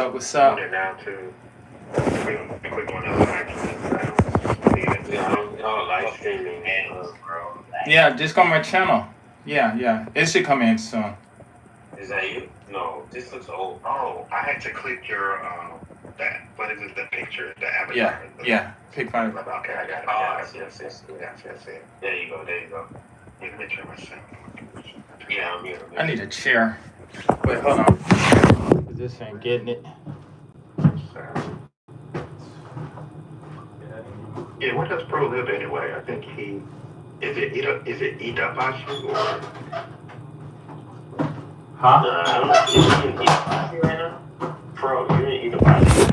up? What's up? Now too. Click on the live streaming. Yeah, just go on my channel. Yeah. It should come in soon. Is that you? No, this looks old. Oh, I had to click your that. What is it? The picture, the avatar. Yeah. Pick one. Okay, I got it. Oh, yes. There you go. You can turn my sound. Yeah, I'm here. I need a chair. Wait, hold on. This ain't getting it. Yeah, where does Pro live anyway? I think he is it Itabashi or Huh? I don't know if he's in Itabashi right now. Pro, you're in Itabashi.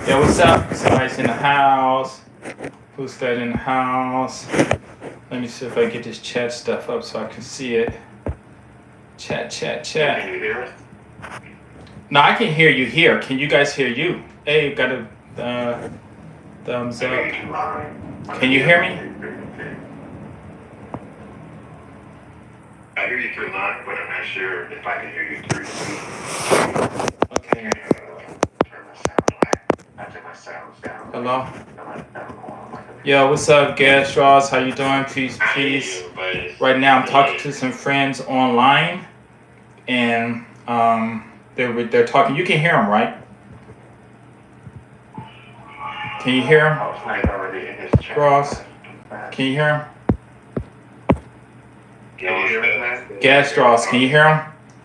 Yeah, what's up? Somebody's in the house. Who's that in the house? Let me see if I get this chat stuff up so I can see it. Chat. Can you hear us? No, I can hear you here. Can you guys hear you? Hey, got a thumbs up. Can you hear me? I hear you through line, but I'm not sure if I can hear you through. Okay. Turn my sound. I turn my sounds down. Hello? Yo, what's up, GS350? How you doing? Peace. Right now, I'm talking to some friends online, and they're talking. You can hear them, right? Can you hear him? Cross. Can you hear him? GS350, can you hear him?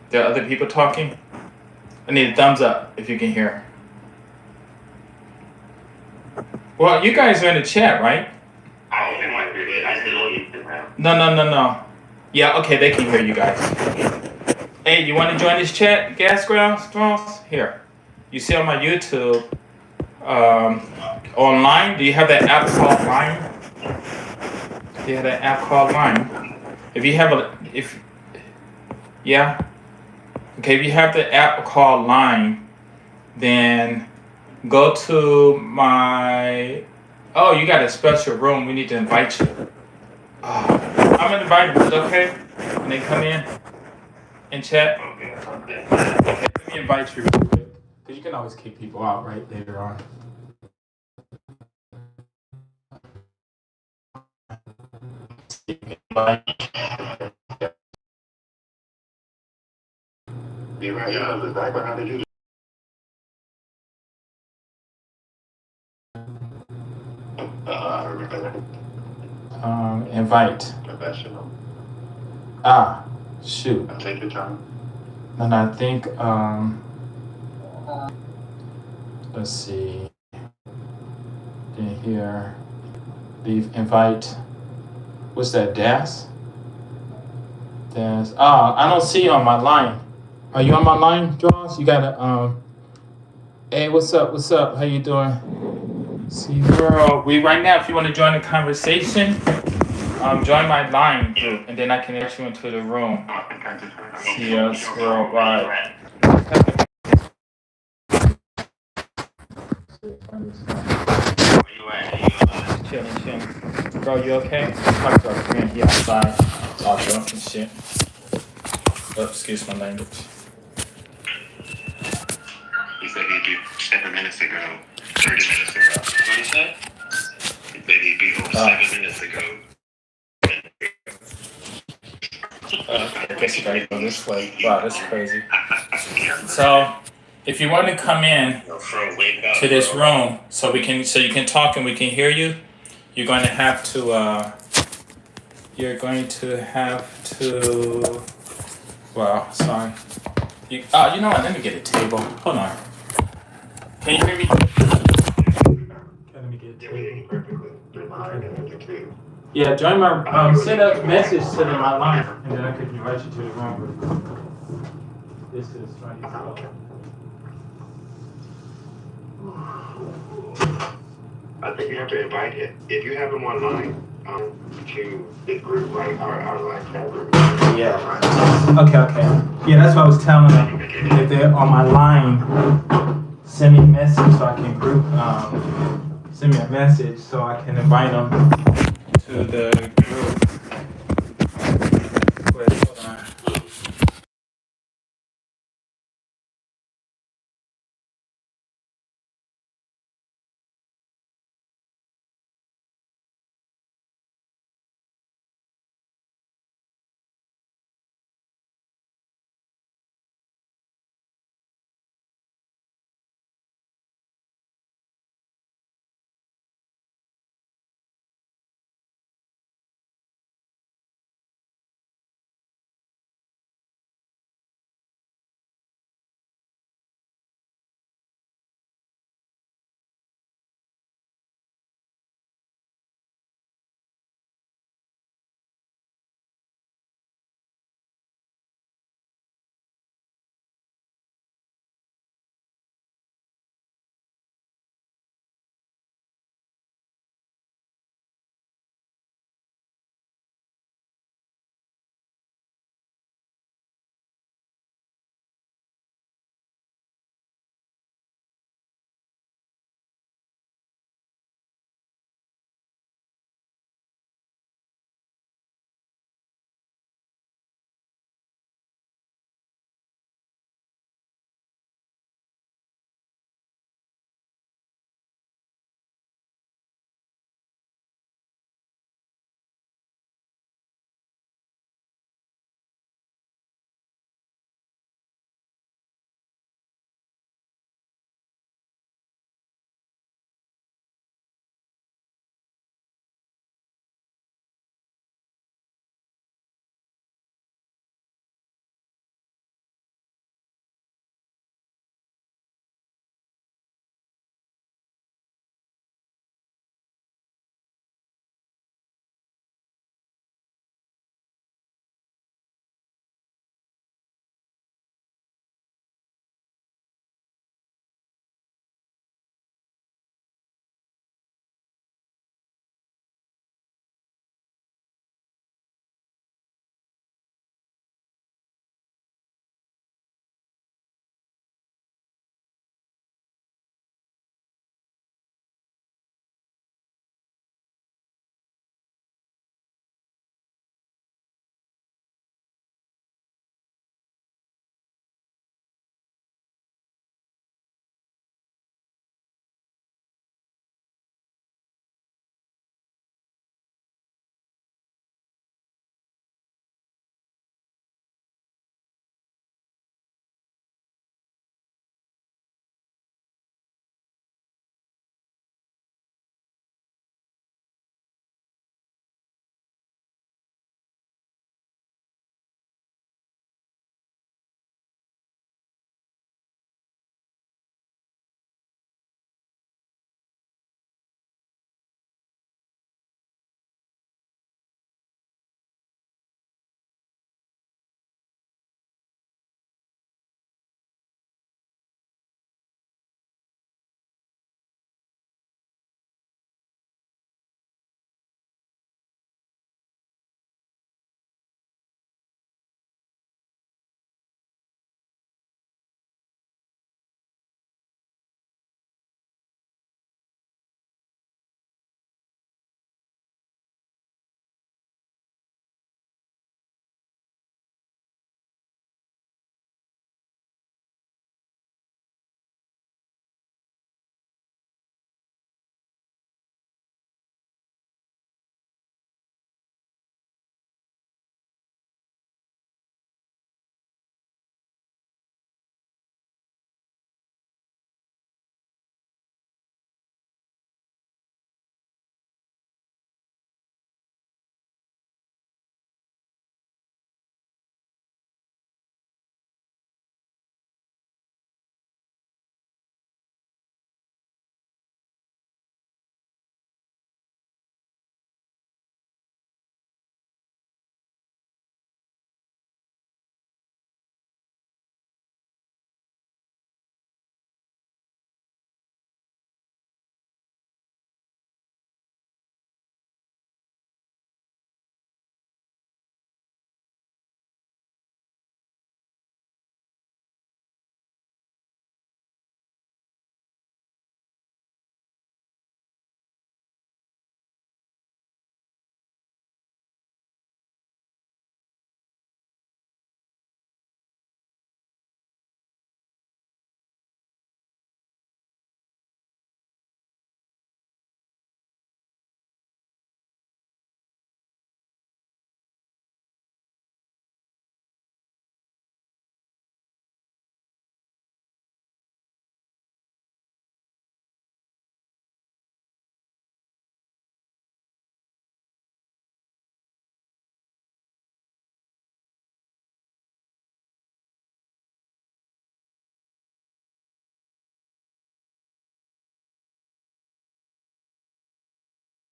There are other people talking? I need a thumbs up if you can hear. Well, you guys are in the chat, right? No. Yeah, okay, they can hear you guys. Hey, you want to join this chat, GS350? Here. You see on my YouTube, online, do you have that app called Line? Do you have that app called Line? If you have if you have the app called Line, then go to my, you got a special room, we need to invite you. I'm gonna invite you, is it okay? And then come in and chat. Okay, let me invite you real quick. Because you can always kick people out, right, later on. You're right, how did you Invite. Professional. Shoot. Take your time. And I think, let's see. In here, leave invite. What's that, Das? I don't see you on my line. Are you on my line, Jaws? You gotta, hey, what's up? How you doing? See, girl, right now, if you want to join the conversation, join my line group, and then I can let you into the room. See us worldwide. Chilling. Bro, you okay? Talk to our friend here outside. All drunk and shit. Excuse my language. He said he'd be 7 minutes ago, 30 minutes ago. What did he say? He said he'd be home 7 minutes ago. I guess you gotta go this way. Wow, that's crazy. So, if you want to come in to this room, so you can talk and we can hear you, you're going to have to. Wow, sorry. You know what? Let me get a table. Hold on. Can you hear me? Let me get a table. Yeah, join my, send a message to my line, and then I can invite you to the room. This is right here. I think you have to invite it. If you have them online, to the group, like our live chat group. Yeah. Okay. Yeah, that's what I was telling them. If they're on my line, send me a message so I can send me a message so I can invite them to the group.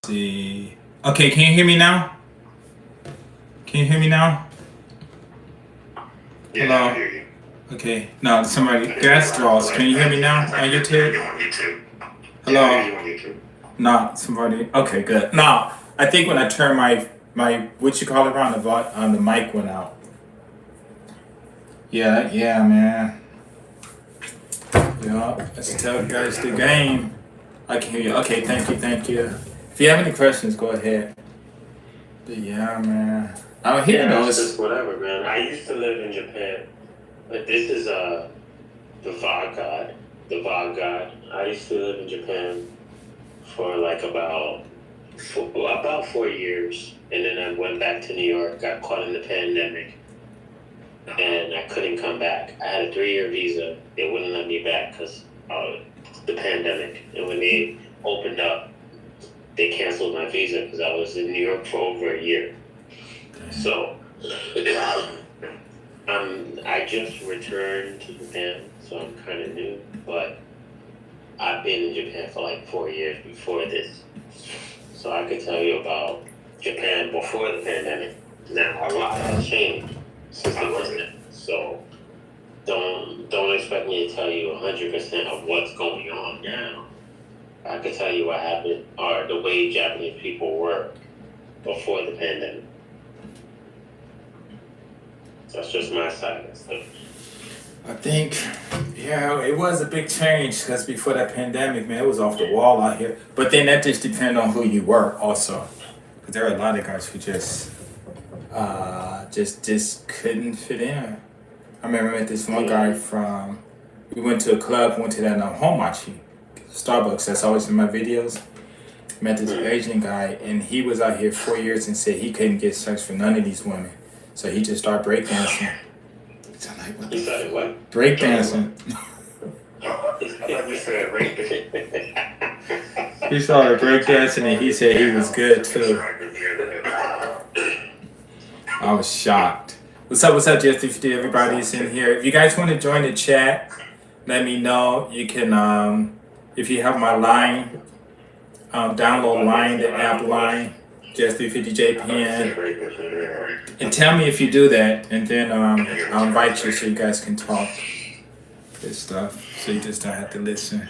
See. Okay, can you hear me now? Can you hear me now? Yeah, Hello? I hear you. Okay. No, somebody. Gas draws. Can you hear me now on YouTube? Yeah, I Hello? hear you on YouTube. No, somebody. Okay, good. No, I think when I turned my what you call it around the mic went out. Yeah, man. Yeah, let's tell you guys the game. I can hear you. Okay, thank you. If you have any questions, go ahead. But yeah, man. Out here, though, It's just whatever, man. I used to live in Japan, but this is the VOD God. The VOD God. I used to live in Japan for like about 4 years, and then I went back to New York. Got caught in the pandemic, and I couldn't come back. I had a 3-year visa. They wouldn't let me back because the pandemic. And when they opened up, they canceled my visa because I was in New York for over a year. So I just returned to Japan, so I'm kind of new. But I've been in Japan for like 4 years before this, so I could tell you about Japan before the pandemic. Now a lot has changed since the pandemic, so don't expect me to tell you 100% of what's going on now. I could tell you what happened or the way Japanese people were before the pandemic. That's just my side of the story. I think, yeah, it was a big change because before that pandemic, man, it was off the wall out here. But then that just depends on who you were, also, because there are a lot of guys who just couldn't fit in. I remember I met this one guy from. We went to a club, went to that Homachi, Starbucks. That's always in my videos. Met this Asian guy, and he was out here 4 years and said he couldn't get sex for none of these women, so he just started breakdancing. So I'm like, what the fuck? What? Breakdancing. I thought you said rape. He started breakdancing and he said he was good too. I was shocked. What's up, GS350? Everybody's in here. If you guys want to join the chat, let me know. You can, if you have my line, download line, the app line, GS350JPN. And tell me if you do that, and then I'll invite you so you guys can talk this stuff. So you just don't have to listen.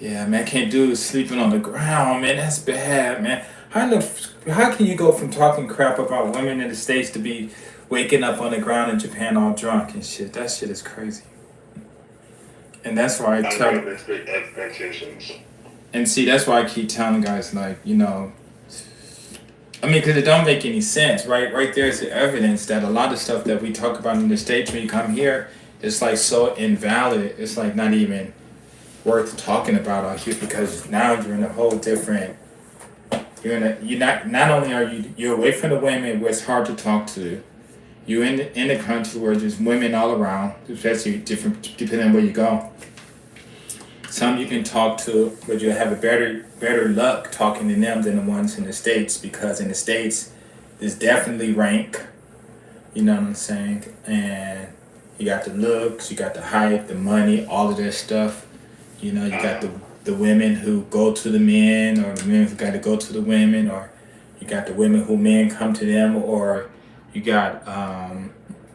Yeah, man, I can't do sleeping on the ground, man. That's bad, man. How can you go from talking crap about women in the States to be waking up on the ground in Japan all drunk and shit? That shit is crazy. And that's why I tell. And see, that's why I keep telling guys, like, you know. I mean, because it don't make any sense, right? Right there's the evidence that a lot of stuff that we talk about in the States when you come here, it's like so invalid. It's like not even worth talking about out here because now you're in a whole different. Not only are you're away from the women where it's hard to talk to. You're in a country where there's women all around, especially different depending on where you go. Some you can talk to, but you'll have a better luck talking to them than the ones in the States, because in the States, there's definitely rank, you know what I'm saying? And you got the looks, you got the height, the money, all of that stuff. You know, you got the women who go to the men, or the men who got to go to the women, or you got the women who men come to them, or you got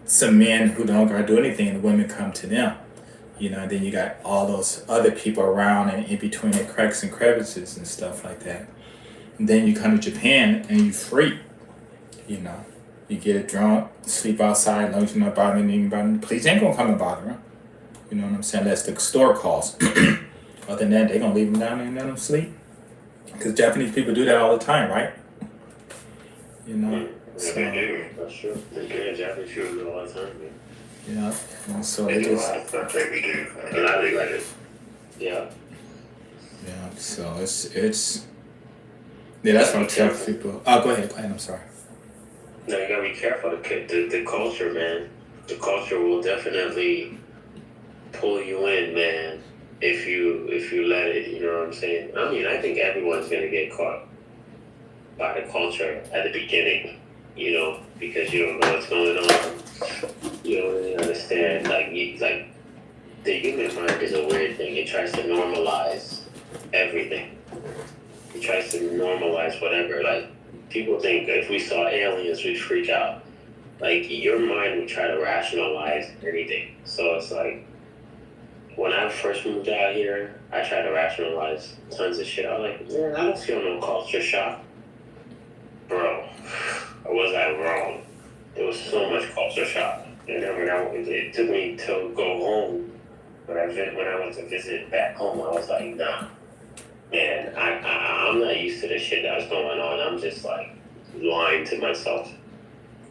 some men who don't got to do anything and the women come to them. You know, then you got all those other people around and in between the cracks and crevices and stuff like that. And then you come to Japan and you free. You know, you get drunk, sleep outside, as long as you're not bothering anybody. The police ain't gonna come and bother them. You know what I'm saying? Unless the store calls. Other than that, they gonna leave them down there and let them sleep. Because Japanese people do that all the time, right? You know. Yeah, they do. That's true. They do. Japanese people do all the time, man. Yeah, and so They it do a just. lot of stuff that we do. And I think like it. Yeah. Yeah, so it's. Yeah, that's what I tell people. Oh, go ahead, I'm sorry. No, you gotta be careful. The culture, man. The culture will definitely pull you in, man. If you let it, you know what I'm saying? I mean, I think everyone's gonna get caught by the culture at the beginning, you know, because you don't know what's going on. You don't really understand. Like the human mind is a weird thing. It tries to normalize everything. tries to normalize whatever. Like, people think if we saw aliens, we'd freak out. Like, your mind would try to rationalize anything. So it's like, when I first moved out here, I tried to rationalize tons of shit. I was like, man, I don't feel no culture shock. Bro, was I wrong? There was so much culture shock. And then it took me to go home. When I went to visit back home, I was like, nah. Man, I'm not used to the shit that was going on. I'm just like lying to myself.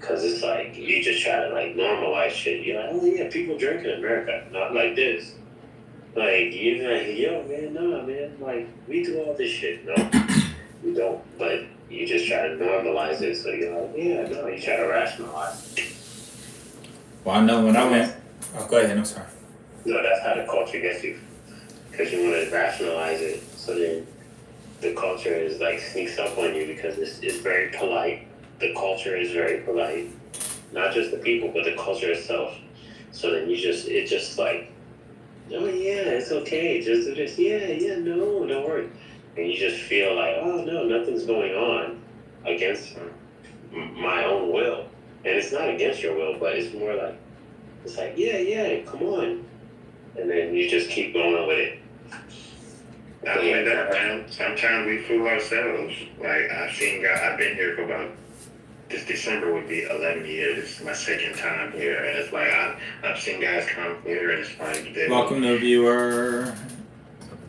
Cause it's like, you just try to like normalize shit. You're like, oh yeah, people drink in America. Not like this. Like, you're like, yo, man, nah, man. Like, we do all this shit. No, we don't. But you just try to normalize it. So you're like, yeah, no, you try to rationalize it. Well, I know when I went. Oh, go ahead. I'm sorry. No, that's how the culture gets you. Because you want to rationalize it. So then the culture is like sneaks up on you because it's very polite. The culture is very polite. Not just the people, but the culture itself. So then it just like, oh yeah, it's okay. Just do this. Yeah, no, don't worry. And you just feel like, oh no, nothing's going on against my own will. And it's not against your will, but it's more like, it's like, yeah, come on. And then you just keep going with it. Not only that, man, sometimes we fool ourselves. Like, I've been here for about, this December would be 11 years. This is my second time here. And it's like, I've seen guys come here and it's like, Welcome to viewer.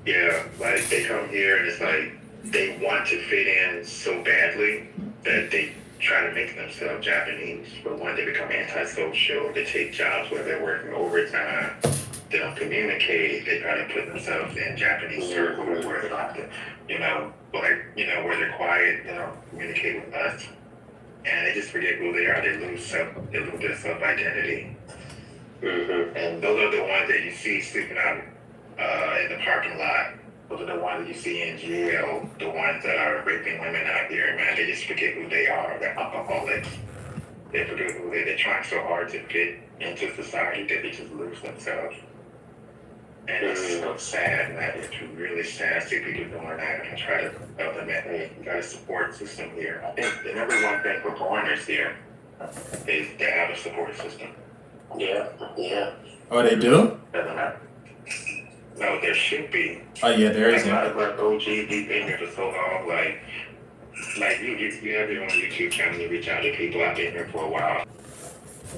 Yeah, like they come here and it's like, they want to fit in so badly that they try to make themselves Japanese. But when they become antisocial, they take jobs where they're working overtime. They don't communicate. They try to put themselves in Japanese circles where they're not, where they're quiet. They don't communicate with us, and they just forget who they are. They lose their self identity. Mm-hmm. And those are the ones that you see sleeping out in the parking lot. Those are the ones that you see in jail. The ones that are raping women out here, man. They just forget who they are. They're alcoholics. They forget who they're trying so hard to fit into society that they just lose themselves. And it's so sad, man. It's really sad to see people doing that and try to tell them that, hey, you got a support system here. I think the number one thing for foreigners here is they have a support system. Yeah. Oh, they do? Doesn't matter. No, there should be. Oh yeah, there is. A lot of our OGs, we've been here for so long. Like you have your own YouTube channel, you reach out to people. I've been here for a while.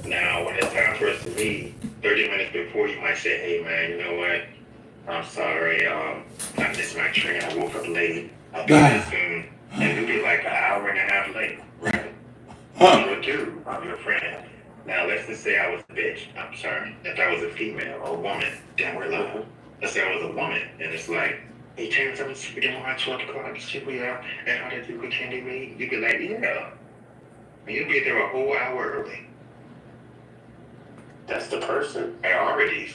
Now, when it's time for us to meet, 30 minutes before, you might say, hey, man, you know what? I'm sorry. I missed my train. I woke up late. I'll be there soon. And you'll be like an hour and a half late, right? You would do. I'm your friend. Now, let's just say I was a bitch. I'm sorry. If I was a female or a woman, then we're like, let's say I was a woman. And it's like, hey, Terrence, I'm speaking on 12 o'clock. Should we and how did you pretend to me? You'd be like, yeah. And you'd be there a whole hour early. That's the person. Priorities.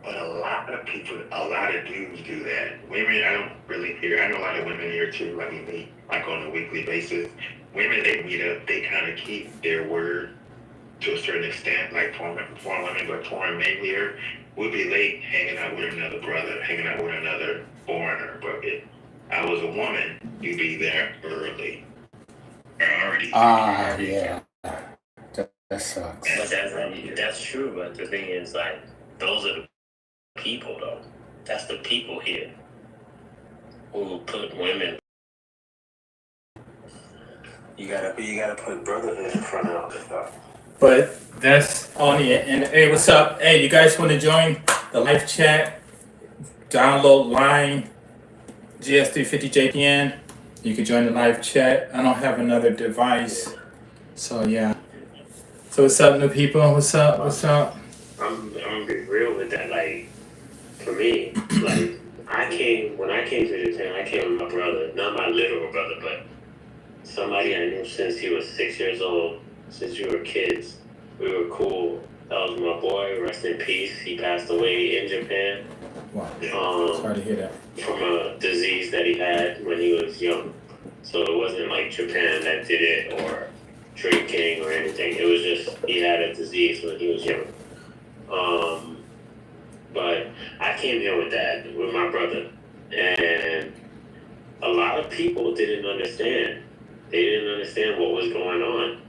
But a lot of dudes do that. Women, I don't really hear. I know a lot of women here too. Like we meet like on a weekly basis. Women, they meet up. They kind of keep their word to a certain extent. Like foreign women, but foreign men here would be late hanging out with another brother, hanging out with another foreigner. But if I was a woman, you'd be there early. Priorities. Yeah. That sucks. But that's true, but the thing is, like, those are the people, though. That's the people here who put women. You gotta put brotherhood in front of all this stuff. But that's only it. And hey, what's up? Hey, you guys want to join the live chat? Download Line GS350JPN. You can join the live chat. I don't have another device, so yeah. So what's up, new people? What's up? I'm gonna be real with that. Like, for me, like, when I came to Japan, I came with my brother, not my literal brother, but somebody I knew since he was 6 years old, since we were kids. We were cool. That was my boy, rest in peace. He passed away in Japan. Wow. Sorry to hear that. From a disease that he had when he was young. So it wasn't like Japan that did it or drinking or anything. It was just he had a disease when he was young. But I came here with my brother, and a lot of people didn't understand. They didn't understand what was going on.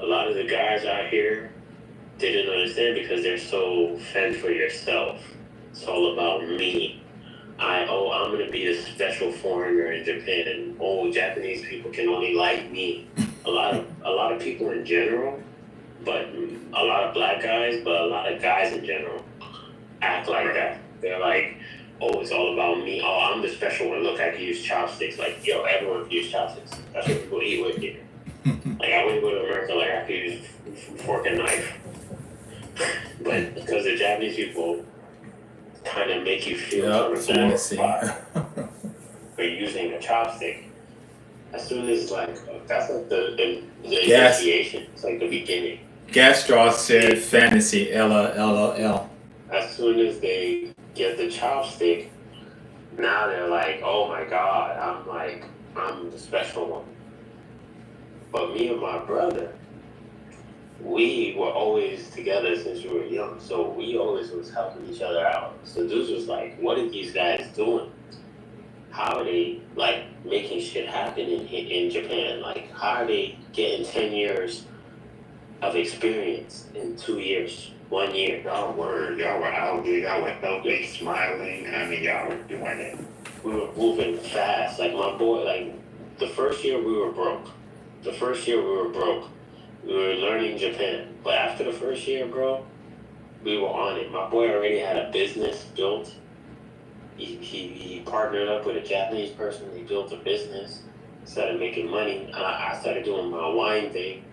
A lot of the guys out here didn't understand because they're so fend for yourself. It's all about me. I'm gonna be a special foreigner in Japan. Oh, Japanese people can only like me. A lot of people in general, but a lot of black guys, but a lot of guys in general act like that. They're like, oh, it's all about me. Oh, I'm the special one. Look, I can use chopsticks. Like, yo, everyone can use chopsticks. That's what people eat with here. Like, I wouldn't go to America, like, I could use fork and knife. But because the Japanese people kind of make you feel sort of fantasy. for using a chopstick. As soon as, like, that's like the initiation. It's like the beginning. Gasstraw said fantasy, LOL. As soon as they get the chopstick, now they're like, oh my God, I'm the special one. But me and my brother, we were always together since we were young, so we always was helping each other out. So dudes was like, what are these guys doing? How are they, like, making shit happen in Japan? Like, how are they getting 10 years of experience in 2 years, 1 year? Y'all were out there, y'all were healthy, smiling. I mean, y'all were doing it. We were moving fast. Like, my boy, like, the first year we were broke. We were learning Japan. But after the first year, bro, we were on it. My boy already had a business built. He partnered up with a Japanese person. He built a business, started making money. I started doing my wine thing.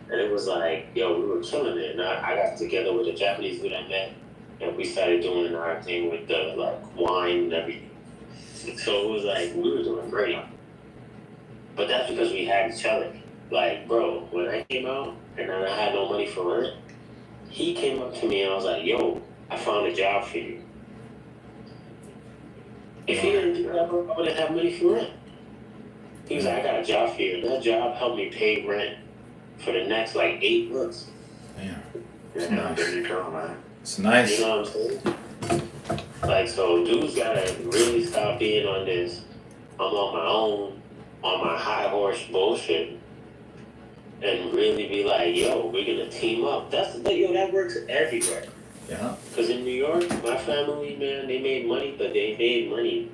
And it was like, yo, we were killing it. And I got together with a Japanese dude I met. And we started doing our thing with the, like, wine and everything. So it was like, we were doing great. But that's because we had each other. Like, bro, when I came out and then I had no money for rent, he came up to me and I was like, yo, I found a job for you. If he didn't do that, bro, I wouldn't have money for rent. He was like, I got a job for you. That job helped me pay rent for the next, like, 8 months. Damn. Yeah, nice. There you go, man. It's nice. You know what I'm saying? Like, so dudes gotta really stop being on this, I'm on my own, on my high horse bullshit, and really be like, yo, we're gonna team up. That works everywhere. Yeah. Because in New York, my family, man, they made money, but they made money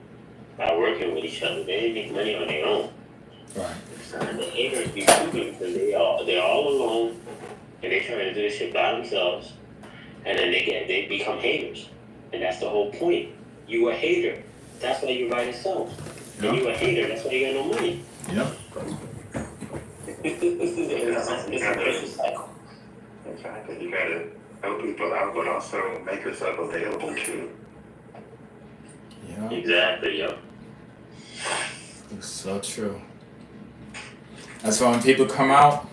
by working with each other. They didn't make money on their own. Right. And the haters be stupid because they're all alone and they trying to do this shit by themselves, and then they become haters. And that's the whole point. You a hater. That's why you're by yourself. Yep. And you a hater. That's why you got no money. Yep. It's a vicious cycle. Exactly. You gotta help people out, but also make yourself available too. Yeah. Exactly, yo. It's so true. That's why when people come out,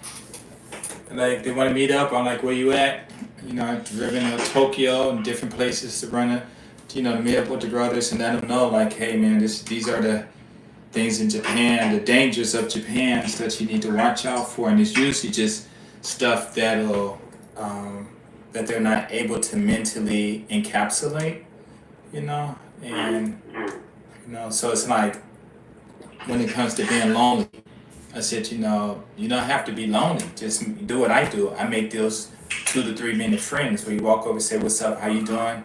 like they want to meet up, I'm like, where you at? You know, I've driven to Tokyo and different places to run to meet up with the brothers and let them know, like, hey man, these are the things in Japan, the dangers of Japan, stuff that you need to watch out for, and it's usually just stuff that'll that they're not able to mentally encapsulate, and so it's like when it comes to being lonely, I said, you don't have to be lonely. Just do what I do. I make those 2 to 3 minute friends where you walk over and say, what's up, how you doing?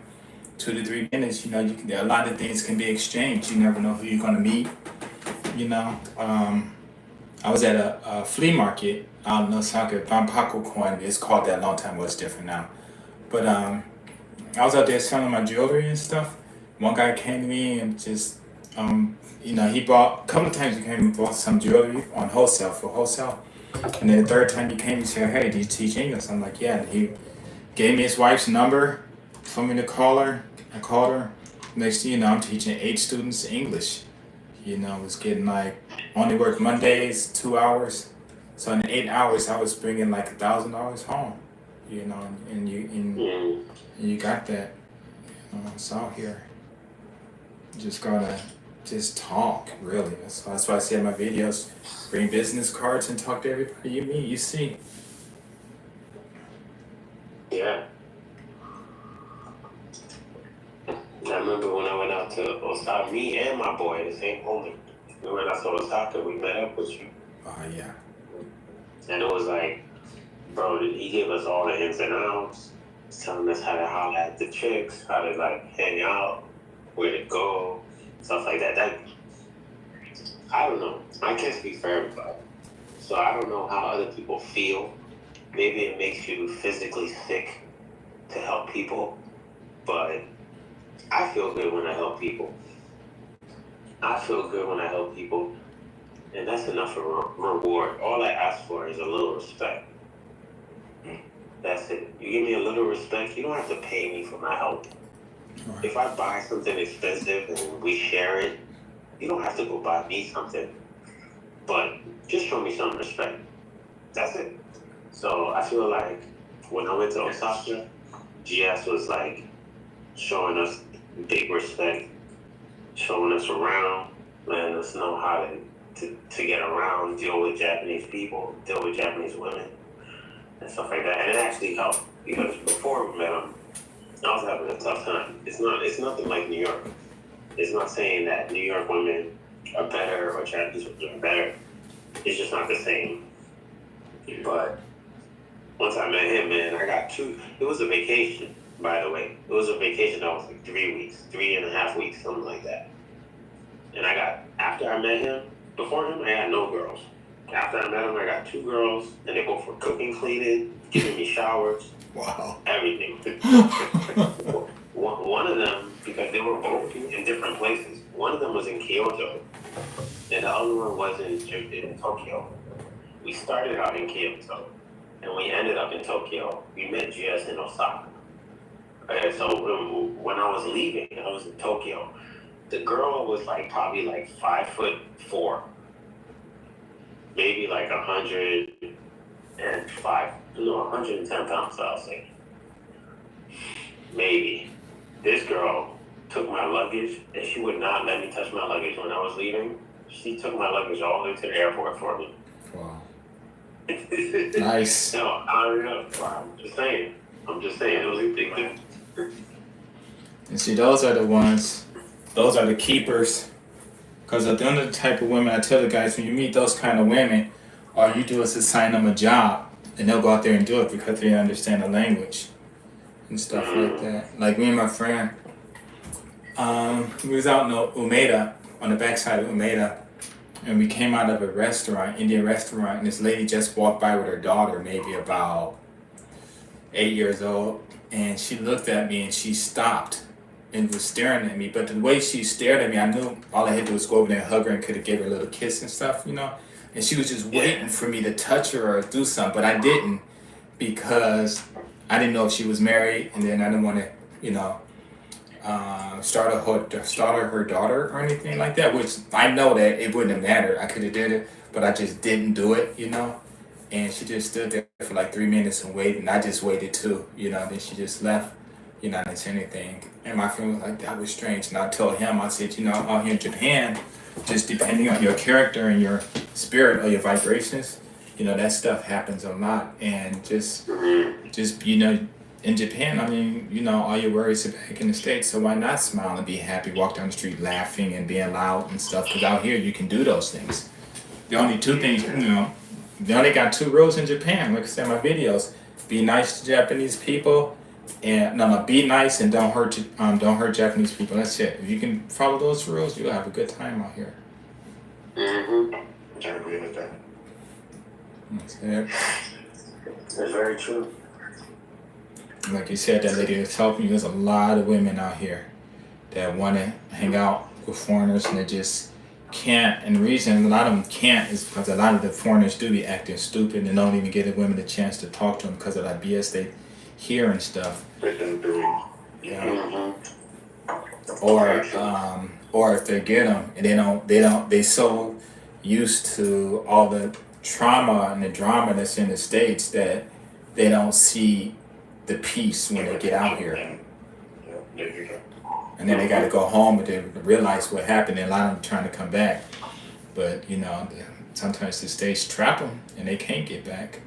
2 to 3 minutes, a lot of things can be exchanged. You never know who you're gonna meet. I was at a flea market out in Osaka, Banpaku coin. It's called that a long time ago. It's different now. But I was out there selling my jewelry and stuff. One guy came to me and just, he bought, a couple of times he came and bought some jewelry on wholesale. And then the third time he came, he said, hey, do you teach English? I'm like, yeah. And he gave me his wife's number, told me to call her. I called her. Next thing you know, I'm teaching 8 students English. Was getting only work Mondays, 2 hours. So in 8 hours, I was bringing $1,000 home. And you got that. It's out here. Just gotta talk, really. That's why I say in my videos, bring business cards and talk to everybody you meet. You see. Yeah. I remember when I went out to Osaka, me and my boy, the same homie, When I saw Osaka, we met up with you. Yeah. And it was like, bro, he gave us all the ins and outs, telling us how to holler at the chicks, how to like hang out, where to go, stuff like that. That I don't know. I can't speak for everybody. So I don't know how other people feel. Maybe it makes you physically sick to help people, but I feel good when I help people. I feel good when I help people, and that's enough for reward. All I ask for is a little respect. That's it. You give me a little respect, you don't have to pay me for my help. Right. If I buy something expensive and we share it, you don't have to go buy me something. But just show me some respect. That's it. So I feel like when I went to Osaka, GS was like showing us big respect, showing us around, letting us know how to get around, deal with Japanese people, deal with Japanese women, and stuff like that. And it actually helped because before we met him, I was having a tough time. It's nothing like New York. It's not saying that New York women are better or Japanese women are better. It's just not the same. But once I met him, man, I got two. It was a vacation, by the way. It was a vacation that was like 3 weeks, 3.5 weeks, something like that. And after I met him, before him, I had no girls. After I met him, I got 2 girls, and they both were cooking, cleaning, giving me showers. Wow. Everything. One of them, because they were both in different places, one of them was in Kyoto, and the other one was in Tokyo. We started out in Kyoto, and we ended up in Tokyo. We met GS in Osaka. And so when I was leaving, I was in Tokyo. The girl was like probably like 5'4", maybe like 110 pounds, I'll say. Maybe. This girl took my luggage, and she would not let me touch my luggage when I was leaving. She took my luggage all the way to the airport for me. Wow. Nice. No, I don't know. I'm just saying. It was a big thing. And see, those are the keepers. Because they're the type of women, I tell the guys, when you meet those kind of women, all you do is assign them a job, and they'll go out there and do it because they understand the language and stuff like that. Like me and my friend, we was out in Umeda, on the backside of Umeda, and we came out of a restaurant, Indian restaurant, and this lady just walked by with her daughter, maybe about 8 years old, and she looked at me and she stopped and was staring at me. But the way she stared at me, I knew all I had to do was go over there and hug her and could have gave her a little kiss and stuff, And she was just waiting for me to touch her or do something, but I didn't because I didn't know if she was married, and then I didn't want to, startle her daughter or anything like that. Which I know that it wouldn't have mattered. I could have did it, but I just didn't do it, And she just stood there for like 3 minutes and waited, and I just waited too, Then she just left. I didn't say anything. And my friend was like, that was strange. And I told him, I said, out here in Japan, just depending on your character and your spirit or your vibrations, that stuff happens a lot. And just in Japan, all your worries are back in the States. So why not smile and be happy, walk down the street laughing and being loud and stuff? Because out here, you can do those things. The only 2 things, they only got 2 rules in Japan. Like I said in my videos, be nice to Japanese people. And be nice and don't hurt Japanese people. That's it. If you can follow those rules, you'll have a good time out here. I agree with that. That's it. It's very true. Like you said, that lady was helping you. There's a lot of women out here that want to hang out with foreigners and they just can't. And the reason a lot of them can't is because a lot of the foreigners do be acting stupid and don't even give the women a chance to talk to them because of that BS they hear and stuff. Or if they get them and they so used to all the trauma and the drama that's in the States that they don't see the peace when they get out here. And then they got to go home and they realize what happened, and a lot of them trying to come back. But, sometimes the States trap them and they can't get back.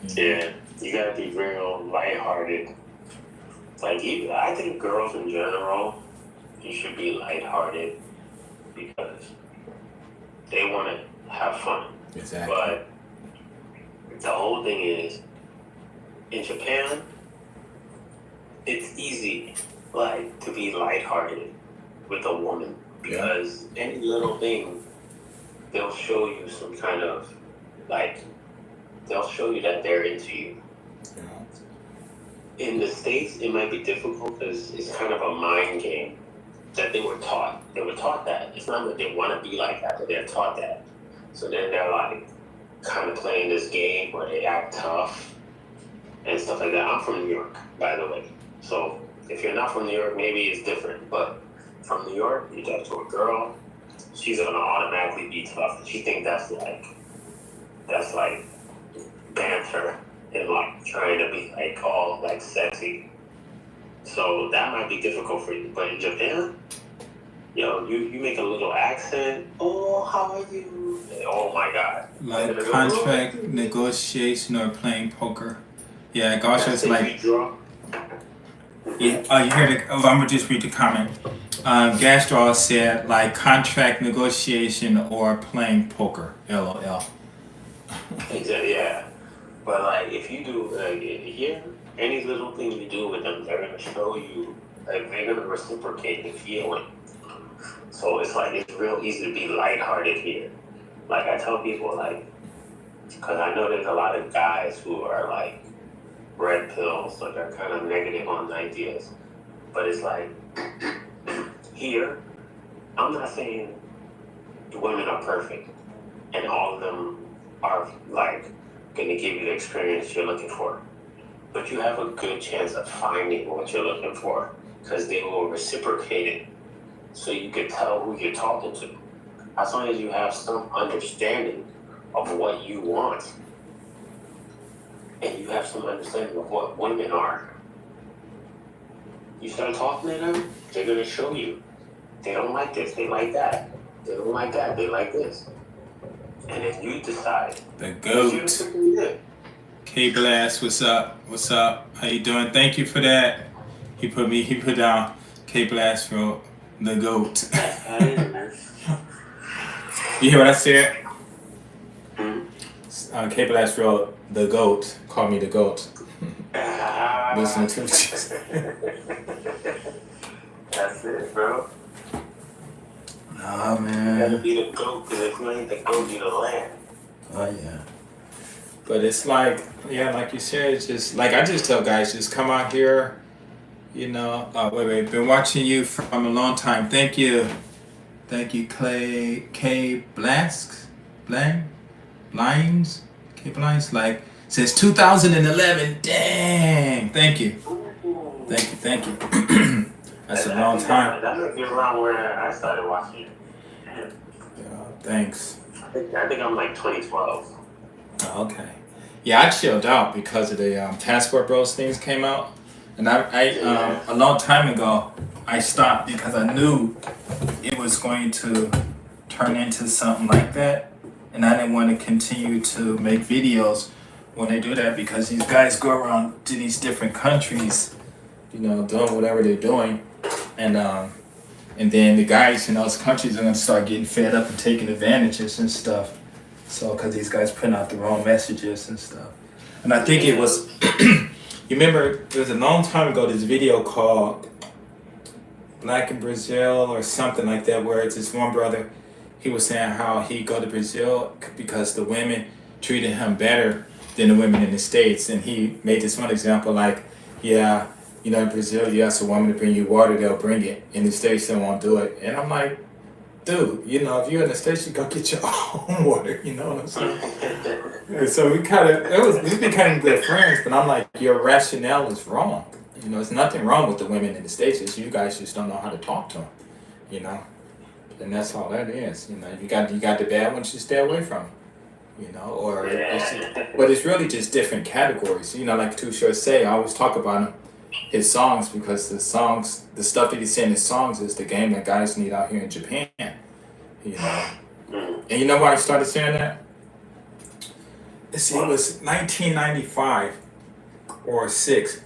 Yeah, you got to be real lighthearted. Like, I think girls in general, you should be lighthearted because they want to have fun. Exactly. But the whole thing is, in Japan, it's easy, like, to be lighthearted with a woman because any little thing, they'll show you some kind of, like, they'll show you that they're into you. In the States, it might be difficult because it's kind of a mind game that they were taught. They were taught that. It's not that they want to be like that, but they're taught that. So then they're like kind of playing this game where they act tough and stuff like that. I'm from New York, by the way. So if you're not from New York, maybe it's different. But from New York, you talk to a girl, she's gonna automatically be tough. She thinks that's like banter and like trying to be like all like sexy. So that might be difficult for you. But in Japan, you make a little accent. Oh, how are you? Oh my God. Like contract negotiation or playing poker. Yeah, gosh, it's like. Yeah, you hear the. Oh, I'm gonna just read the comment. Gasdraw said like contract negotiation or playing poker. LOL. Exactly. Yeah. But like, if you do here, any little thing you do with them, they're gonna show you. Like, they're gonna reciprocate the feeling. So it's like it's real easy to be lighthearted here. Like I tell people, like, because I know there's a lot of guys who are like red pills, so they're kind of negative on ideas. But it's like here, I'm not saying the women are perfect, and all of them are like going to give you the experience you're looking for. But you have a good chance of finding what you're looking for because they will reciprocate it, so you can tell who you're talking to. As long as you have some understanding of what you want, and you have some understanding of what women are, you start talking to them, they're going to show you. They don't like this, they like that. They don't like that, they like this. And then you decide. The GOAT. K-Blast, what's up? What's up? How you doing? Thank you for that. He put down K-Blast for the GOAT. You hear what I said? K-Blast wrote the GOAT. Call me the GOAT. Listen to it. That's it, bro. Nah, man. You gotta be the GOAT, because if you ain't the GOAT, you're the land. Oh, yeah. But it's like, yeah, like you said, it's just, like I just tell guys, just come out here, wait, been watching you from a long time. Thank you, K Blasks, Blinds, like, since 2011, dang, thank you. That's a long time. That might be around where I started watching you. Yeah, thanks. I think I'm like 2012. Oh, okay. Yeah, I chilled out because of the Passport Bros things came out, and I a long time ago I stopped because I knew it was going to turn into something like that, and I didn't want to continue to make videos when they do that because these guys go around to these different countries, doing whatever they're doing, and then the guys in those countries are gonna start getting fed up and taking advantages and stuff. So, because these guys putting out the wrong messages and stuff. And I think it was, you remember, it was a long time ago, this video called Black in Brazil or something like that, where it's this one brother, he was saying how he go to Brazil because the women treated him better than the women in the States. And he made this one example like, yeah, in Brazil, you ask a woman to bring you water, they'll bring it. In the States, they won't do it. And I'm like, dude, if you're in the States, you go get your own water, you know what I'm saying? And so we became good friends, but I'm like, your rationale is wrong. There's nothing wrong with the women in the States. It's you guys just don't know how to talk to them, And that's all that is, You got the bad ones, you stay away from them, but it's really just different categories. Like Too Short say, I always talk about his songs because the stuff that he's saying in his songs is the game that guys need out here in Japan, And you know why I started saying that? It was 1995 or 6.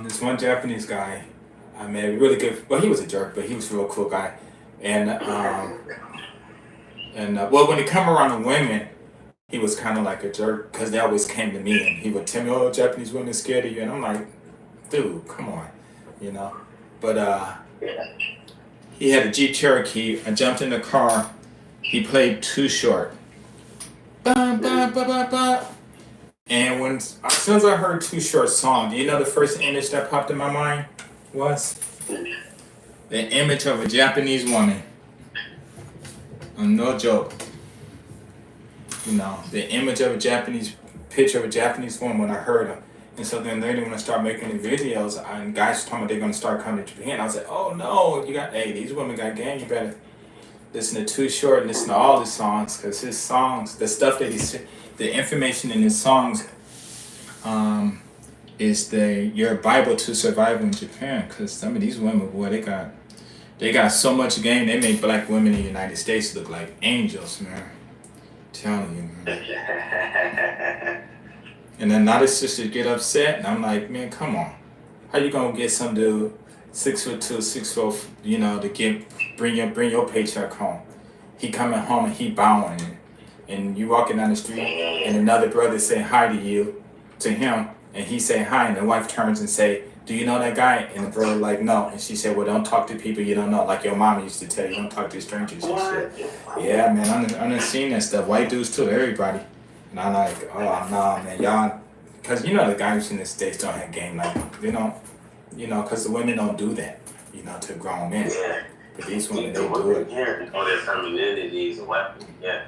This one Japanese guy I met, really good. Well, he was a jerk, but he was a real cool guy. And And well, when it come around the women, he was kind of like a jerk because they always came to me and he would tell me, "Oh, Japanese women scared of you," and I'm like, "Dude, come on," you know. But he had a Jeep Cherokee. I jumped in the car. He played Too Short. Ba, ba, ba, ba, ba. And when as soon as I heard Too Short song, do you know the first image that popped in my mind was the image of a Japanese woman. No joke. You know, the image of a Japanese picture of a Japanese woman when I heard her. And so then later when I start making the videos, and guys told me they're gonna start coming to Japan. I was like, oh no, these women got game. You better listen to Too Short and listen to all his songs because his songs, the stuff that the information in his songs, is your Bible to survival in Japan. Because some of these women, boy, they got so much game. They make black women in the United States look like angels, man. Telling you, man. And then now the sisters get upset, and I'm like, man, come on. How you gonna get some dude 6'2", 6'4", to bring your paycheck home? He coming home and he bowing, and you walking down the street, and another brother say hi to him, and he say hi, and the wife turns and say, "Do you know that guy?" And the brother like, "No," and she said, "Well, don't talk to people you don't know, like your mama used to tell you, don't talk to strangers and shit." Yeah, man, I done seen that stuff. White dudes too, everybody. And I'm like, oh no, man, y'all, because the guys in the States don't have game like they don't, because the women don't do that, to grown men. Yeah. But these women, The they do women it. here, their femininity is a weapon. Yeah.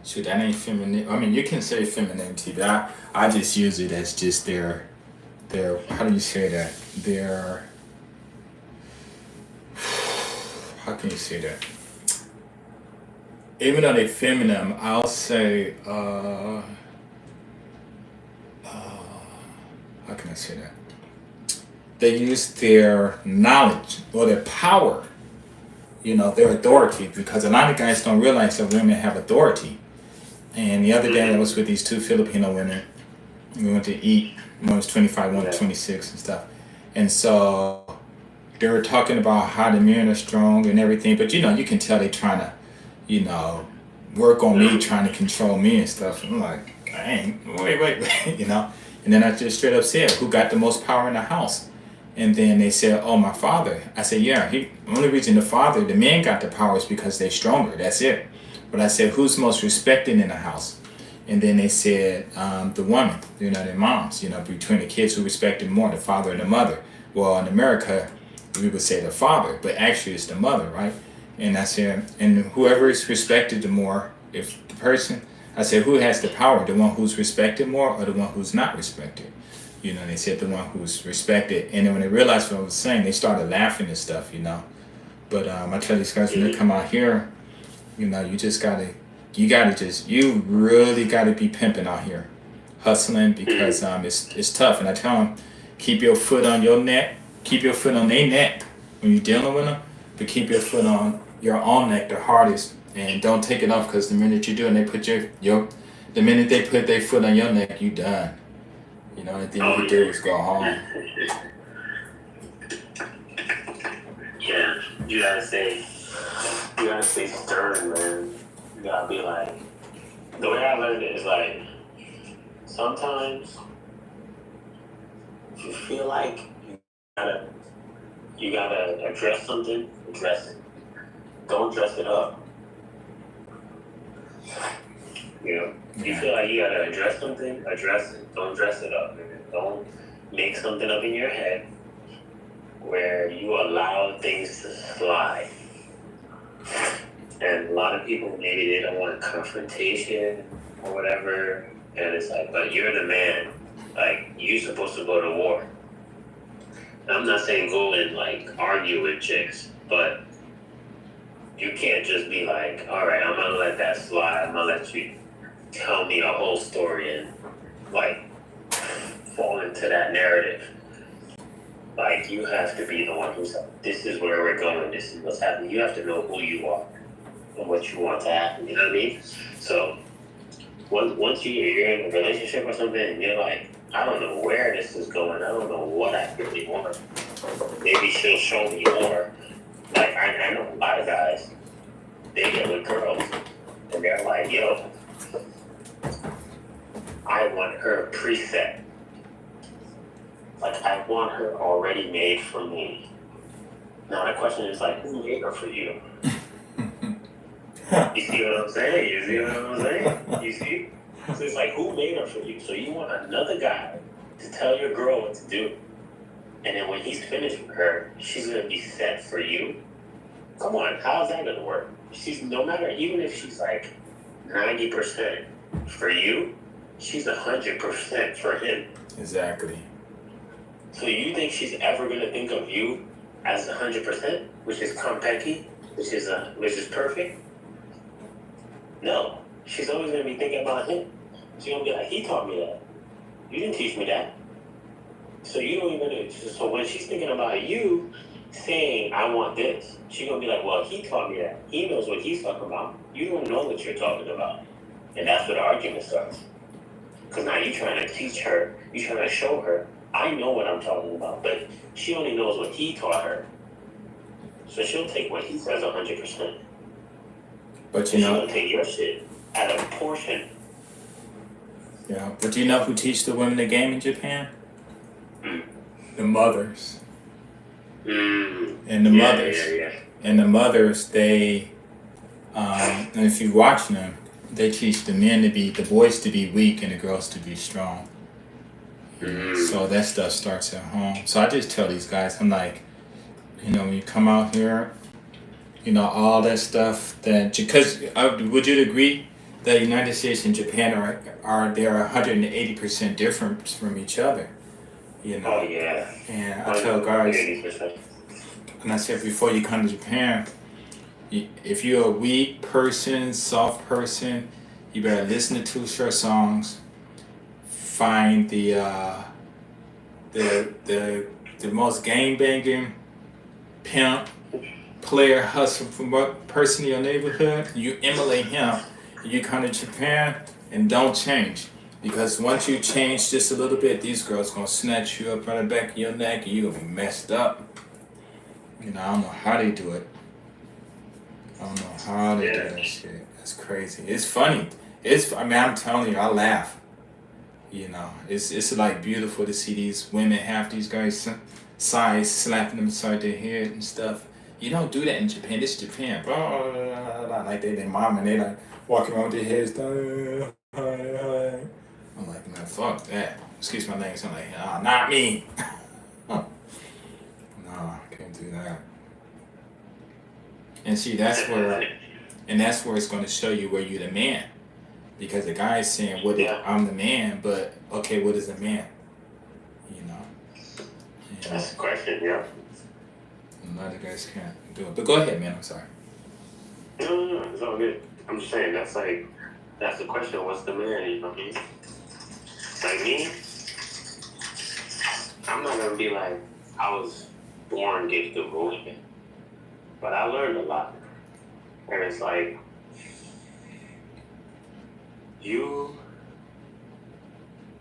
Shoot, that ain't feminine. I mean, you can say femininity, but I just use it as just their, how do you say that? How can you say that? Even though they're feminine, I'll say, how can I say that? They use their knowledge or their power, their authority, because a lot of guys don't realize that women have authority. And the other day I was with these two Filipino women. We went to eat. One was 25, one was 26 and stuff. And so they were talking about how the men are strong and everything, but you can tell they trying to, work on me, trying to control me and stuff. I'm like, wait, And then I just straight up said, who got the most power in the house? And then they said, oh, my father. I said, yeah, the only reason the men got the power is because they're stronger. That's it. But I said, who's most respected in the house? And then they said, the woman, their moms, between the kids who respected more, the father and the mother. Well, in America, we would say the father, but actually it's the mother, right? And I said, and whoever is respected the more, if the person, I said, who has the power, the one who's respected more or the one who's not respected? They said the one who's respected. And then when they realized what I was saying, they started laughing and stuff, But I tell these guys, when they come out here, you really gotta be pimping out here, hustling, because it's tough. And I tell them, keep your foot on your neck, keep your foot on their neck when you're dealing with them, but keep your foot on your own neck the hardest, and don't take it off, because the minute you do and they put the minute they put their foot on your neck, you done. The only thing you can do is go home. Yeah, you gotta stay stern, man. You gotta be like, the way I learned it is like, sometimes if you feel like you gotta address something, address it. Don't dress it up. You feel like you gotta address something, address it. Don't dress it up, man. Don't make something up in your head where you allow things to slide. And a lot of people, maybe they don't want confrontation or whatever, and it's like, but you're the man. Like, you're supposed to go to war. I'm not saying go and like argue with chicks, but you can't just be like, all right, I'm gonna let that slide. I'm gonna let you tell me a whole story and like fall into that narrative. Like, you have to be the one who's like, this is where we're going, this is what's happening. You have to know who you are and what you want to happen, you know what I mean? So once you're in a relationship or something and you're like, I don't know where this is going, I don't know what I really want. Maybe she'll show me more. Like, I know a lot of guys, they get with girls, and they're like, yo, I want her preset. Like, I want her already made for me. Now, the question is, like, who made her for you? You see what I'm saying? You see what I'm saying? You see? So it's like, who made her for you? So you want another guy to tell your girl what to do, and then when he's finished with her, she's gonna be set for you? Come on, how's that gonna work? She's, no matter, even if she's like 90% for you, she's 100% for him. Exactly. So you think she's ever gonna think of you as 100%, which is compeki, which is perfect? No, she's always gonna be thinking about him. She's gonna be like, he taught me that. You didn't teach me that. So you don't even. So when she's thinking about you, saying, I want this, she's gonna be like, well, he taught me that. He knows what he's talking about. You don't know what you're talking about. And that's where the argument starts. Because now you're trying to teach her, you're trying to show her, I know what I'm talking about, but she only knows what he taught her. So she'll take what he says 100%. But you know, she'll take your shit at a portion. Yeah, but do you know who teach the women the game in Japan? The mothers. And the mothers. And the mothers, they, and if you watch them, they teach the men to be, the boys to be weak and the girls to be strong. So that stuff starts at home. So I just tell these guys, I'm like, you know, when you come out here, you know, all that stuff that, because would you agree that the United States and Japan are they're 180% different from each other? You know? Oh, yeah. And I tell guys, and I said before you come to Japan, if you're a weak person, soft person, you better listen to Too Short songs. Find the most game banging pimp player hustle from what person in your neighborhood. You emulate him. You come to Japan and don't change, because once you change just a little bit, these girls gonna snatch you up on the back of your neck and you gonna be messed up. You know, I don't know how they do it. I don't know how they do that shit. That's crazy. It's funny. I mean, I'm telling you, I laugh. You know, it's like beautiful to see these women have these guys' size slapping them inside their head and stuff. You don't do that in Japan. This is Japan, bro. Like their mom and they like walking around with their heads down. I'm like, man, fuck that. Excuse my language. I'm like, not me. No, I can't do that. And see, that's where it's going to show you where you're the man. Because the guy is saying, I'm the man, but okay, what is a man? You know? That's the question, yeah. A lot of guys can't do it. But go ahead, man, I'm sorry. No, it's all good. I'm just saying, that's the question, what's the man, you know what I mean? Like me, I'm not gonna be like, I was born gifted with women. But I learned a lot. And it's like, you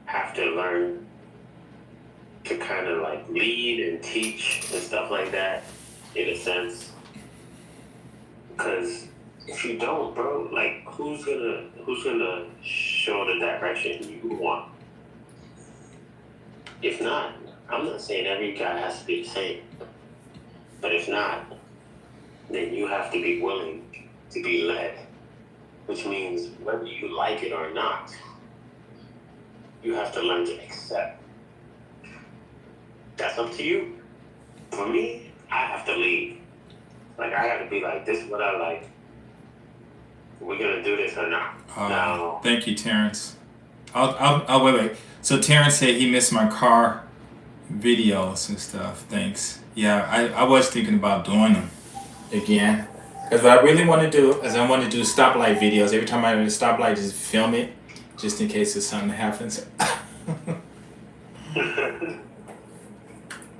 have to learn to kind of like lead and teach and stuff like that, in a sense. Because if you don't, bro, like who's gonna show the direction you want? If not, I'm not saying every guy has to be the same. But if not, then you have to be willing to be led. Which means whether you like it or not, you have to learn to accept. That's up to you. For me, I have to lead. Like, I have to be like, this is what I like. We're going to do this or not. Now, thank you, Terrence. I'll wait. So Terrence said he missed my car videos and stuff. Thanks. Yeah, I was thinking about doing them again. Because what I really want to do is I want to do stoplight videos. Every time I'm at a stoplight, just film it, just in case there's something happens. You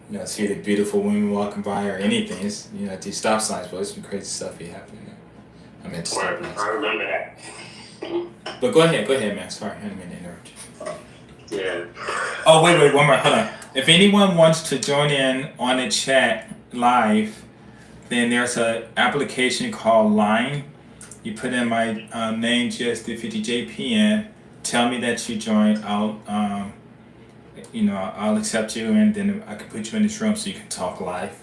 know, see the beautiful women walking by or anything. It's, you know, at these stop signs, but there's some crazy stuff be happening. I mean, I remember that. But go ahead, man. Sorry, I didn't mean to interrupt you. Yeah. Oh, wait, one more. Hold on. If anyone wants to join in on the chat live, then there's an application called Line. You put in my name, GS350JPN. Tell me that you joined. I'll accept you, and then I can put you in this room so you can talk live.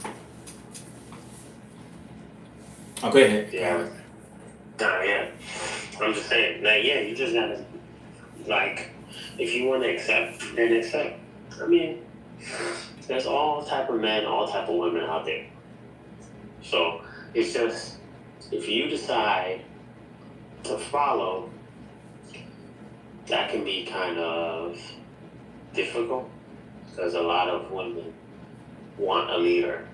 Oh, go ahead. Yeah. Yeah. I'm just saying. Like, yeah, you just gotta, like, if you want to accept, then accept. I mean, there's all type of men, all type of women out there. So it's just, if you decide to follow, that can be kind of difficult because a lot of women want a leader.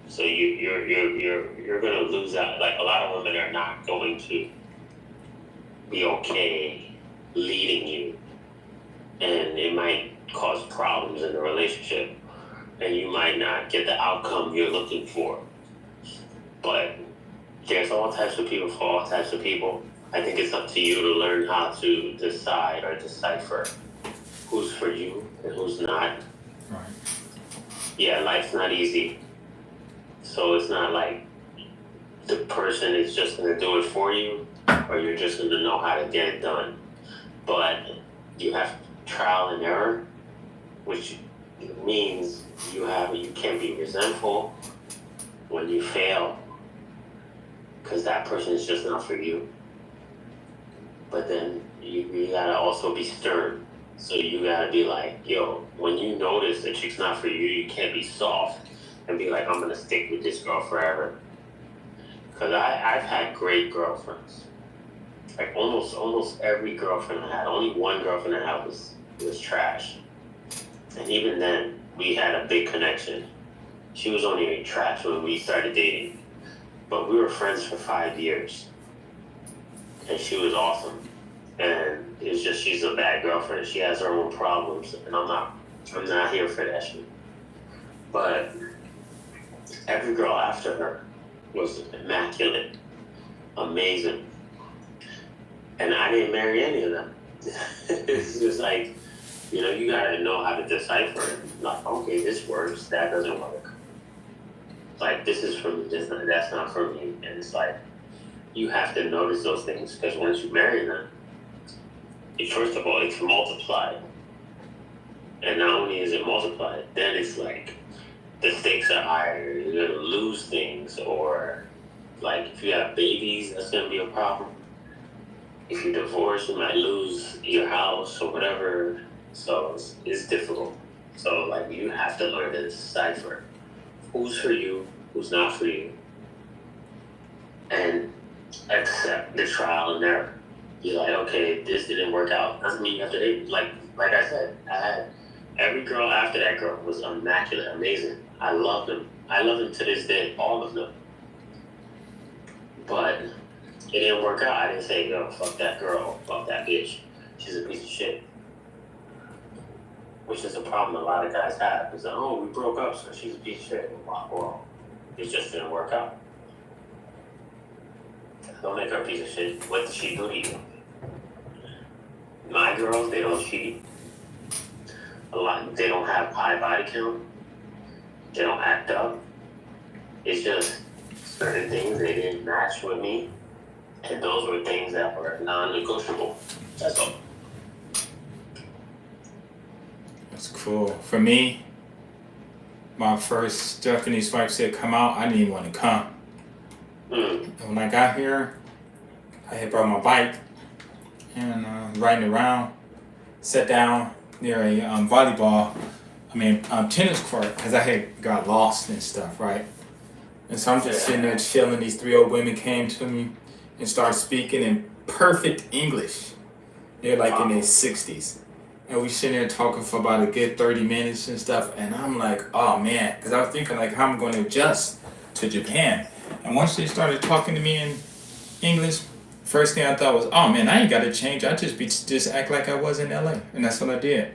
So you're gonna lose out. Like, a lot of women are not going to be okay leading you, and it might cause problems in the relationship, and you might not get the outcome you're looking for. But there's all types of people for all types of people. I think it's up to you to learn how to decide or decipher who's for you and who's not. Right. Yeah, life's not easy. So it's not like the person is just going to do it for you, or you're just going to know how to get it done. But you have trial and error, which means you can't be resentful when you fail, because that person is just not for you. But then you gotta also be stern. So you gotta be like, yo, when you notice that chick's not for you, you can't be soft and be like, I'm gonna stick with this girl forever. Because I've had great girlfriends. Like, almost every girlfriend I had, only one girlfriend I had was trash. And even then, we had a big connection. She was only trash when we started dating. But we were friends for 5 years. And she was awesome. And it's just, she's a bad girlfriend. She has her own problems, and I'm not here for that shit. But every girl after her was immaculate, amazing. And I didn't marry any of them. It's just like, you gotta know how to decipher it. Like, okay, this works, that doesn't work. Like, this is for me, that's not for me. And it's like, you have to notice those things, because once you marry them, first of all, it's multiplied. And not only is it multiplied, then it's like the stakes are higher. You're gonna lose things, or like if you have babies, that's gonna be a problem. If you divorce, you might lose your house or whatever. So it's difficult. So, like, you have to learn to decipher who's for you, who's not for you, and accept the trial and error. You're like, okay, this didn't work out. Doesn't mean you have to date. Like I said, I had every girl after that girl was immaculate, amazing. I love them. I love them to this day, all of them. But it didn't work out. I didn't say, yo, fuck that girl, fuck that bitch. She's a piece of shit. Which is a problem a lot of guys have. It's like, oh, we broke up, so she's a piece of shit. Well, it just didn't work out. Don't make her a piece of shit. What did she do to you? My girls, they don't cheat. They don't have high body count. They don't act up. It's just certain things they didn't match with me, and those were things that were non-negotiable. That's all. That's cool. For me, my first Japanese wife said, come out. I didn't even want to come. And when I got here, I had brought my bike and riding around, sat down near a tennis court, because I had got lost and stuff, right? And so I'm just sitting there chilling. These 3 old women came to me and started speaking in perfect English. They're like in their 60s. And we sitting there talking for about a good 30 minutes and stuff. And I'm like, oh man, because I was thinking like how I'm going to adjust to Japan. And once they started talking to me in English, first thing I thought was, oh man, I ain't got to change. I just act like I was in LA. And that's what I did.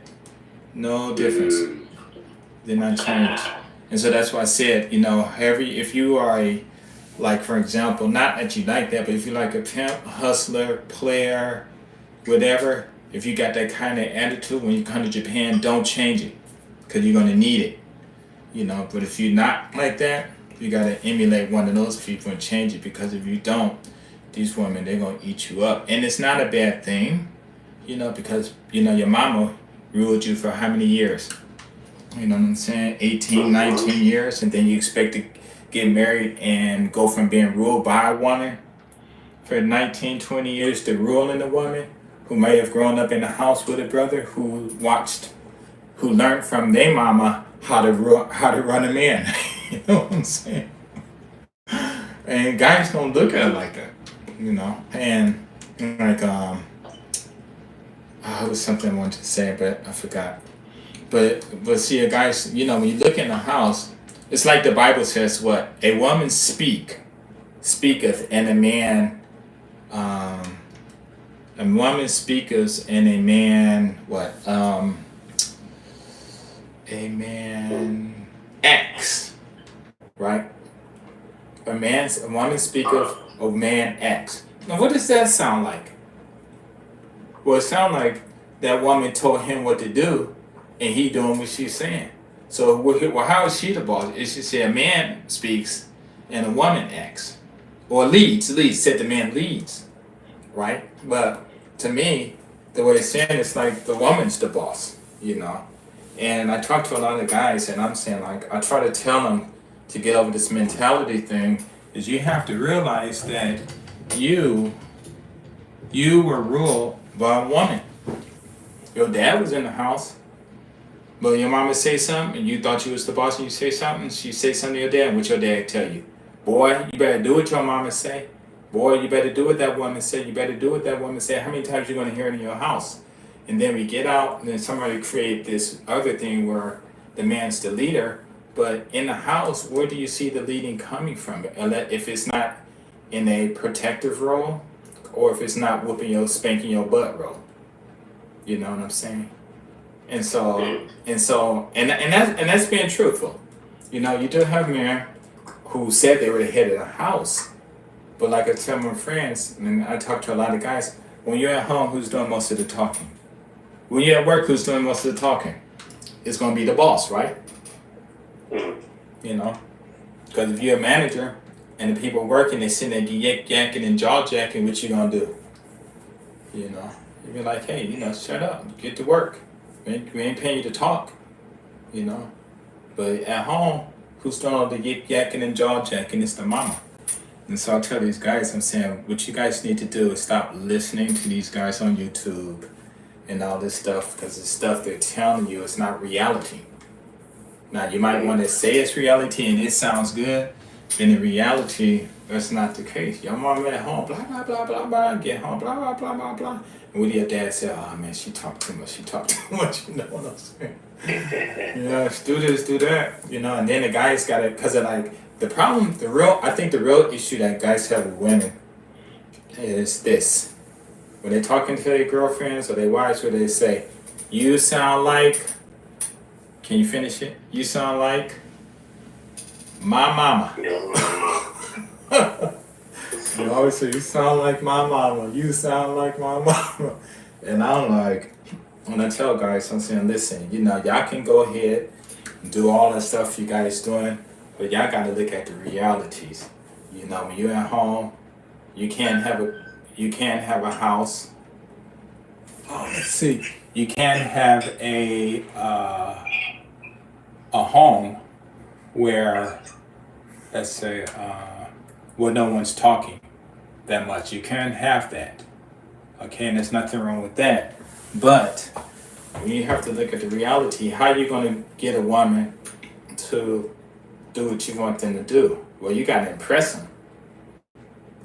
No difference. Did not change. And so that's why I said, if you are for example, not that you like that, but if you're like a pimp, hustler, player, whatever, if you got that kind of attitude, when you come to Japan, don't change it, because you're going to need it. But if you're not like that, you got to emulate one of those people and change it, because if you don't, these women, they're gonna eat you up, and it's not a bad thing, because your mama ruled you for how many years? You know what I'm saying? 18, 19 years, and then you expect to get married and go from being ruled by a woman for 19, 20 years to ruling a woman who may have grown up in a house with a brother who learned from their mama how to run a man. You know what I'm saying? And guys don't look at it like that, And like it was something I wanted to say, but I forgot. But see, guys, when you look in a house, it's like the Bible says, what a woman speaketh, and a man, a woman speaketh, and a man what a man acts, right? A woman speaketh, a man acts. Now, what does that sound like? Well, it sounds like that woman told him what to do, and he doing what she's saying. So, well, how is she the boss? It should say a man speaks and a woman acts, or leads. Said the man leads, right? But to me, the way it's saying, it's like the woman's the boss, And I talk to a lot of guys, and I'm saying, like, I try to tell them to get over this mentality thing, is you have to realize that you were ruled by a woman. Your dad was in the house, but your mama say something, and you thought you was the boss, and you say something, she say something to your dad, what your dad tell you? Boy, you better do what your mama say. Boy, you better do what that woman say. You better do what that woman say. How many times you going to hear it in your house? And then we get out, and then somebody create this other thing where the man's the leader. But in the house, where do you see the leading coming from? If it's not in a protective role, or if it's not spanking your butt role. You know what I'm saying? And that's being truthful. You do have men who said they were the head of the house. But like I tell my friends, and I talk to a lot of guys, when you're at home, who's doing most of the talking? When you're at work, who's doing most of the talking? It's going to be the boss, right? Because if you're a manager and the people working, they sitting there yakking and jaw jacking, what you going to do? You be like, hey, shut up, get to work. We ain't paying you to talk, But at home, who's doing all the yakking and jaw jacking? It's the mama. And so I tell these guys, I'm saying, what you guys need to do is stop listening to these guys on YouTube and all this stuff, because the stuff they're telling you is not reality. Now, you might want to say it's reality and it sounds good, but in reality, that's not the case. Your mom at home, blah, blah, blah, blah, blah, get home, blah, blah, blah, blah, blah. And what do your dad say? Oh, man, she talked too much, you know what I'm saying? Do this, do that, and then the guys got it, because of like, I think the real issue that guys have with women is this. When they're talking to their girlfriends or their wives, where they say, you sound like, can you finish it? You sound like my mama. You always say, you sound like my mama. You sound like my mama. And I'm like, when I tell guys, I'm saying, listen, y'all can go ahead and do all the stuff you guys doing, but y'all got to look at the realities. When you're at home, you can't have a house. Oh, let's see. You can't have a home where, let's say, where no one's talking that much. You can't have that. Okay, and there's nothing wrong with that. But when you have to look at the reality, how are you going to get a woman to do what you want them to do? Well, you got to impress them.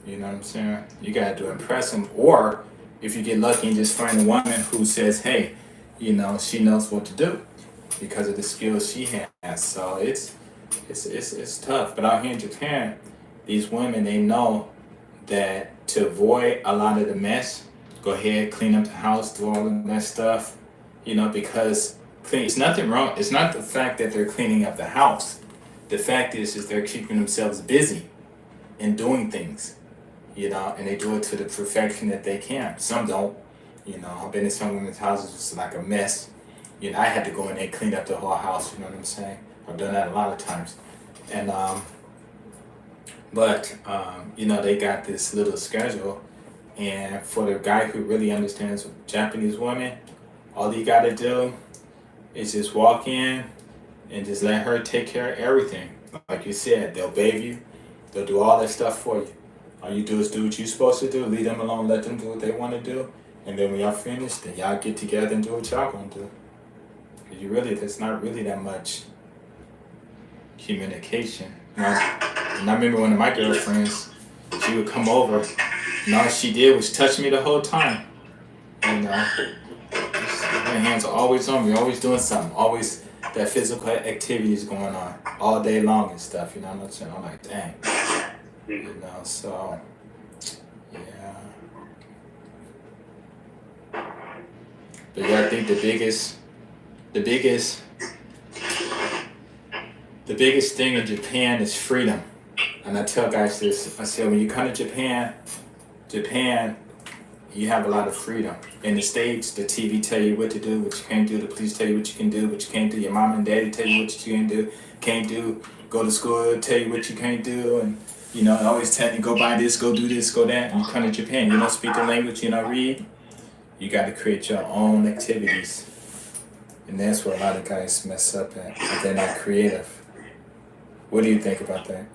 You know what I'm saying? You got to impress them. Or if you get lucky and just find a woman who says, hey, she knows what to do because of the skills she has. So it's tough. But out here in Japan, these women, they know that to avoid a lot of the mess, go ahead, clean up the house, do all of that stuff, because it's nothing wrong. It's not the fact that they're cleaning up the house. The fact is they're keeping themselves busy and doing things, and they do it to the perfection that they can. Some don't, I've been in some women's houses, it's like a mess. I had to go in there and clean up the whole house, you know what I'm saying? I've done that a lot of times. And But they got this little schedule, and for the guy who really understands Japanese women, all you gotta do is just walk in and just let her take care of everything. Like you said, they'll bathe you, they'll do all that stuff for you. All you do is do what you're supposed to do, leave them alone, let them do what they want to do, and then when y'all finish, then y'all get together and do what y'all gonna do. There's not really that much communication. And I remember one of my girlfriends, she would come over, and all she did was touch me the whole time. Her hands are always on me, always doing something, always that physical activity is going on all day long and stuff. You know what I'm saying? I'm like, dang. So yeah. But yeah, I think the biggest thing in Japan is freedom. And I tell guys this, I said when you come to Japan, you have a lot of freedom. In the States, the TV tell you what to do, what you can't do, the police tell you what you can do, what you can't do, your mom and daddy tell you what you can do, can't do, go to school, tell you what you can't do, and always tell you go buy this, go do this, go that. And you come to Japan, you don't speak the language, you don't read, you got to create your own activities. And that's where a lot of guys mess up at, if they're not creative. What do you think about that?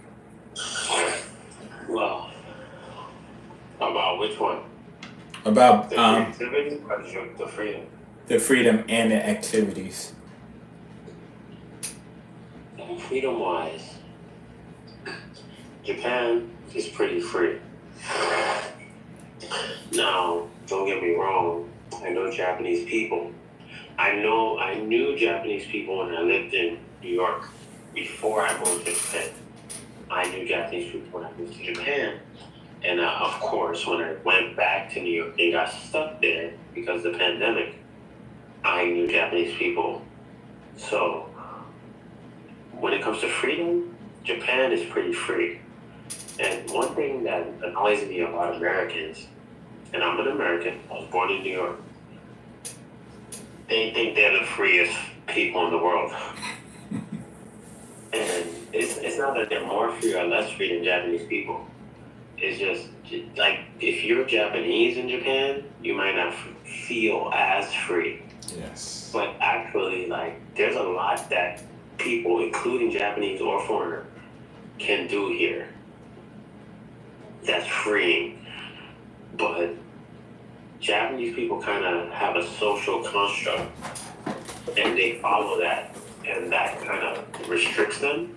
Well, about which one? About the creativity or the freedom? The freedom and the activities. Freedom-wise, Japan is pretty free. Now, don't get me wrong, I know Japanese people. I knew Japanese people when I lived in New York before I moved to Japan. I knew Japanese people when I moved to Japan. And of course, when I went back to New York and got stuck there because of the pandemic, I knew Japanese people. So, when it comes to freedom, Japan is pretty free. And one thing that annoys me about Americans, and I'm an American, I was born in New York, they think they're the freest people in the world. And it's not that they're more free or less free than Japanese people. It's just like if you're Japanese in Japan, you might not feel as free. Yes. But actually, like, there's a lot that people, including Japanese or foreigner, can do here that's freeing. But Japanese people kind of have a social construct and they follow that, and that kind of restricts them.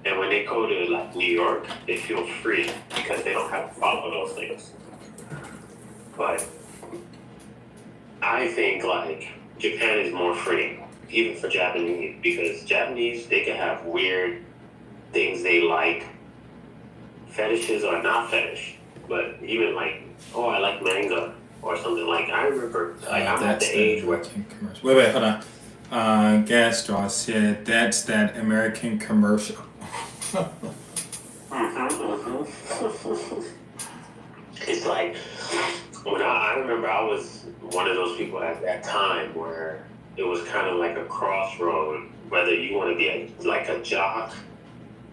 And when they go to like New York, they feel free because they don't have to follow those things. But I think like Japan is more free, even for Japanese, because Japanese, they can have weird things they like, fetishes or not fetish, but even like, oh, I like manga or something. Like I remember, like I'm at the age where. Wait, hold on. Gaston said that's that American commercial. It's like when I remember I was one of those people at that time where it was kind of like a crossroad, whether you want to be like a jock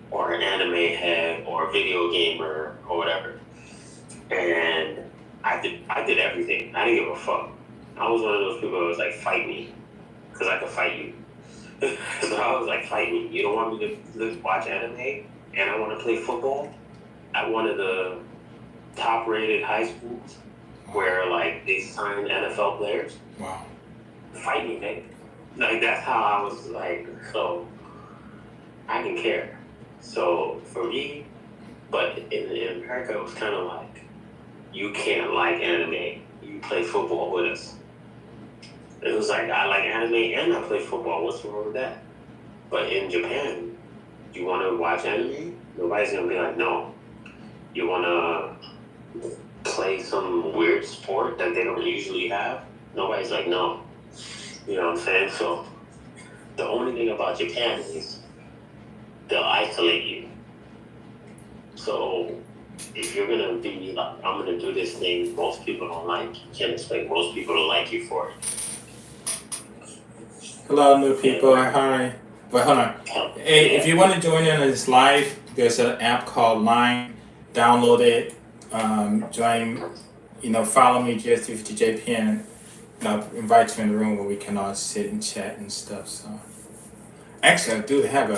or an anime head or a video gamer or whatever. And I did everything. I didn't give a fuck. I was one of those people that was like, fight me, because I could fight you. So I was like, fight me. You don't want me to watch anime and I want to play football at one of the top-rated high schools where like they sign NFL players. Wow. Fight me, man. Like that's how I was like, so I didn't care. So for me, but in America it was kind of like, you can't like anime. You play football with us. It was like, I like anime and I play football. What's wrong with that? But in Japan, you want to watch anime? Nobody's going to be like, no. You want to play some weird sport that they don't usually have? Nobody's like, no. You know what I'm saying? So the only thing about Japan is they'll isolate you. So if you're going to be like, I'm going to do this thing most people don't like, you can't expect most people to like you for it. Hello, new people. Hi. But hold on. Hey, if you want to join in on this live, There's an app called Line. Download it. Join. Follow me, GS350JPN. And I'll invite you in the room where we can all sit and chat and stuff. So, actually, I do have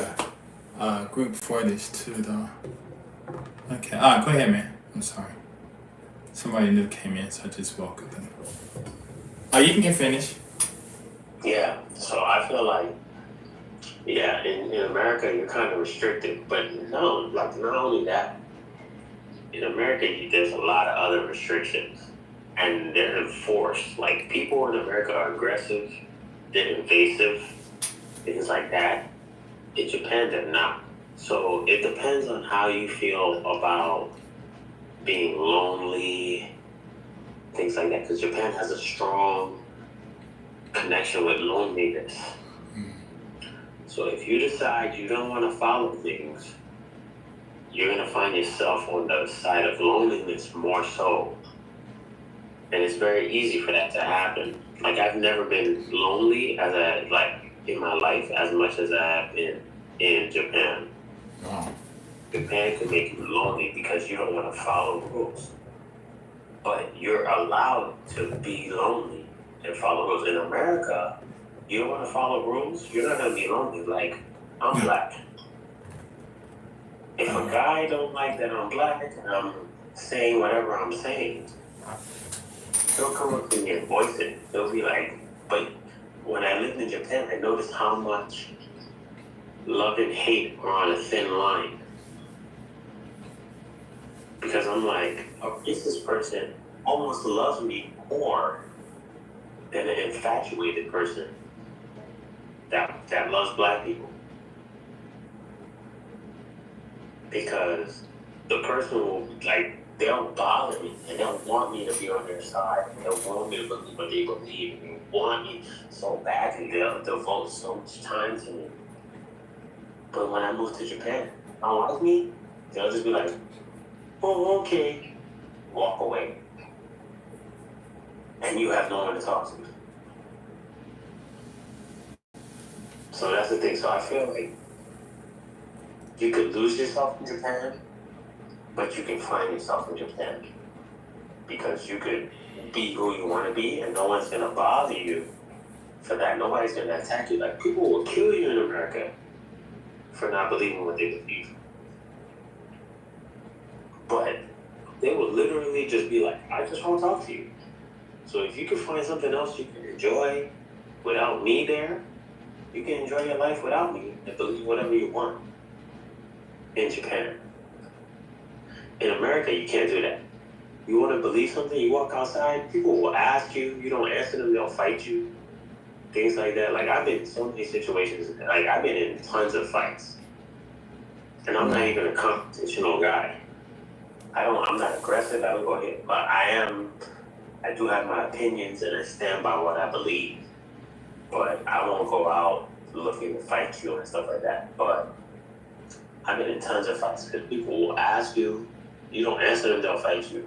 a group for this too, though. Okay. Go ahead, man. I'm sorry. Somebody new came in, so I just welcomed them. You can get finished. Yeah. So I feel like, yeah, in America you're kind of restricted, but no, like not only that, in America there's a lot of other restrictions, and they're enforced. Like people in America are aggressive, they're invasive, things like that. In Japan, they're not. So it depends on how you feel about being lonely, things like that. Because Japan has a strong connection with loneliness. So if you decide you don't want to follow things, you're going to find yourself on the side of loneliness more so. And it's very easy for that to happen. Like I've never been lonely in my life as much as I have been in Japan. Wow. Japan can make you lonely because you don't want to follow rules. But you're allowed to be lonely and follow rules. In America, you don't want to follow rules, you're not going to be lonely. Like, I'm black. If a guy don't like that I'm black and I'm saying whatever I'm saying, he'll come up to me and voice it. He'll be like, but when I lived in Japan, I noticed how much love and hate are on a thin line. Because I'm like, a racist person almost loves me more than an infatuated person that loves black people. Because the person will, they'll bother me and they'll want me to be on their side. They'll want me to believe what they believe and they want me so badly. They'll devote so much time to me. But when I moved to Japan, I don't like me, they'll just be like, oh, okay, walk away. And you have no one to talk to. So that's the thing. So I feel like you could lose yourself in Japan, but you can find yourself in Japan. Because you could be who you want to be and no one's going to bother you for that. Nobody's going to attack you. Like, people will kill you in America for not believing what they believe. But they will literally just be like, I just want to talk to you. So if you can find something else you can enjoy without me there, you can enjoy your life without me and believe whatever you want in Japan. In America, you can't do that. You want to believe something, you walk outside, people will ask you, you don't answer them, they'll fight you. Things like that. Like, I've been in so many situations, like, I've been in tons of fights. And I'm not even a confrontational guy. I'm not aggressive, I don't go ahead. But I do have my opinions and I stand by what I believe. But I won't go out looking to fight you and stuff like that. But I've been in tons of fights because people will ask you, you don't answer them, they'll fight you.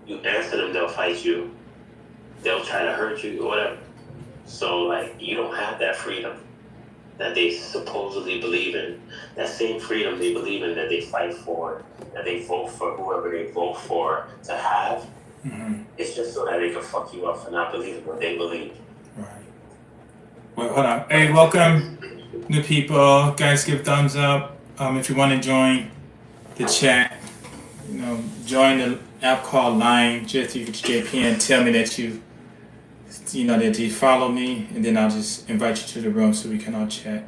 You answer them, they'll fight you. They'll try to hurt you, whatever. So, like, you don't have that freedom that they supposedly believe in. That same freedom they believe in, that they fight for, that they vote for whoever they vote for to have. Mm-hmm. It's just so that they can fuck you up for not believing what they believe. Right. Well, hold on. Hey, welcome, new people. Guys, give thumbs up. If you want to join the chat, join the app called Line, GS350JPN. Tell me that that you follow me, and then I'll just invite you to the room so we can all chat.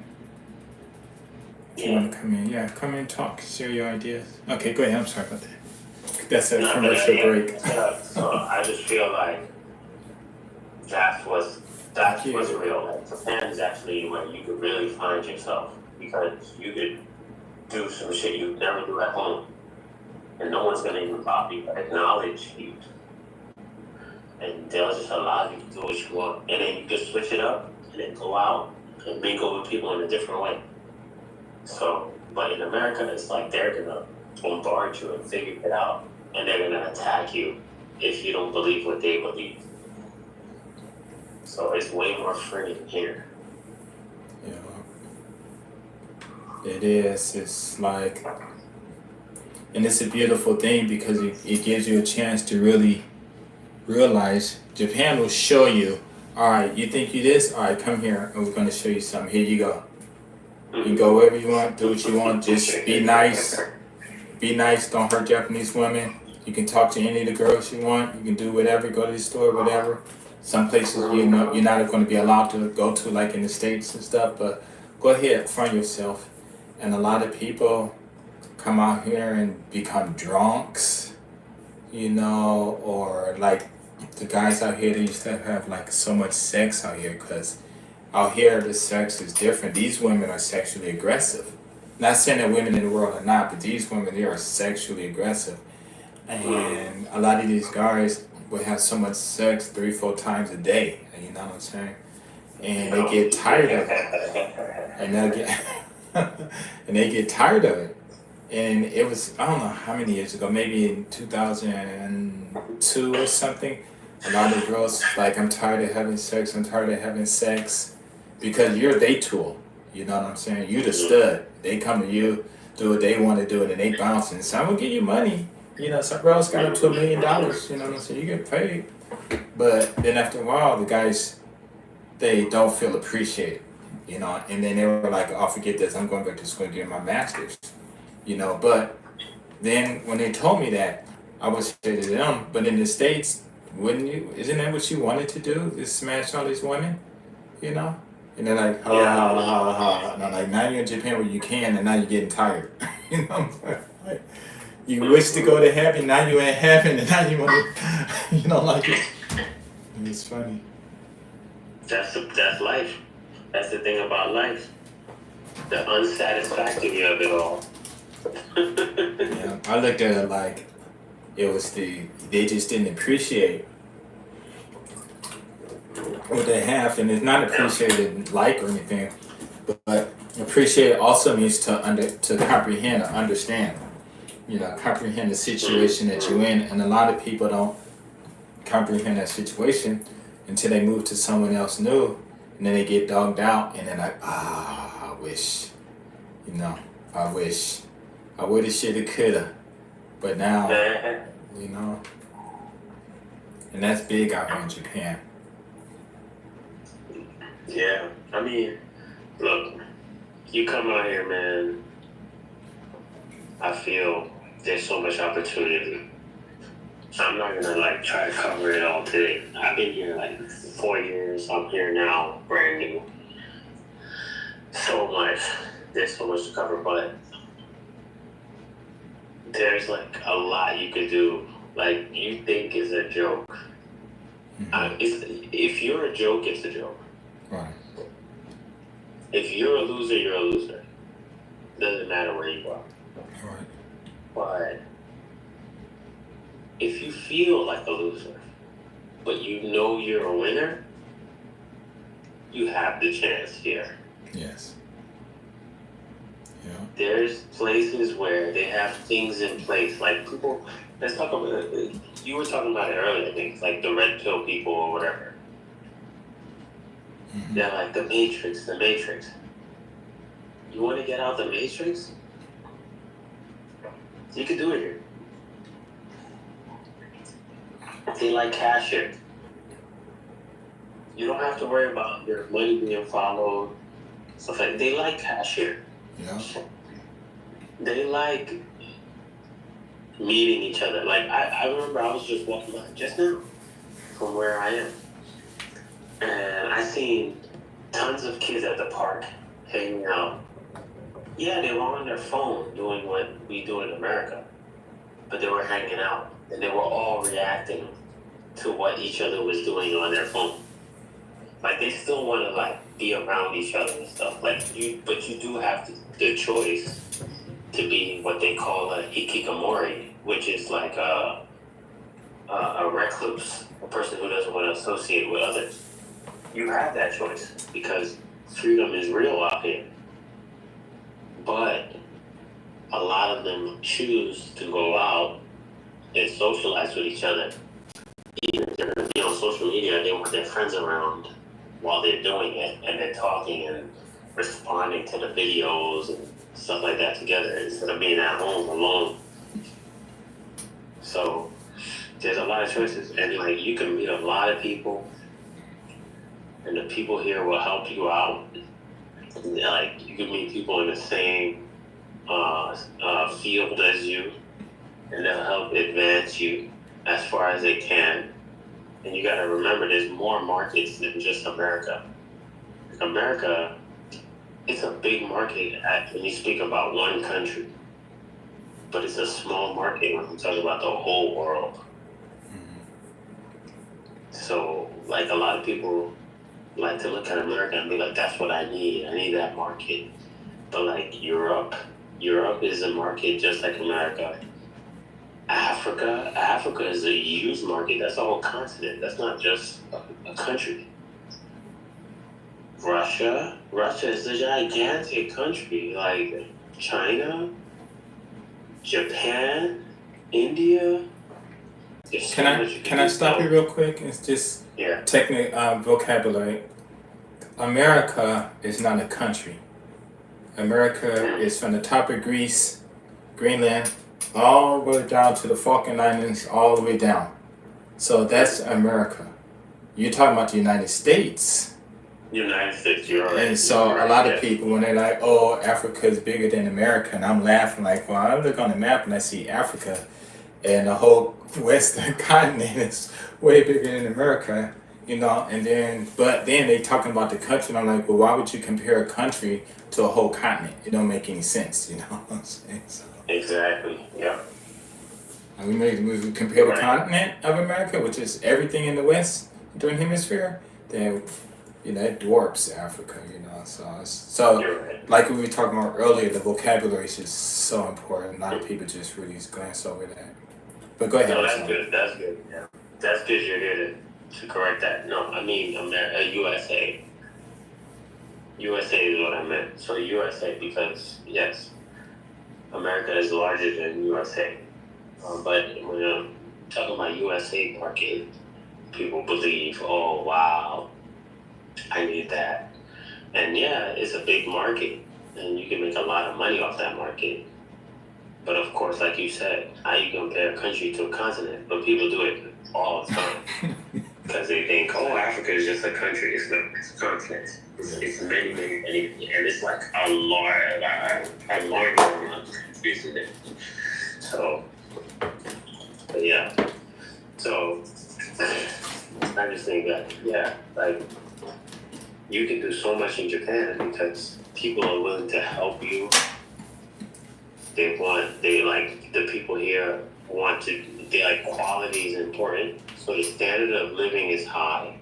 If you want to come in, come in, talk, share your ideas. Okay, go ahead. I'm sorry about that. That's a commercial break. So I just feel like that's what's real. Like, Japan is actually where you could really find yourself, because you could do some shit you'd never do at home, and no one's gonna even bother you, acknowledge you, and they'll just allow you to do what you want, and then you can switch it up and then go out and mingle with people in a different way. So, but in America, it's like they're gonna bombard you and figure it out, and they're gonna attack you if you don't believe what they believe. So it's way more free here. Yeah, it is. It's like And it's a beautiful thing because it gives you a chance to really realize Japan will show you, all right, you think you this? All right, come here and we're going to show you something. Here you go. You can go wherever you want, do what you want, just be nice. Be nice, don't hurt Japanese women. You can talk to any of the girls you want. You can do whatever, go to the store, whatever. Some places you're not going to be allowed to go to, like in the States and stuff, but go ahead, find yourself. And a lot of people come out here and become drunks, or like the guys out here, they used to have like so much sex out here because out here the sex is different. These women are sexually aggressive. Not saying that women in the world are not, but these women, they are sexually aggressive. And a lot of these guys will have so much sex 3-4 times a day, you know what I'm saying? And they get tired of it. And they'll get and they get tired of it. And it was, I don't know how many years ago, maybe in 2002 or something, a lot of girls like, I'm tired of having sex, because you're their tool. You know what I'm saying? You the stud. They come to you, do what they want to do, and then they bounce. And some will give you money. Some girls got up to $1 million. You know what I'm saying? You get paid. But then after a while, the guys, they don't feel appreciated. And then they were like, oh, forget this. I'm going back to school and get my master's. But then when they told me that, I would say to them, but in the States, wouldn't you? Isn't that what you wanted to do? Is smash all these women? And they're like, ha, ha, ha, ha. And I'm like, now you're in Japan where you can, and now you're getting tired. What I'm saying? Like, you wish to go to heaven, now you're in heaven, and now you want to, you don't like it. And it's funny. That's life. That's the thing about life. The unsatisfactory of it all. Yeah, I looked at it like it was they just didn't appreciate what they have, and it's not appreciated like or anything, but appreciate also means to comprehend or understand. Comprehend the situation that you're in, and a lot of people don't comprehend that situation until they move to someone else new, and then they get dogged out, and they're like, I wish, I wish, I woulda, shoulda, coulda, but now, and that's big out here in Japan. Yeah, I mean, look, you come out here, man, I feel there's so much opportunity. I'm not gonna try to cover it all today. I've been here 4 years. I'm here now, brand new. So much. There's so much to cover, but there's a lot you could do. You think is a joke. Mm-hmm. If you're a joke, it's a joke. Right. If you're a loser, you're a loser. Doesn't matter where you are. Right. But if you feel like a loser, but you know you're a winner, you have the chance here. Yes. Yeah. There's places where they have things in place, people. Let's talk about it. You were talking about it earlier, I think, the red pill people or whatever. Mm-hmm. They're like the Matrix. You want to get out the Matrix? You can do it here. They like cash here. You don't have to worry about your money being followed. Stuff they like cash here. Yeah. They like meeting each other. I remember I was just walking by just now from where I am. And I seen tons of kids at the park hanging out. Yeah, they were on their phone doing what we do in America. But they were hanging out. And they were all reacting to what each other was doing on their phone. They still want to be around each other and stuff. But you do have the choice to be what they call a hikikomori, which is a recluse, a person who doesn't want to associate with others. You have that choice because freedom is real out here. But a lot of them choose to go out and socialize with each other. Even if they're on social media, they want their friends around while they're doing it, and they're talking and responding to the videos and stuff like that together instead of being at home alone So there's a lot of choices, and like you can meet a lot of people, and the people here will help you out. Like you can meet people in the same field as you, and they'll help advance you as far as they can. And you got to remember, there's more markets than just America. America, it's a big market when you speak about one country, but it's a small market when I'm talking about the whole world. So, like, a lot of people like to look at America and be like, that's what I need. I need that market. But, like, Europe is a market just like America. Africa is a huge market. That's a whole continent. That's not just a country. Russia is a gigantic country. Like, China, Japan, India. Can I stop you real quick? It's just technical vocabulary. America is not a country. America is from the top of Greece, Greenland, all the way down to the Falkland Islands, all the way down. So that's America. You're talking about the United States. United States, you're right. And so a lot of people, when they're like, oh, Africa is bigger than America, and I'm laughing like, well, I look on the map and I see Africa, and the whole Western continent is way bigger than America, you know, but then they talking about the country, and I'm like, well, why would you compare a country to a whole continent? It don't make any sense, you know what I'm saying? So, exactly, yeah. And we compare the continent of America, which is everything in the Western Hemisphere, then, you know, it dwarfs Africa, you know, so like we were talking about earlier, the vocabulary is just so important. A lot of people just really glance over that. But go ahead. No, that's good. Yeah. That's good you're here to correct that. No, I mean USA. USA is what I meant. So USA, because yes, America is larger than USA. But when I'm talking about USA market, people believe, oh wow, I need that. And yeah, it's a big market, and you can make a lot of money off that market. But of course, like you said, how you compare a country to a continent? But people do it all the time because they think, oh, Africa is just a country. It's not. It's a continent. It's many, and it's like a large amount of countries in it. So, but yeah. So I just think that like you can do so much in Japan because people are willing to help you. The people here they like quality is important. So the standard of living is high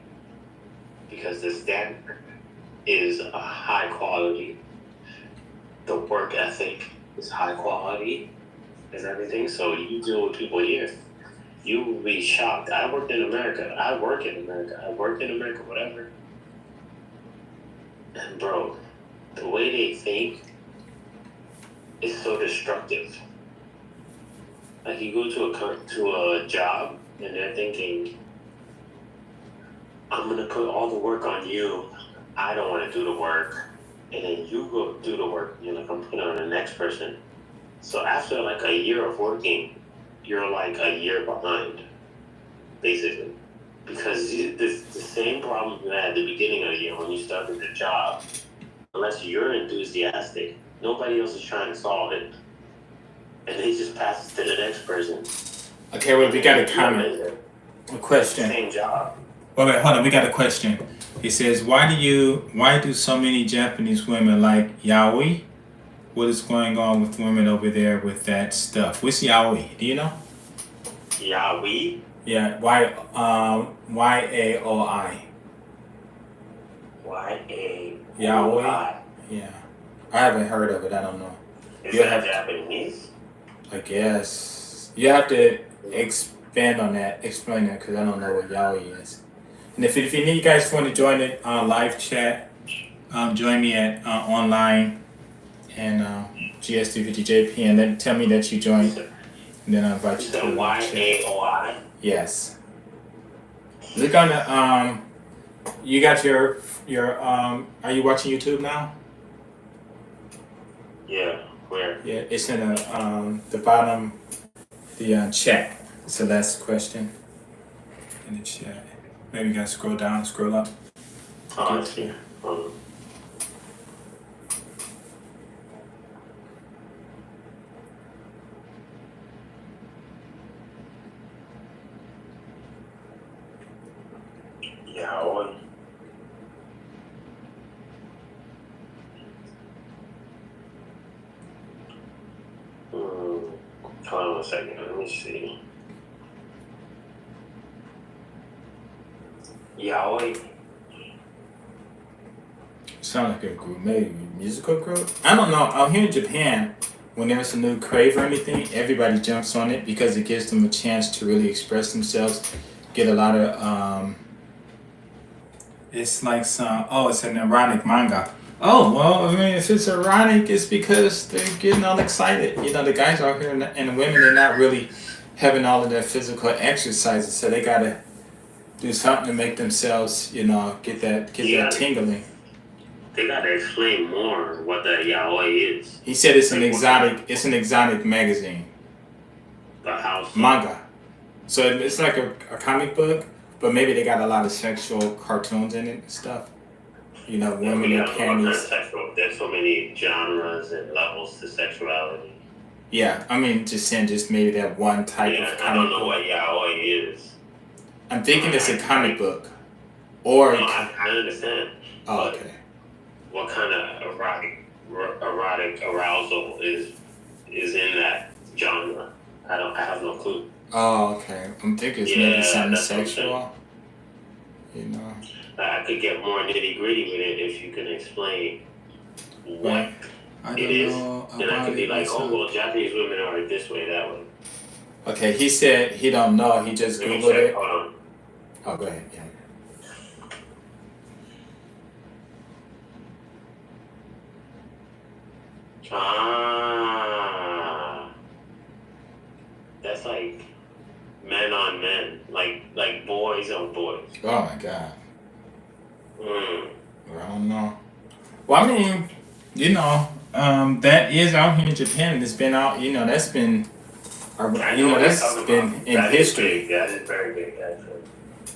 because the standard is a high quality. The work ethic is high quality and everything. So you deal with people here, you will be shocked. I work in America, whatever. And bro, the way they think is so destructive. Like you go to a job and they're thinking, I'm gonna put all the work on you. I don't want to do the work, and then you go do the work. You're like, I'm putting on the next person. So after like a year of working, you're like a year behind, basically, because the same problem you had at the beginning of the year when you started the job. Unless you're enthusiastic, nobody else is trying to solve it. And they just pass it to the next person. Okay, well, we got a comment. A question. Same job. Wait, hold on. We got a question. It says, why do so many Japanese women like yaoi? What is going on with women over there with that stuff? What's yaoi? Do you know? Yaoi? Yeah, Y-A-O-I. Y-A-O-I. Yaoi? Yeah. I haven't heard of it. I don't know. Is that Japanese? I guess. You have to expand on that, explain that, because I don't know what yaoi is. And if you need, you guys want to join the live chat, join me at online and GS350JPN. Then tell me that you joined, and then I'll invite you to the Y-A-O-I? Yes. Look on the you got your are you watching YouTube now? Yeah, where? Yeah, it's in the bottom, the chat. It's the last question in the chat. Maybe you gotta scroll down, scroll up. Oh, I see. Yaoi. Hold on a second. Let me see. Yaoi. Sound like a group, maybe musical group. I don't know. Out here in Japan, when there's a new crave or anything, everybody jumps on it because it gives them a chance to really express themselves. Get a lot of It's like some. Oh, it's an erotic manga. Oh well, I mean, if it's erotic, it's because they're getting all excited. You know, the guys out here and the women, they're not really having all of their physical exercises, so they gotta do something to make themselves, you know, get that tingling. They gotta explain more what the yaoi is. He said it's an exotic magazine. But how so? Manga. So it's like a comic book, but maybe they got a lot of sexual cartoons in it and stuff. You know, women in panties. There's so many genres and levels to sexuality. Yeah, I mean, just saying, just maybe that one type of comic I don't know book. what yaoi is. I'm thinking it's a comic book. Or no, I understand. Oh, okay. What kind of erotic arousal is in that genre? I have no clue. Oh, okay. I'm thinking it's maybe something sexual. You know. I could get more nitty gritty with it if you can explain what it is. Then I could be like, oh, well, Japanese women are this way, that way. Okay, he said he don't know. He just Googled it. Hold on. Oh, go ahead. Yeah. That's like men on men, like boys on boys. Oh my god. I don't know. Well, I mean, you know, that is out here in Japan. It's been out. You know, that's been. That's been in history. That is very big, actually.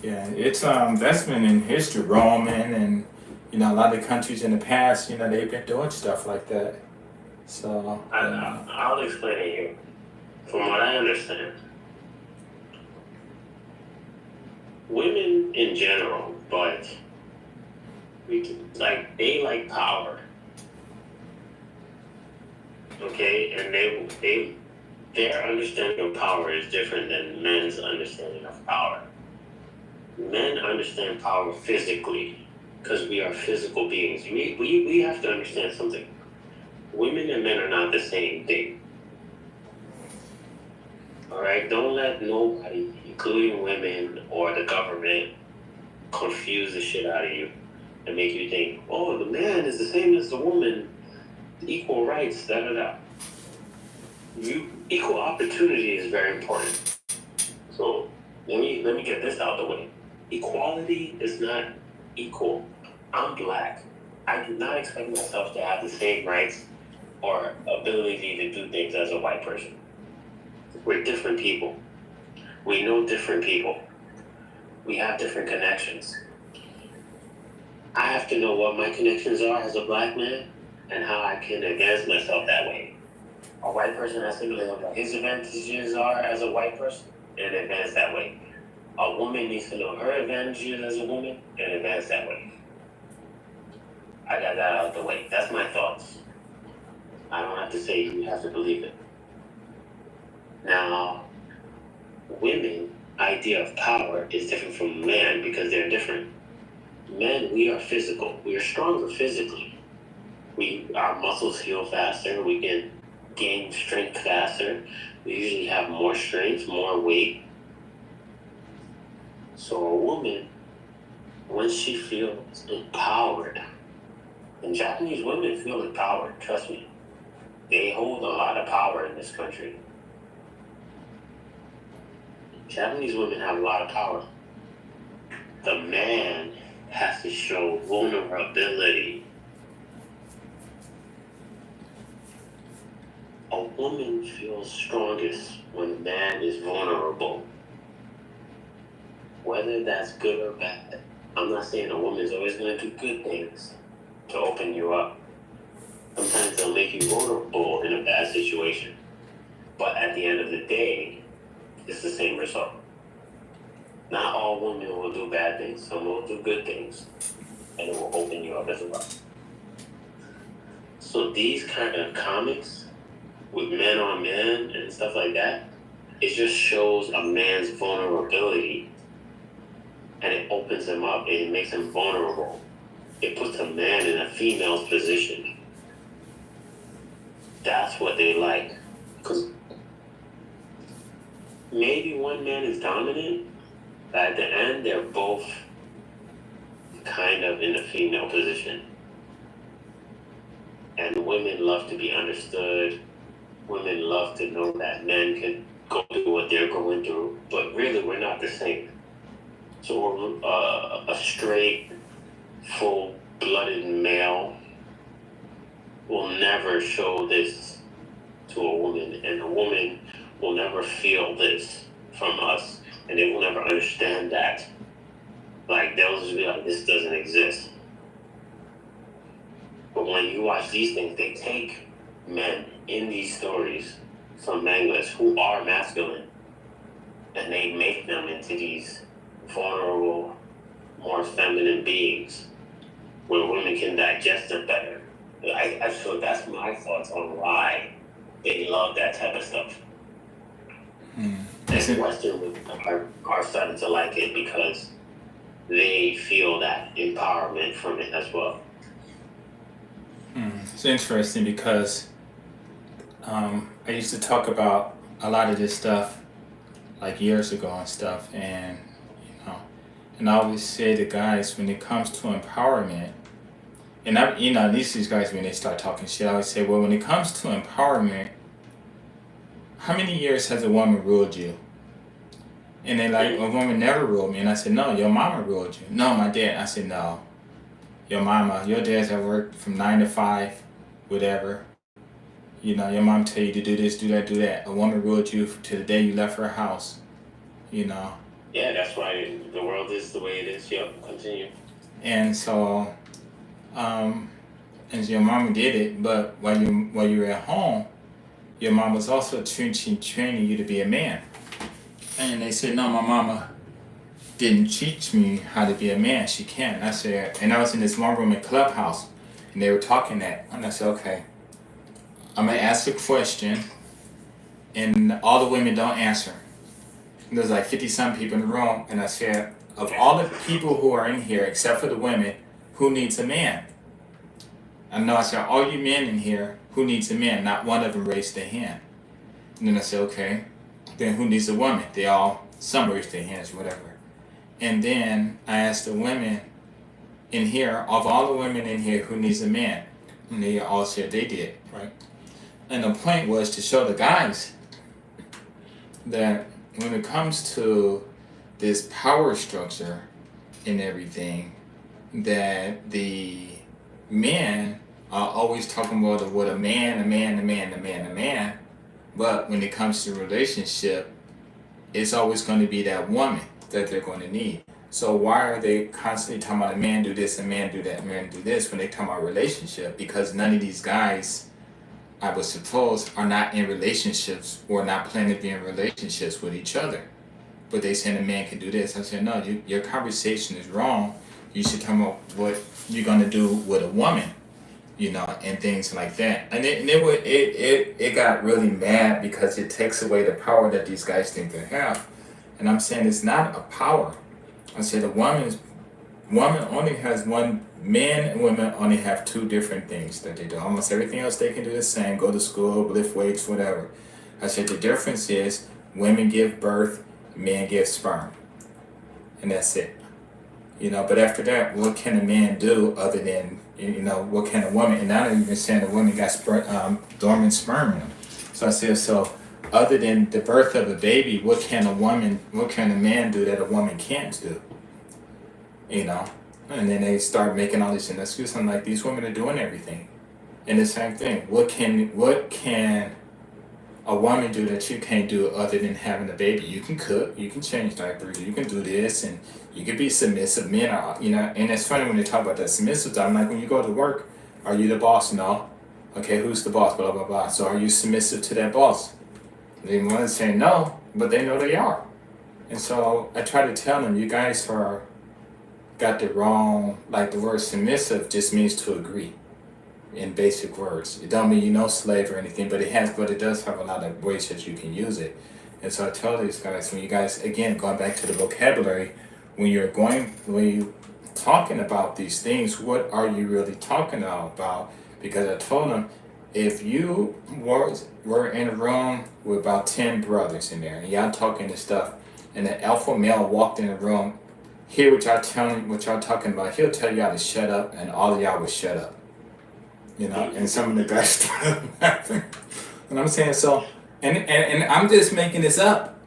Yeah, it's that's been in history. Roman and you know a lot of countries in the past. You know, they've been doing stuff like that. So I'll explain it here. From what I understand, women in general, but they like power. Okay, and their understanding of power is different than men's understanding of power. Men understand power physically because we are physical beings. We have to understand something. Women and men are not the same thing. All right, don't let nobody, including women or the government, confuse the shit out of you and make you think, oh, the man is the same as the woman, equal rights, da da da. Equal opportunity is very important. So let me get this out of the way. Equality is not equal. I'm black. I do not expect myself to have the same rights or ability to do things as a white person. We're different people. We know different people. We have different connections. I have to know what my connections are as a black man and how I can advance myself that way. A white person has to know what his advantages are as a white person and advance that way. A woman needs to know her advantages as a woman and advance that way. I got that out of the way. That's my thoughts. I don't have to say you have to believe it. Now, women' idea of power is different from men because they're different. Men, we are physical. We are stronger physically. Our muscles heal faster. We can gain strength faster. We usually have more strength, more weight. So a woman, when she feels empowered, and Japanese women feel empowered, trust me. They hold a lot of power in this country. Japanese women have a lot of power. The man has to show vulnerability. A woman feels strongest when a man is vulnerable, whether that's good or bad. I'm not saying a woman is always going to do good things to open you up. Sometimes they'll make you vulnerable in a bad situation. But at the end of the day, it's the same result. Not all women will do bad things. Some will do good things. And it will open you up as well. So these kind of comics with men on men and stuff like that, it just shows a man's vulnerability. And it opens him up and it makes him vulnerable. It puts a man in a female's position. That's what they like. Because maybe one man is dominant, but at the end, they're both kind of in a female position. And women love to be understood. Women love to know that men can go through what they're going through. But really, we're not the same. So a straight, full-blooded male will never show this to a woman, and a woman will never feel this from us, and they will never understand that. Like, they'll just be like, this doesn't exist. But when you watch these things, they take men in these stories from mangas who are masculine, and they make them into these vulnerable, more feminine beings where women can digest it better. I feel that's my thoughts on why they love that type of stuff. And Western women are starting to like it because they feel that empowerment from it as well. It's interesting because I used to talk about a lot of this stuff like years ago and stuff, and and I always say to guys when it comes to empowerment, and these guys when they start talking shit, I always say, well, when it comes to empowerment, how many years has a woman ruled you? And they like, a woman never ruled me. And I said, no, your mama ruled you. No, my dad. I said, no, your dad's at work from 9 to 5, whatever. Your mom tell you to do this, do that, do that. A woman ruled you to the day you left her house. Yeah, that's why the world is the way it is. Yep, continue. And so, and your mama did it, but while you were at home, your mom was also training you to be a man. And they said, no, my mama didn't teach me how to be a man. She can't. I said, and I was in this one room at Clubhouse, and they were talking that, and I said, okay, I'm gonna ask a question, and all the women don't answer. And there's like 50-some people in the room, and I said, of all the people who are in here, except for the women, who needs a man? I said, all you men in here, who needs a man? Not one of them raised their hand. And then I said, okay, then who needs a woman? Some raised their hands, whatever. And then I asked the women in here, of all the women in here, who needs a man? And they all said they did, right? And the point was to show the guys that when it comes to this power structure and everything, that the men are always talking about what a man. But when it comes to relationship, it's always going to be that woman that they're going to need. So why are they constantly talking about a man do this, a man do that, a man do this when they talk about relationship? Because none of these guys, I would suppose, are not in relationships or not planning to be in relationships with each other. But they saying a man can do this. I said, no, your conversation is wrong. You should talk about what you're going to do with a woman, and things like that. And it got really mad because it takes away the power that these guys think they have. And I'm saying it's not a power. I said a woman only has one. Men and women only have two different things that they do. Almost everything else they can do the same, go to school, lift weights, whatever. I said the difference is women give birth, men give sperm. And that's it. But after that, what can a man do other than, what can a woman, and I'm not even saying a woman got dormant sperm in them. So I said, so other than the birth of a baby, what can a man do that a woman can't do? And then they start making all these excuses. I'm like, these women are doing everything. And the same thing. What can a woman do that you can't do other than having a baby? You can cook, you can change diapers, you can do this, and you can be submissive. Men are, and it's funny when they talk about that submissive stuff. I'm like, when you go to work, are you the boss? No. Okay, who's the boss? Blah, blah, blah. So are you submissive to that boss? They want to say no, but they know they are. And so I try to tell them, you guys got the wrong, like the word submissive just means to agree in basic words. It don't mean slave or anything, but it does have a lot of ways that you can use it. And so I tell these guys, when you guys, again, going back to the vocabulary, when you're talking about these things, what are you really talking about? Because I told them, if you were in a room with about 10 brothers in there, and y'all talking this stuff, and the alpha male walked in the room, hear what y'all talking about, he'll tell y'all to shut up, and all of y'all would shut up. And some of the guys started laughing. And I'm saying, so, and I'm just making this up.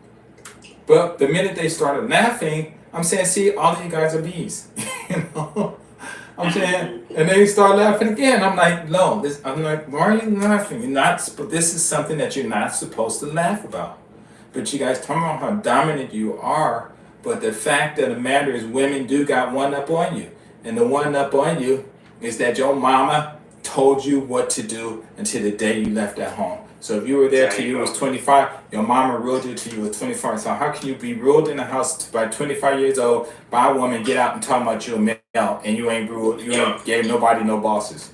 But the minute they started laughing, I'm saying, see, all of you guys are bees. I'm saying, and they start laughing again. I'm like, no, why are you laughing? This is something that you're not supposed to laugh about. But you guys talking about how dominant you are, but the fact of the matter is women do got one up on you. And the one up on you is that your mama told you what to do until the day you left at home. So if you were there till you was 25, your mama ruled you till you was 25. So how can you be ruled in the house by 25 years old by a woman, get out and talk about you a male, and you ain't ruled, you ain't gave nobody no bosses,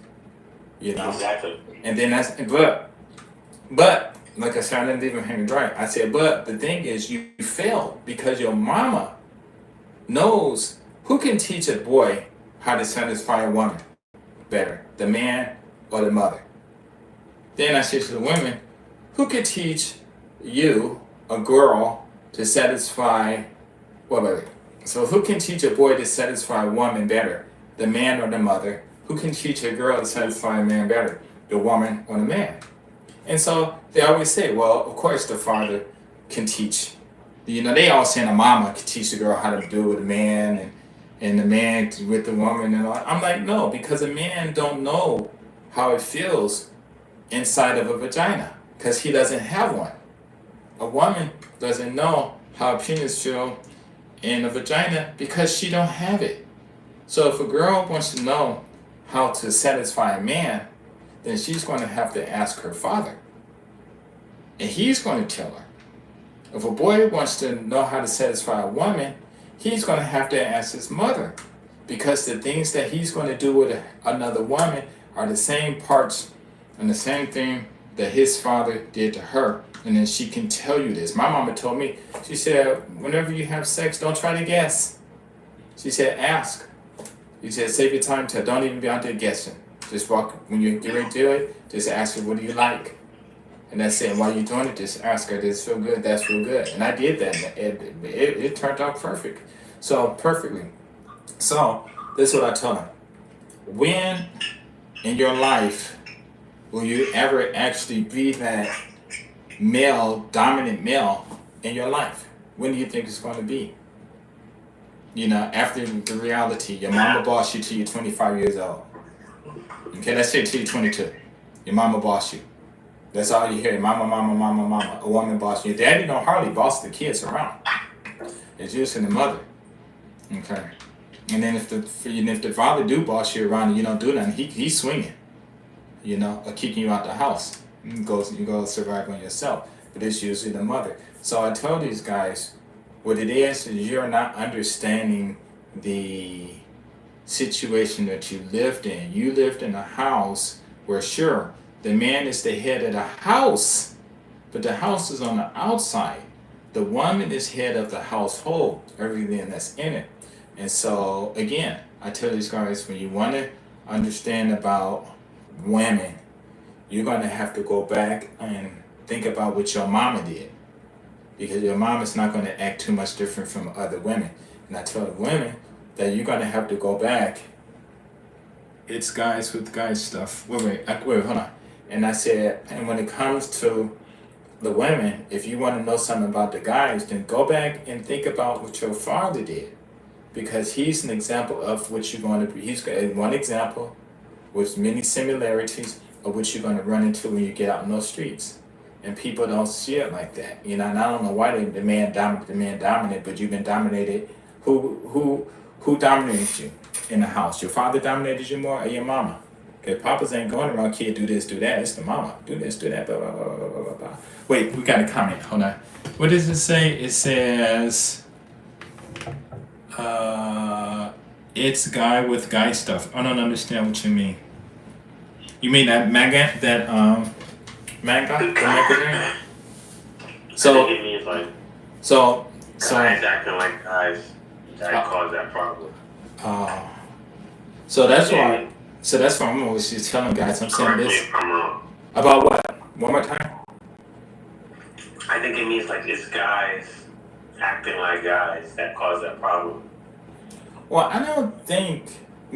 Exactly. And then but like I said, I didn't leave him hanging dry. I said, but the thing is, you failed because your mama knows who can teach a boy how to satisfy a woman better, the man or the mother. Then I said to the women, who could teach you, a girl, to satisfy, so who can teach a boy to satisfy a woman better, the man or the mother? Who can teach a girl to satisfy a man better, the woman or the man? And so they always say, well, of course the father can teach. They all saying a mama can teach the girl how to do it with a man, and the man with the woman and all. I'm like, no, because a man don't know how it feels inside of a vagina, because he doesn't have one. A woman doesn't know how a penis feels in a vagina because she don't have it. So if a girl wants to know how to satisfy a man, then she's going to have to ask her father, and he's going to tell her. If a boy wants to know how to satisfy a woman, he's going to have to ask his mother, because the things that he's going to do with another woman are the same parts and the same thing that his father did to her. And then she can tell you this. My mama told me, she said, whenever you have sex, don't try to guess. She said, ask. She said, save your time, don't even be out there guessing. Just walk, when you get ready to do it, just ask her, what do you like? And that's it. While you're doing it, just ask her, does it feel good? That's real good. And I did that, and it turned out perfect. Perfectly. So, this is what I tell her. When in your life will you ever actually be that dominant male in your life? When do you think it's going to be? After the reality, your mama bossed you till you're 25 years old. Okay, let's say till you're 22. Your mama bossed you. That's all you hear. Mama, mama, mama, mama. A woman boss you. Daddy don't hardly boss the kids around. It's usually the mother. Okay. And then if the father do boss you around and you don't do nothing, he's swinging. Or kicking you out the house. You go survive on yourself. But it's usually the mother. So I tell these guys, what it is you're not understanding the situation that you lived in. You lived in a house where, sure, the man is the head of the house, but the house is on the outside. The woman is head of the household, everything that's in it. And so, again, I tell these guys, when you want to understand about women, you're going to have to go back and think about what your mama did. Because your mom is not going to act too much different from other women. And I tell the women that you're going to have to go back. It's guys with guys stuff. Wait, hold on. And I said, and when it comes to the women, if you want to know something about the guys, then go back and think about what your father did. Because he's an example of what you're going to be. He's one example with many similarities of what you're going to run into when you get out in those streets. and people don't see it like that. You know, and I don't know why the man dominated, but you've been dominated. Who dominated you in the house? Your father dominated you more, or your mama? Okay, papas ain't going around, kid, do this, do that. It's the mama. Do this, do that, blah, blah, blah, blah, blah, blah. Wait, we got a comment. Hold on. What does it say? It says, it's guy with guy stuff. I don't understand what you mean. You mean that manga, the magazine? So, it means like, so, guys acting like guys, that caused that problem. So that's why. So that's why I'm always just telling guys. I'm saying Correct me this if I'm wrong. about what? One more time. I think it means like it's guys acting like guys that caused that problem. Well, I don't think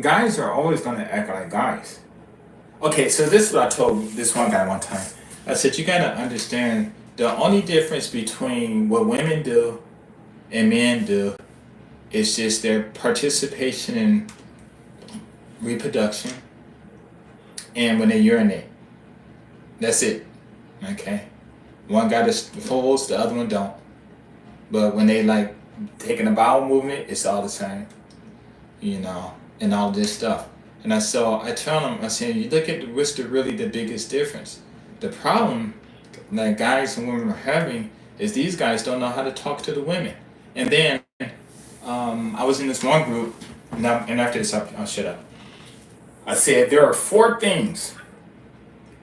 guys are always going to act like guys. Okay, so this is what I told this one guy one time. I said, you got to understand the only difference between what women do and men do is just their participation in reproduction and when they urinate. That's it. Okay? One got the holes, the other one don't. But when they like taking a bowel movement, it's all the same. You know, and all this stuff. And I tell them, I said, you look at what's really the biggest difference. The problem that guys and women are having is these guys don't know how to talk to the women. And then I was in this one group, and after this, I'll shut up. I said there are 4 things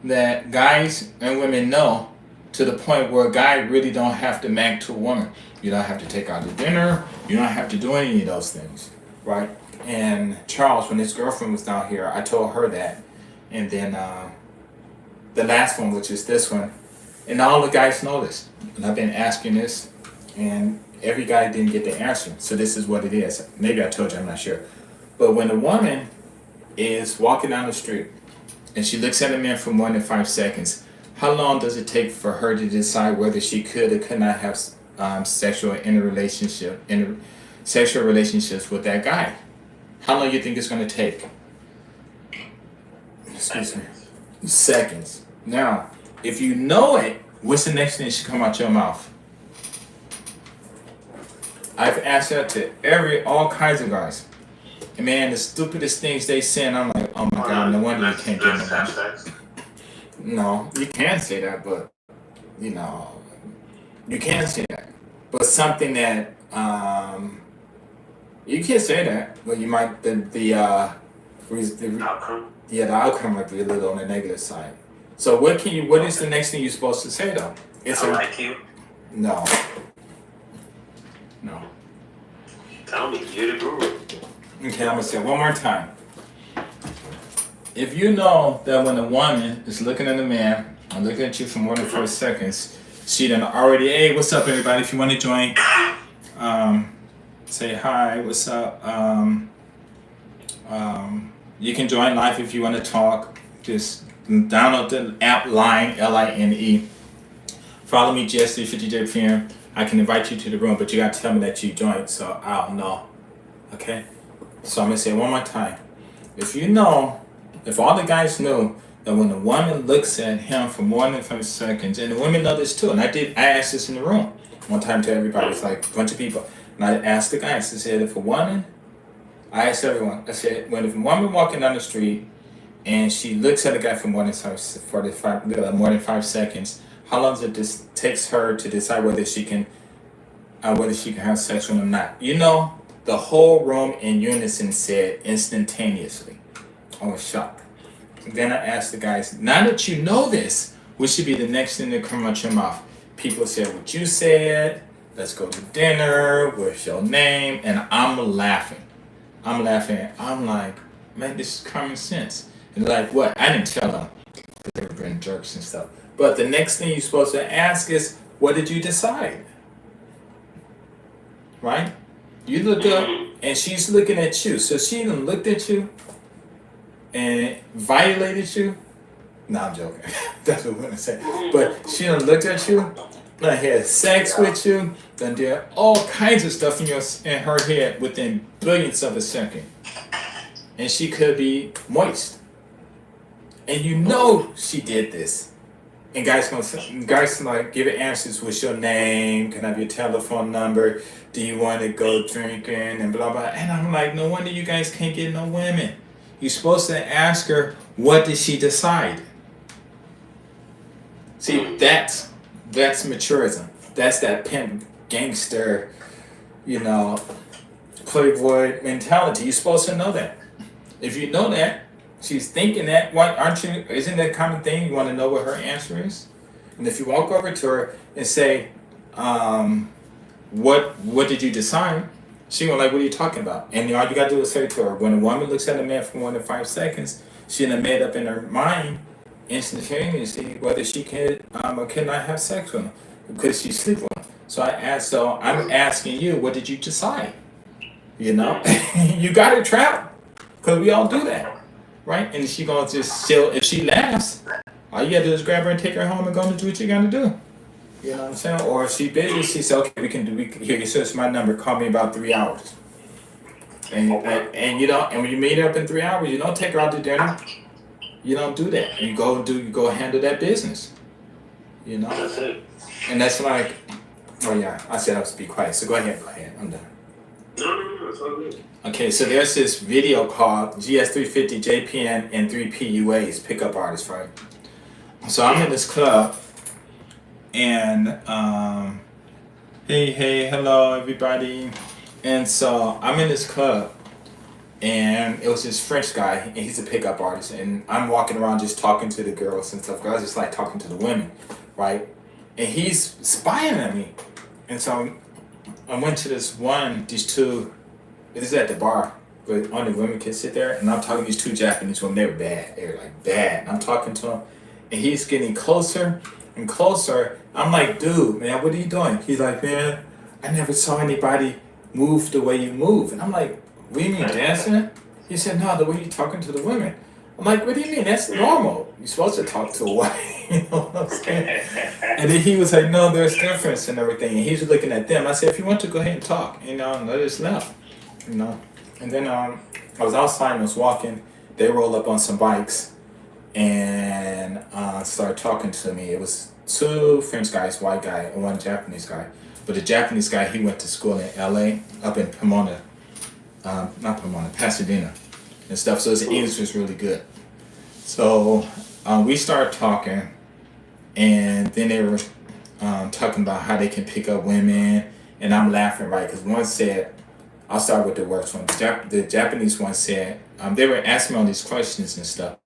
that guys and women know to the point where a guy really don't have to mag to a woman. You don't have to take out to dinner. You don't have to do any of those things, right? And Charles, when his girlfriend was down here, I told her that. And then the last one, which is this one, and all the guys know this. And I've been asking this, and every guy didn't get the answer. So this is what it is. Maybe I told you, I'm not sure. But when a woman is walking down the street and she looks at a man for more than 5 seconds, how long does it take for her to decide whether she could or could not have sexual relationships with that guy? How long do you think it's going to take? Excuse me. Seconds. Now, if you know it, what's the next thing that should come out your mouth? I've asked that to all kinds of guys. And man, the stupidest things they say, and I'm like, oh my God, no wonder you can't get nobody. No, you can say that, but, you know, you can say that. But something that, you can't say that, but you might, the Outcome. Yeah, the outcome might be a little on the negative side. So what is the next thing you're supposed to say though? I like you. No. Tell me, you're the guru. Okay, I'm gonna say it one more time. If you know that when a woman is looking at a man and looking at you for more than 4 seconds, she done already, hey, what's up everybody? If you want to join, say hi, what's up? You can join live if you want to talk. Just download the app Line, Line. Follow me, GS350JPN. I can invite you to the room, but you got to tell me that you joined, so I'll know. Okay? So I'm going to say it one more time. If all the guys knew that when a woman looks at him for more than 5 seconds, and the women know this too, and I asked this in the room one time to everybody, it's like a bunch of people, and I asked the guys, I said, if a woman, I asked everyone, I said, when if a woman walking down the street and she looks at a guy for more than 5 seconds, how long does it takes her to decide whether she can have sex with him or not? You know, the whole room in unison said instantaneously. I was shocked. Then I asked the guys, now that you know this, what should be the next thing that come out your mouth? People said what you said, let's go to dinner, what's your name? And I'm laughing. I'm like, man, this is common sense. And they're like, what? I didn't tell them. They were being jerks and stuff. But the next thing you're supposed to ask is, what did you decide? Right? You look up and she's looking at you. So she done looked at you and violated you. No, I'm joking. That's what I'm gonna say. But she done looked at you, done had sex with you, done did all kinds of stuff in her head within billionths of a second. And she could be moist. And you know she did this. And guys like give it answers. What's your name? Can I have your telephone number? Do you want to go drinking and blah blah? And I'm like, no wonder you guys can't get no women. You're supposed to ask her, what did she decide? See, that's maturism. That's that pimp gangster, you know, playboy mentality. You're supposed to know that. If you know that, she's thinking that, why aren't you? Isn't that common thing? You want to know what her answer is? And if you walk over to her and say, what did you decide? She gonna like, what are you talking about? And all you gotta do is say to her, when a woman looks at a man for more than 5 seconds, she done made up in her mind instantaneously whether she can or cannot have sex with him because she sleep with him. So I'm asking you, what did you decide? You know, you got it trapped because we all do that, right? And she gonna just chill. If she laughs, all you gotta do is grab her and take her home and go and do what you gotta do. You know what I'm saying? Or if she busy, she said, okay, here, you says my number, call me about 3 hours. And you don't, and when you meet her up in 3 hours, you don't take her out to dinner. You don't do that. You go handle that business. You know? That's it. And that's like, oh yeah, I said I was to be quiet, so go ahead, I'm done. No, it's all good. Okay, so there's this video called GS350JPN and 3 PUAs, pickup artists, right? So I'm in this club, and hey, hello everybody. And so I'm in this club, and it was this French guy, and he's a pickup artist, and I'm walking around just talking to the girls and stuff. I was just like talking to the women, right? And he's spying on me, and so I went to these two. This is at the bar, but only women can sit there, and I'm talking to these 2 Japanese women. They were bad. They were like bad. And I'm talking to him, and he's getting closer and closer. I'm like, dude, man, what are you doing? He's like, man, I never saw anybody move the way you move. And I'm like, what do you mean, dancing? He said, no, the way you're talking to the women. I'm like, what do you mean? That's normal. You're supposed to talk to a wife. You know what I'm saying? And then he was like, no, there's difference and everything. And he was looking at them. I said, if you want to, go ahead and talk. You know, and let us left. You know. And then I was outside and was walking. They rolled up on some bikes and started talking to me. It was 2 French guys, white guy, and 1 Japanese guy. But the Japanese guy, he went to school in LA, up in Pasadena and stuff. So his English was really good. So we started talking, and then they were talking about how they can pick up women, and I'm laughing, right? Because one said, I'll start with the worst one. The Japanese one said, they were asking me all these questions and stuff.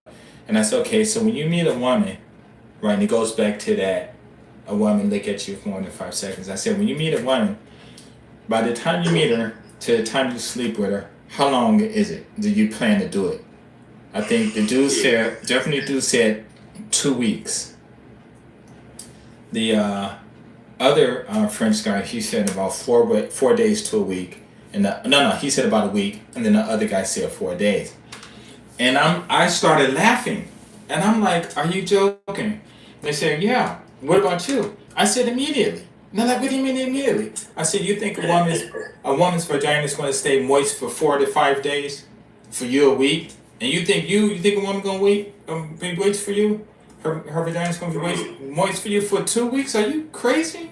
And I said, okay, so when you meet a woman, right, and it goes back to that, a woman look at you for more than 5 seconds. I said, when you meet a woman, by the time you meet her to the time you sleep with her, how long is it? Do you plan to do it? I think the dude said 2 weeks. The other French guy, he said about 4 days to a week. And he said about a week, and then the other guy said 4 days. And I started laughing, and I'm like, "Are you joking?" They said, "Yeah." What about you? I said immediately. And they're like, "What do you mean immediately?" I said, "You think a woman's vagina is going to stay moist for 4 to 5 days, for you a week, and you think a woman gonna be moist for you? Her vagina's gonna be moist for you for 2 weeks? Are you crazy?"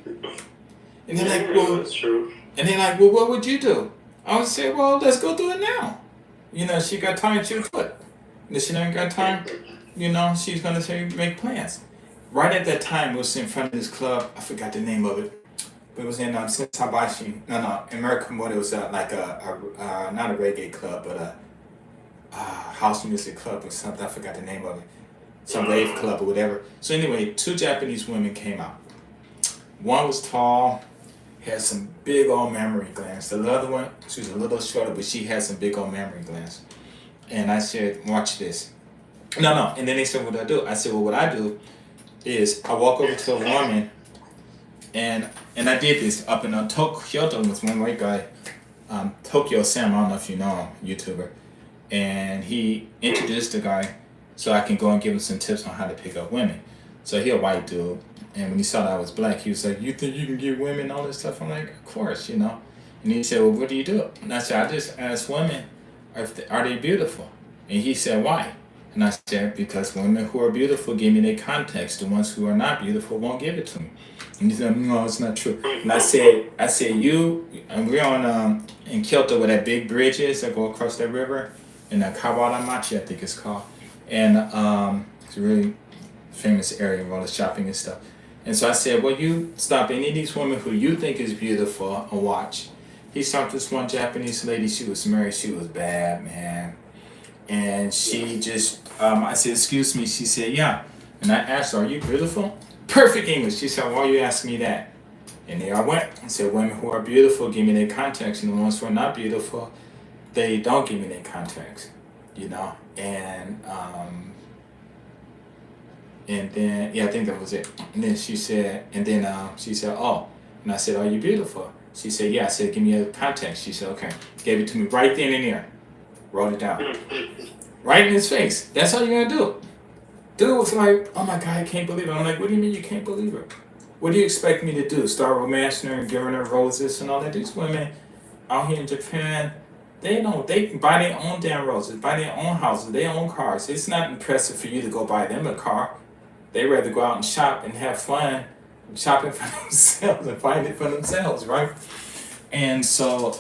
And they're like, "Well, that's true." And they're like, "Well, what would you do?" I would say, "Well, let's go do it now." You know, she got time, she'll do it. And if she don't got time, you know, she's gonna say make plans. Right at that time, it was in front of this club. I forgot the name of it, but it was in Shinsabashi. No, in American it was like not a reggae club, but a house music club or something. I forgot the name of it. Some rave club or whatever. So anyway, 2 Japanese women came out. One was tall, had some big old mammary glands. The other one, she was a little shorter, but she had some big old mammary glands. And I said, watch this. No. And then they said, what do I do? I said, well, what I do is I walk over to a woman, and I did this up in Kyoto with one white guy, Tokyo Sam, I don't know if you know him, YouTuber. And he introduced the guy so I can go and give him some tips on how to pick up women. So he a white dude. And when he saw that I was black, he was like, "You think you can get women, all this stuff?" I'm like, "Of course, you know." And he said, "Well, what do you do?" And I said, "I just ask women, are they beautiful?" And he said, "Why?" And I said, because women who are beautiful give me their context. The ones who are not beautiful won't give it to me. And he said, no, it's not true. And I said, you, and we're on, in Kyoto where that big bridge is that go across that river, in Kawaramachi, I think it's called. And it's a really famous area of all the shopping and stuff. And so I said, well, you stop any of these women who you think is beautiful and watch. He stopped this one Japanese lady. She was married. She was bad, man. And she just, I said, excuse me. She said, yeah. And I asked her, are you beautiful? Perfect English. She said, why are you asking me that? And there I went. I said, women who are beautiful give me their context. And the ones who are not beautiful, they don't give me their context. You know? And then, yeah, I think that was it. And then she said, oh. And I said, are you beautiful? She said, yeah. I said, give me a context. She said, okay. Gave it to me right then and there. Wrote it down. Right in his face. That's all you gotta do. Dude was like, oh my God, I can't believe it. I'm like, what do you mean you can't believe it? What do you expect me to do? Start romancing her and giving her roses and all that? These women out here in Japan, they can buy their own damn roses, buy their own houses, their own cars. It's not impressive for you to go buy them a car. They rather go out and shop and have fun shopping for themselves and find it for themselves, right? And so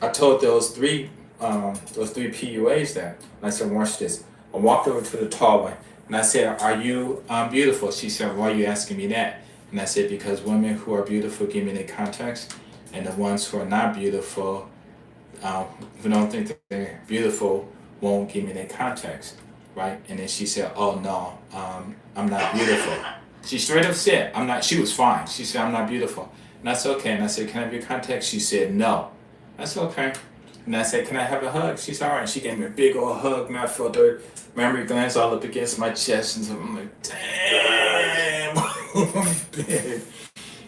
I told those three PUAs that. And I said, watch this. I walked over to the tall one and I said, are you beautiful? She said, why are you asking me that? And I said, because women who are beautiful give me their context, and the ones who are not beautiful, who don't think that they're beautiful, won't give me their context, right? And then she said, oh no, I'm not beautiful. She straight up said, I'm not. She was fine. She said, I'm not beautiful. And that's okay. And I said, can I have your context? She said, no. That's okay. And I said, can I have a hug? She said, all right. She gave me a big old hug, and I felt her mammary glands all up against my chest. And so I'm like, damn, I'm big.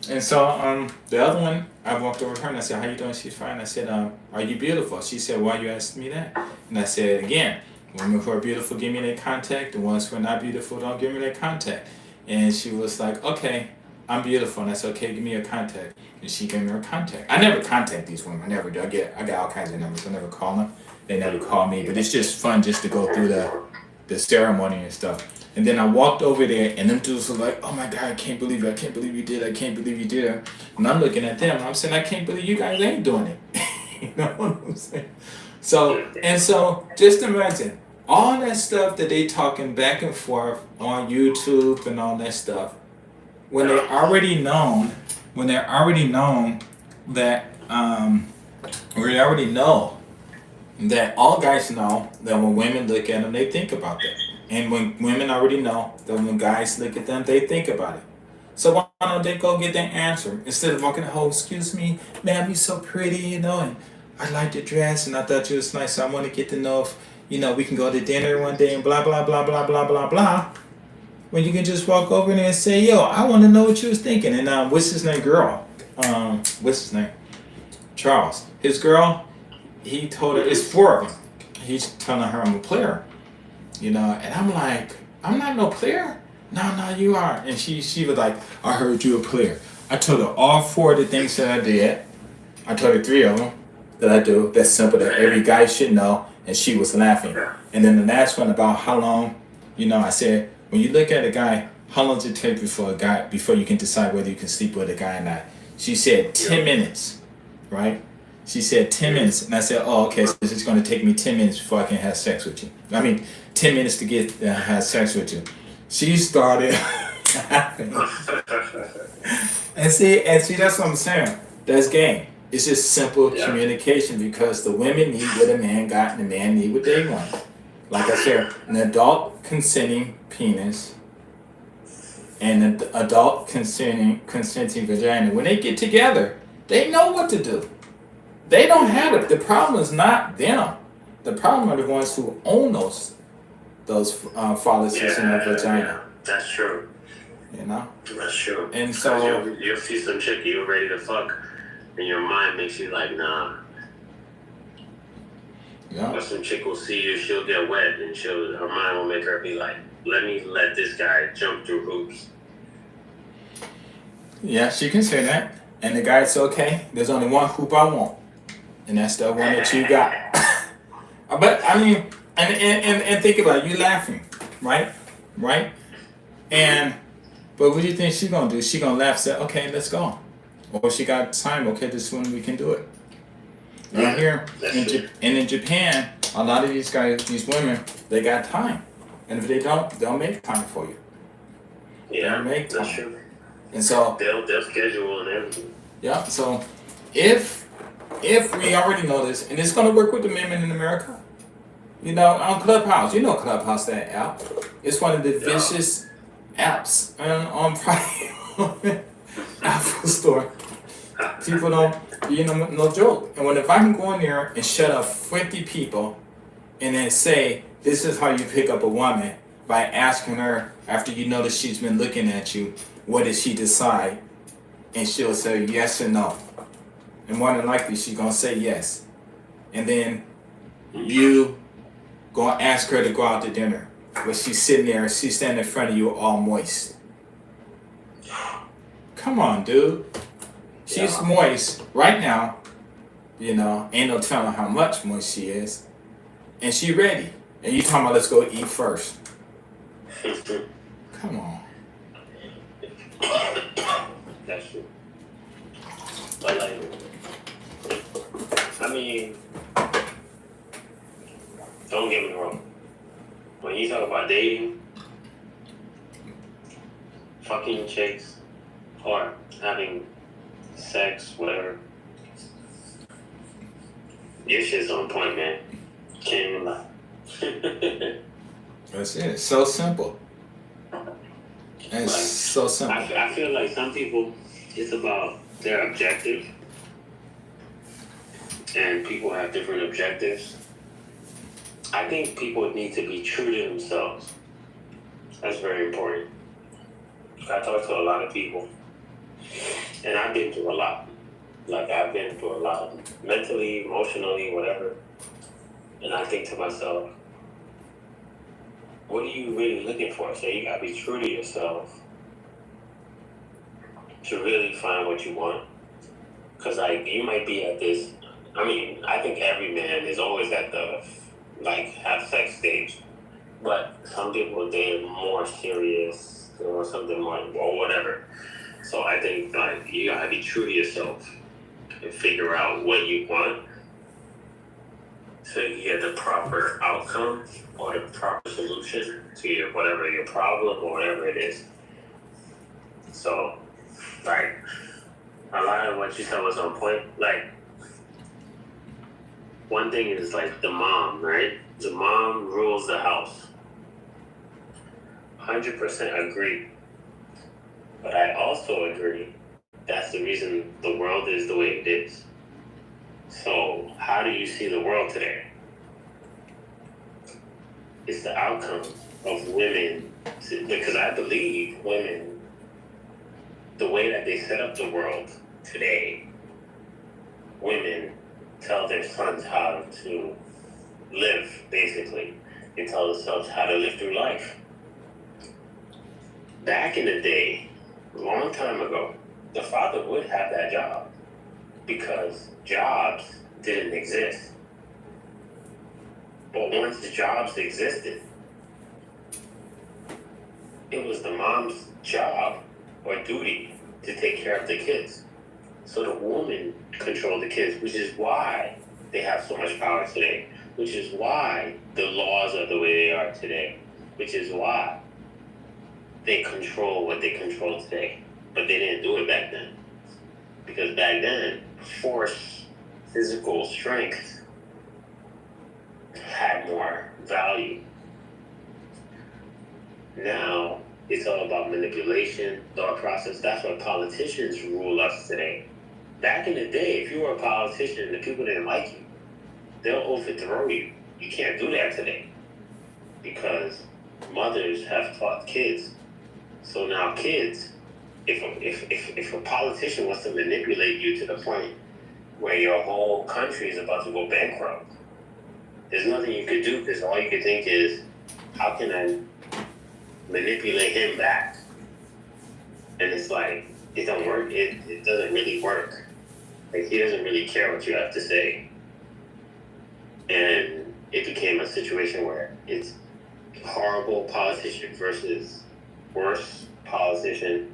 And so the other one, I walked over to her and I said, how you doing? She's fine. I said, are you beautiful? She said, why you asking me that? And I said, again, women who are beautiful give me their contact. The ones who are not beautiful don't give me their contact. And she was like, okay, I'm beautiful. And I said, okay, give me your contact. And she gave me her contact. I never contact these women. I never do. I got all kinds of numbers. I never call them. They never call me. But it's just fun just to go through the ceremony and stuff. And then I walked over there, and them dudes were like, oh my God, I can't believe it. I can't believe you did it. I can't believe you did it. And I'm looking at them. I'm saying, I can't believe you guys ain't doing it. You know what I'm saying? So just imagine all that stuff that they talking back and forth on YouTube and all that stuff, when they're already known that we already know that all guys know that when women look at them, they think about that. And when women already know that when guys look at them, they think about it. So why don't they go get their answer instead of walking the whole, excuse me, ma'am, you're so pretty, you know, and I like the dress and I thought you was nice. So I want to get to know if, you know, we can go to dinner one day and blah, blah, blah, blah, blah, blah, blah. When you can just walk over there and say, yo, I want to know what you was thinking. And what's his name, girl? What's his name? Charles. His girl, he told her, it's four of them. He's telling her I'm a player. You know, and I'm like, I'm not no player. No, you are. And she was like, I heard you a player. I told her all four of the things that I did. I told her three of them that I do. That's simple that every guy should know. And she was laughing. And then the last one about how long, you know, I said, when you look at a guy, how long does it take before you can decide whether you can sleep with a guy or not? She said 10 minutes, right? She said 10 minutes. And I said, oh, okay, so this is going to take me 10 minutes before I can have sex with you. 10 minutes to get have sex with you. She started laughing. and see, that's what I'm saying. That's game. It's just simple communication because the women need what a man got and the man need what they want. Like I said, an adult consenting penis and an adult consenting vagina. When they get together, they know what to do. They don't have it. The problem is not them. The problem are the ones who own those phalluses in their vagina. That's true. You know? That's true. And so you'll see some chick you're ready to fuck, and your mind makes you like, nah. Yeah. Or some chick will see you, she'll get wet, and her mind will make her be like, let this guy jump through hoops. Yeah, she can say that. And the guy's okay. There's only one hoop I want. And that's the one that you got. But And think about it, you laughing, right? Right? And but what do you think she's gonna do? She gonna laugh, say, okay, let's go. Or she got time, okay, this one we can do it. Yeah, Here that's true. and in Japan, a lot of these guys, these women, they got time. And if they don't, they'll make time for you. Yeah, They'll make that's time. true. And so They'll schedule and everything. yeah, so if we already know this, and it's gonna work with the women in America, you know, on Clubhouse, you know Clubhouse, that app. It's one of the vicious apps on probably Apple Store. People don't, you know, no joke. And if I can go in there and shut up 50 people and then say, this is how you pick up a woman by asking her after you notice she's been looking at you, what did she decide? And she'll say yes or no. And more than likely, she's going to say yes. And then you going to ask her to go out to dinner. But she's sitting there, she's standing in front of you all moist. Come on, dude. She's moist right now. You know, ain't no telling how much moist she is. And she ready. And you talking about let's go eat first. Come on. That's true. But like, I mean, don't get me wrong. When you talk about dating, fucking chicks, or having sex, whatever, your shit's on point, man. Can't even lie. That's it. It's so simple. It's Like, so simple. I feel like some people, it's about their objective, and people have different objectives. I think people need to be true to themselves. That's very important. I talk to a lot of people, and I've been through a lot. Like, I've been through a lot, mentally, emotionally, whatever. And I think to myself, what are you really looking for? So you gotta be true to yourself to really find what you want. Cause like, you might be at this, I mean, I think every man is always at the, like, have sex stage. But some people, they're more serious or something more, or whatever. So I think, like, you gotta be true to yourself and figure out what you want so you get the proper outcome or the proper solution to your, whatever your problem or whatever it is. So, like, a lot of what you said was on point. Like, one thing is like the mom, right? The mom rules the house. 100% agree. But I also agree that's the reason the world is the way it is. So how do you see the world today? It's the outcome of women, because I believe women, the way that they set up the world today, women tell their sons how to live, basically. They tell themselves how to live through life. Back in the day, a long time ago, the father would have that job because jobs didn't exist. But once the jobs existed, it was the mom's job or duty to take care of the kids. So the woman controlled the kids, which is why they have so much power today, which is why the laws are the way they are today, which is why they control what they control today. But they didn't do it back then. Because back then, force, physical strength had more value. Now, it's all about manipulation, thought process. That's why politicians rule us today. Back in the day, if you were a politician and the people didn't like you, they'll overthrow you. You can't do that today because mothers have taught kids. So now kids, if a politician wants to manipulate you to the point where your whole country is about to go bankrupt, there's nothing you could do because all you could think is, how can I manipulate him back? And it's like, it don't work. It doesn't really work. Like, he doesn't really care what you have to say. And it became a situation where it's horrible politician versus worse politician,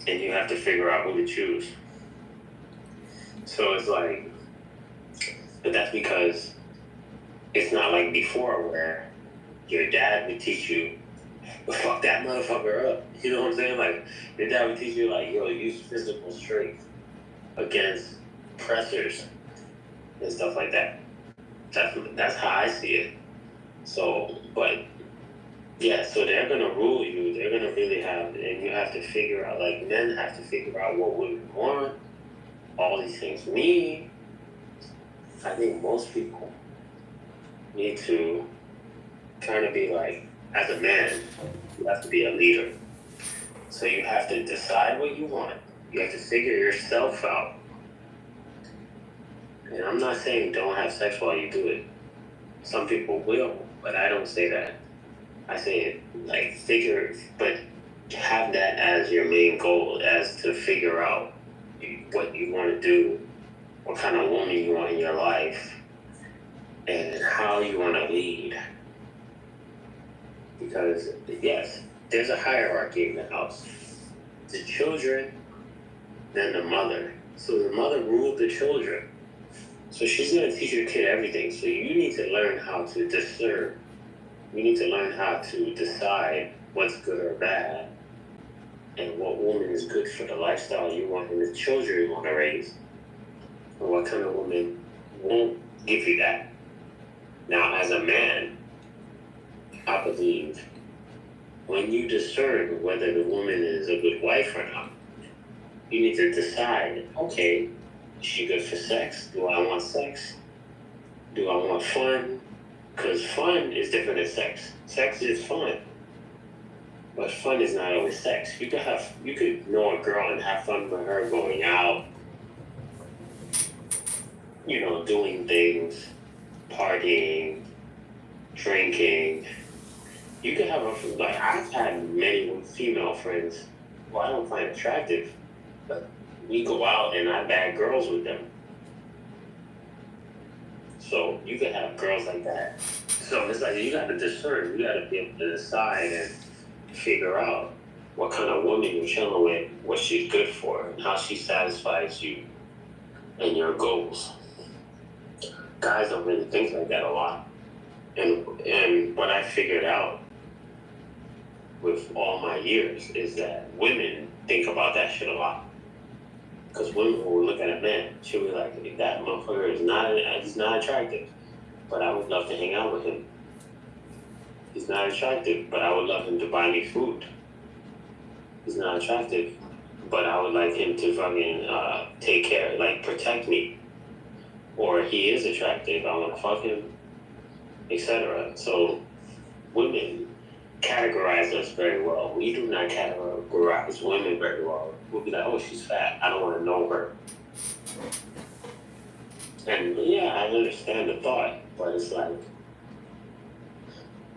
and you have to figure out who to choose. So it's like, but that's because it's not like before where your dad would teach you, fuck that motherfucker up. You know what I'm saying? Like, your dad would teach you, like, yo, use physical strength against pressers and stuff like that. That's how I see it. So, but yeah, so they're gonna rule you. They're gonna really have, and you have to figure out. Like, men have to figure out what women want. All these things. Me, I think most people need to kind of be like, as a man, you have to be a leader. So you have to decide what you want. You have to figure yourself out. And I'm not saying don't have sex while you do it. Some people will, but I don't say that. I say it like figure, but have that as your main goal, as to figure out what you want to do, what kind of woman you want in your life, and how you want to lead. Because, yes, there's a hierarchy in the house. The children, then the mother. So the mother ruled the children. So she's going to teach your kid everything. So you need to learn how to discern. You need to learn how to decide what's good or bad, and what woman is good for the lifestyle you want and the children you want to raise. And what kind of woman won't give you that. Now, as a man, I believe when you discern whether the woman is a good wife or not, you need to decide, okay, is she good for sex? Do I want sex? Do I want fun? Because fun is different than sex. Sex is fun. But fun is not always sex. You could know a girl and have fun with her going out, you know, doing things, partying, drinking. You could have like, I've had many female friends who I don't find attractive, but we go out and I bag girls with them. So you could have girls like that. So it's like, you got to discern. You got to be able to decide and figure out what kind of woman you're chilling with, what she's good for, and how she satisfies you and your goals. Guys don't really think like that a lot. And what I figured out with all my years is that women think about that shit a lot. Because women will look at a man, she'll be like, that motherfucker he's not attractive, but I would love to hang out with him. He's not attractive, but I would love him to buy me food. He's not attractive, but I would like him to fucking take care, like protect me. Or he is attractive, I want to fuck him, etc. So women categorize us very well. We do not categorize women very well. We'll be like, oh, she's fat, I don't want to know her. And yeah, I understand the thought, but it's like,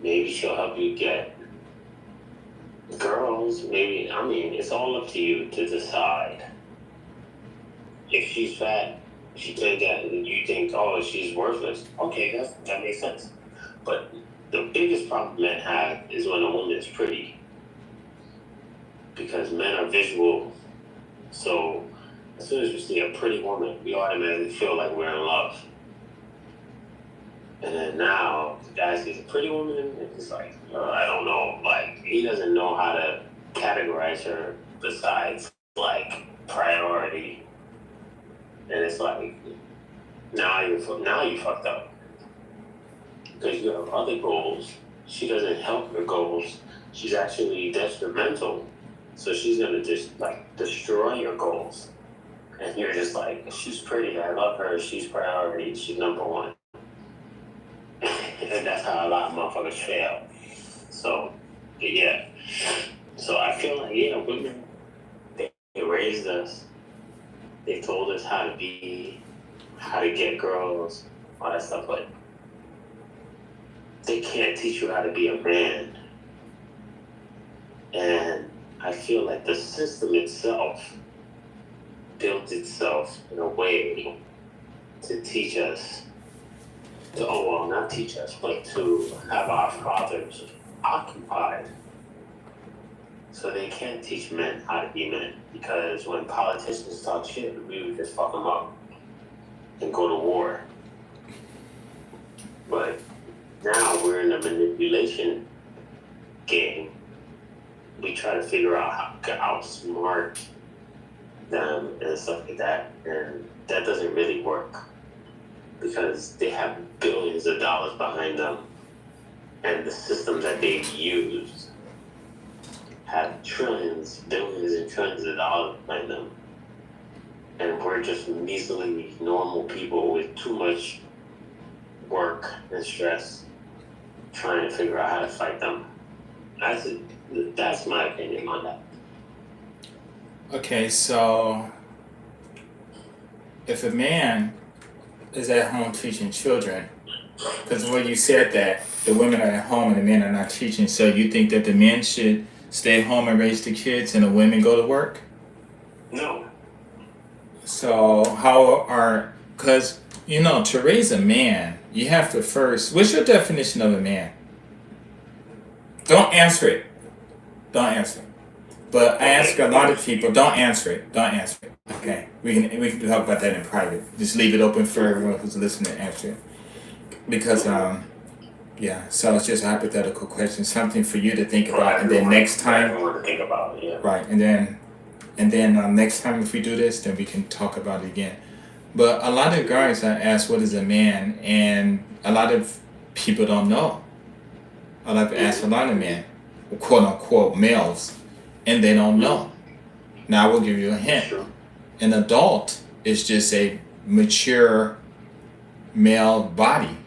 maybe she'll help you get girls. Maybe, I mean, it's all up to you to decide. If she's fat, she can't get, you think, oh, she's worthless. Okay, that makes sense. But the biggest problem men have is when a woman is pretty. Because men are visual. So as soon as we see a pretty woman, we automatically feel like we're in love. And then now, the guy sees a pretty woman, and it's like, I don't know, like, he doesn't know how to categorize her besides, like, priority. And it's like, now you fucked up. Because you have other goals. She doesn't help your goals. She's actually detrimental. So she's gonna just, like, destroy your goals. And you're just like, she's pretty, I love her, she's priority, she's number one. And that's how a lot of motherfuckers fail. So, yeah. So I feel like, yeah, women, they raised us. They told us how to be, how to get girls, all that stuff, but they can't teach you how to be a man. And I feel like the system itself built itself in a way to teach us not teach us, but to have our fathers occupied. So they can't teach men how to be men, because when politicians talk shit, we would just fuck them up and go to war. But now we're in a manipulation game. We try to figure out how to outsmart them and stuff like that, and that doesn't really work because they have billions of dollars behind them, and the system that they've used have trillions, billions, and trillions of dollars behind them, and we're just measly normal people with too much work and stress trying to figure out how to fight them. That's my opinion on that. Okay, so if a man is at home teaching children, because when you said that the women are at home and the men are not teaching, so you think that the men should stay home and raise the kids and the women go to work? No. So because, to raise a man, you have to first, what's your definition of a man? Don't answer it. But I ask a lot of people, don't answer it. Okay, we can talk about that in private. Just leave it open for everyone who's listening to answer it. Because, so it's just a hypothetical question, something for you to think about, and then next time, right, and then next time if we do this, then we can talk about it again. But a lot of guys I ask, what is a man? And a lot of people don't know. I've asked a lot of men, quote unquote males, and they don't know. Now I will give you a hint. An adult is just a mature male body.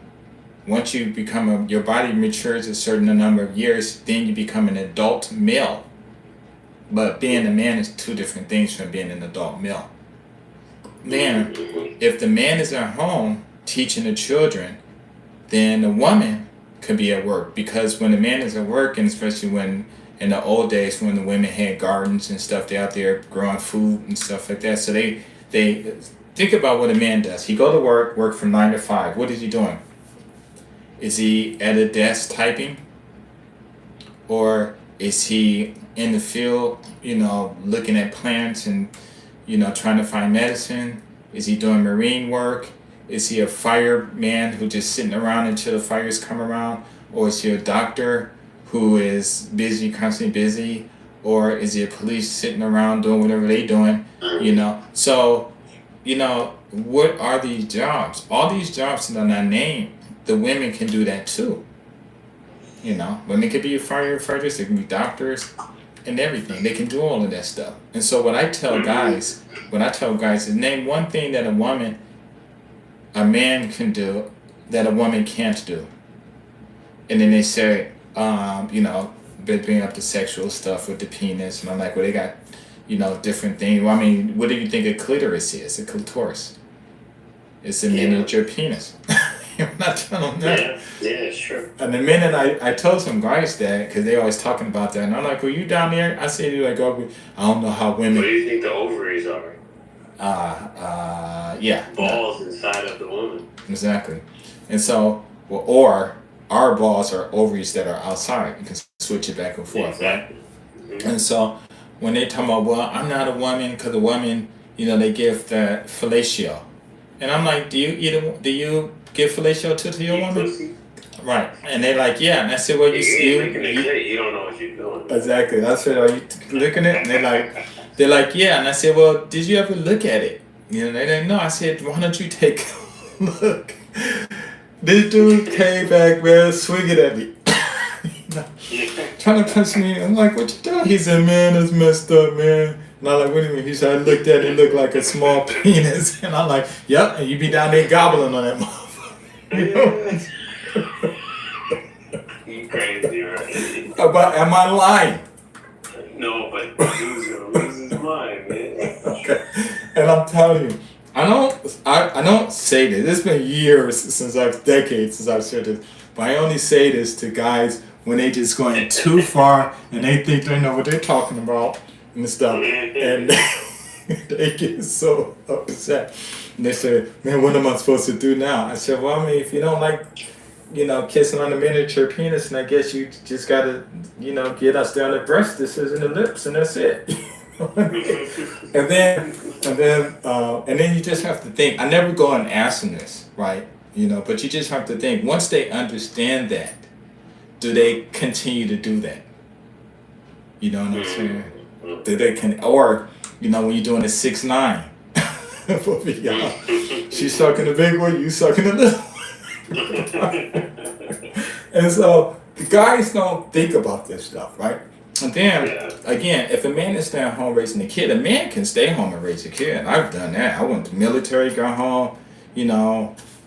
Once you become your body matures a certain number of years, then you become an adult male. But being a man is two different things from being an adult male. Then, if the man is at home teaching the children, then the woman could be at work. Because when the man is at work, and especially when in the old days when the women had gardens and stuff, they out there growing food and stuff like that. So they think about what a man does. He go to work from 9 to 5. What is he doing? Is he at a desk typing? Or is he in the field, looking at plants and, trying to find medicine? Is he doing marine work? Is he a fireman who just sitting around until the fires come around? Or is he a doctor who is busy, constantly busy? Or is he a police sitting around doing whatever they doing? So, what are these jobs? All these jobs that are not named, the women can do that too. Women could be firefighters, they can be doctors and everything. They can do all of that stuff. And so what I tell guys is name one thing that a man can do that a woman can't do. And then they say, they bring up the sexual stuff with the penis. And I'm like, well, they got, different things. Well, I mean, what do you think a clitoris is? A clitoris. It's a miniature penis. I'm not telling them that. Yeah, sure. And the minute I told some guys that, because they always talking about that, and I'm like, well, you down there? I said, I don't know how women. What do you think the ovaries are? Yeah. Balls inside of the woman. Exactly. And so, or our balls are ovaries that are outside. You can switch it back and forth, exactly. Right? And so, when they talk about, well, I'm not a woman, because a woman, they give the fellatio. And I'm like, do you give fellatio to your woman? Pussy. Right. And they're like, yeah. And I said, well, you don't know what you're doing. Exactly. I said, are you looking at it? And they're like, yeah. And I said, well, did you ever look at it? They didn't know. I said, why don't you take a look? This dude came back, man, swinging at me. Trying to punch me. I'm like, what you doing? He said, man, that's messed up, man. And I'm like, what do you mean? He said, I looked at it, it looked like a small penis. And I'm like, yep, and you be down there gobbling on that motherfucker. You crazy, right? Am I lying? No, but the dude's gonna lose his mind, man. Okay. And I'm telling you, I don't say this. It's been decades since I've said this. But I only say this to guys when they just going too far and they think they know what they're talking about and stuff. And they get so upset. And they said, man, what am I supposed to do now? I said, well, I mean, if you don't like, kissing on the miniature penis, and I guess you just gotta, get us down the breast, this is in the lips, and that's it. and then, and then you just have to think. I never go and ask them this, right? But you just have to think. Once they understand that, do they continue to do that? You know what I'm saying? Do they or when you're doing a 6'9" for y'all, she's sucking the big one, you sucking the little. And so the guys don't think about this stuff, right? And then again, if a man is staying home raising a kid, a man can stay home and raise a kid. I've done that. I went to the military, got home,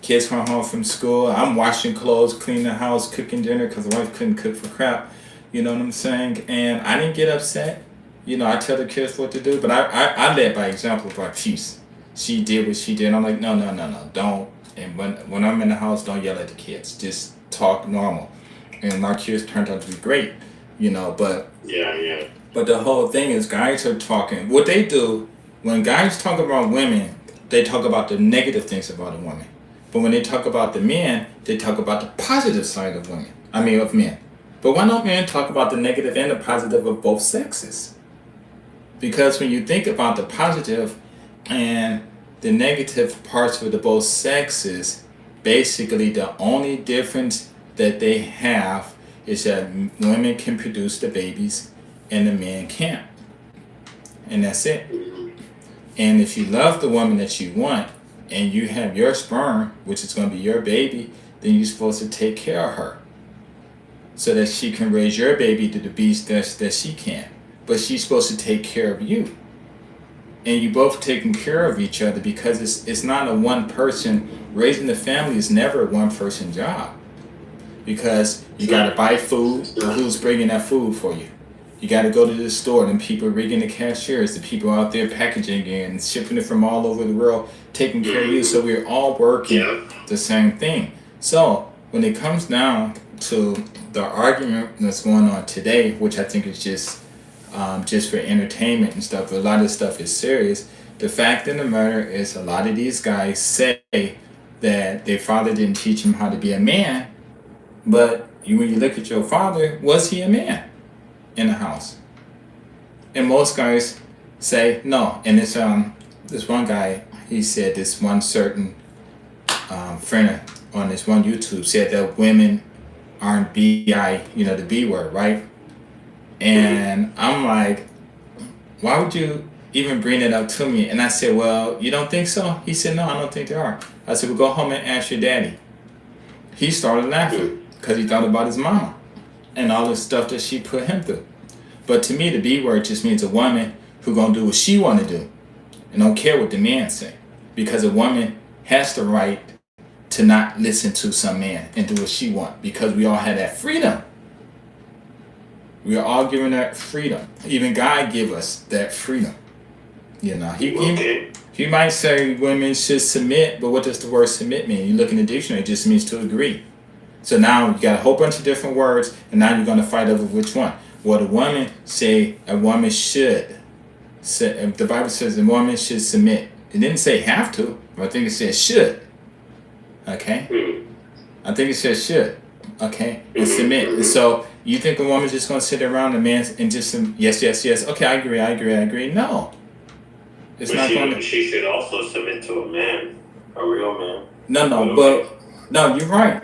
kids come home from school. I'm washing clothes, cleaning the house, cooking dinner because the wife couldn't cook for crap. You know what I'm saying? And I didn't get upset. I tell the kids what to do, but I led by example by peace. She did what she did. I'm like, no, don't. And when I'm in the house, don't yell at the kids. Just talk normal. And my kids turned out to be great, but But the whole thing is guys are talking. What they do, when guys talk about women, they talk about the negative things about a woman. But when they talk about the men, they talk about the positive side of women. Of men. But why don't men talk about the negative and the positive of both sexes? Because when you think about the positive and the negative parts of the both sexes, basically the only difference that they have is that women can produce the babies and the men can't. And that's it. And if you love the woman that you want and you have your sperm, which is going to be your baby, then you're supposed to take care of her so that she can raise your baby to the beast that she can. But she's supposed to take care of you. And you both taking care of each other, because it's not a one person. Raising the family is never a one person job, because you got to buy food. Who's bringing that food for you? You got to go to the store, and people rigging the cashiers, the people out there packaging it and shipping it from all over the world, taking care of you. So we're all working the same thing. So when it comes down to the argument that's going on today, which I think is just for entertainment and stuff, but a lot of stuff is serious. The fact of the matter is, a lot of these guys say that their father didn't teach them how to be a man, but when you look at your father, was he a man in the house? And most guys say no. And it's this one guy, he said this one certain friend on this one YouTube said that women aren't BI, the B word, right? And I'm like, why would you even bring it up to me? And I said, well, you don't think so? He said, no, I don't think they are. I said, well, go home and ask your daddy. He started laughing because he thought about his mama and all the stuff that she put him through. But to me, the B word just means a woman who gonna do what she want to do and don't care what the man say. Because a woman has the right to not listen to some man and do what she want, because we all have that freedom. We are all given that freedom. Even God give us that freedom. He might say women should submit, but what does the word submit mean? You look in the dictionary, it just means to agree. So now you got a whole bunch of different words, and now you're going to fight over which one. Well, the woman say a woman should. The Bible says a woman should submit. It didn't say have to, but I think it says should. Okay? I think it says should. Okay? And submit. So you think a woman's just going to sit around a man and just yes. Okay, I agree. No. It's not going to. She should also submit to a man, a real man. No, you're right.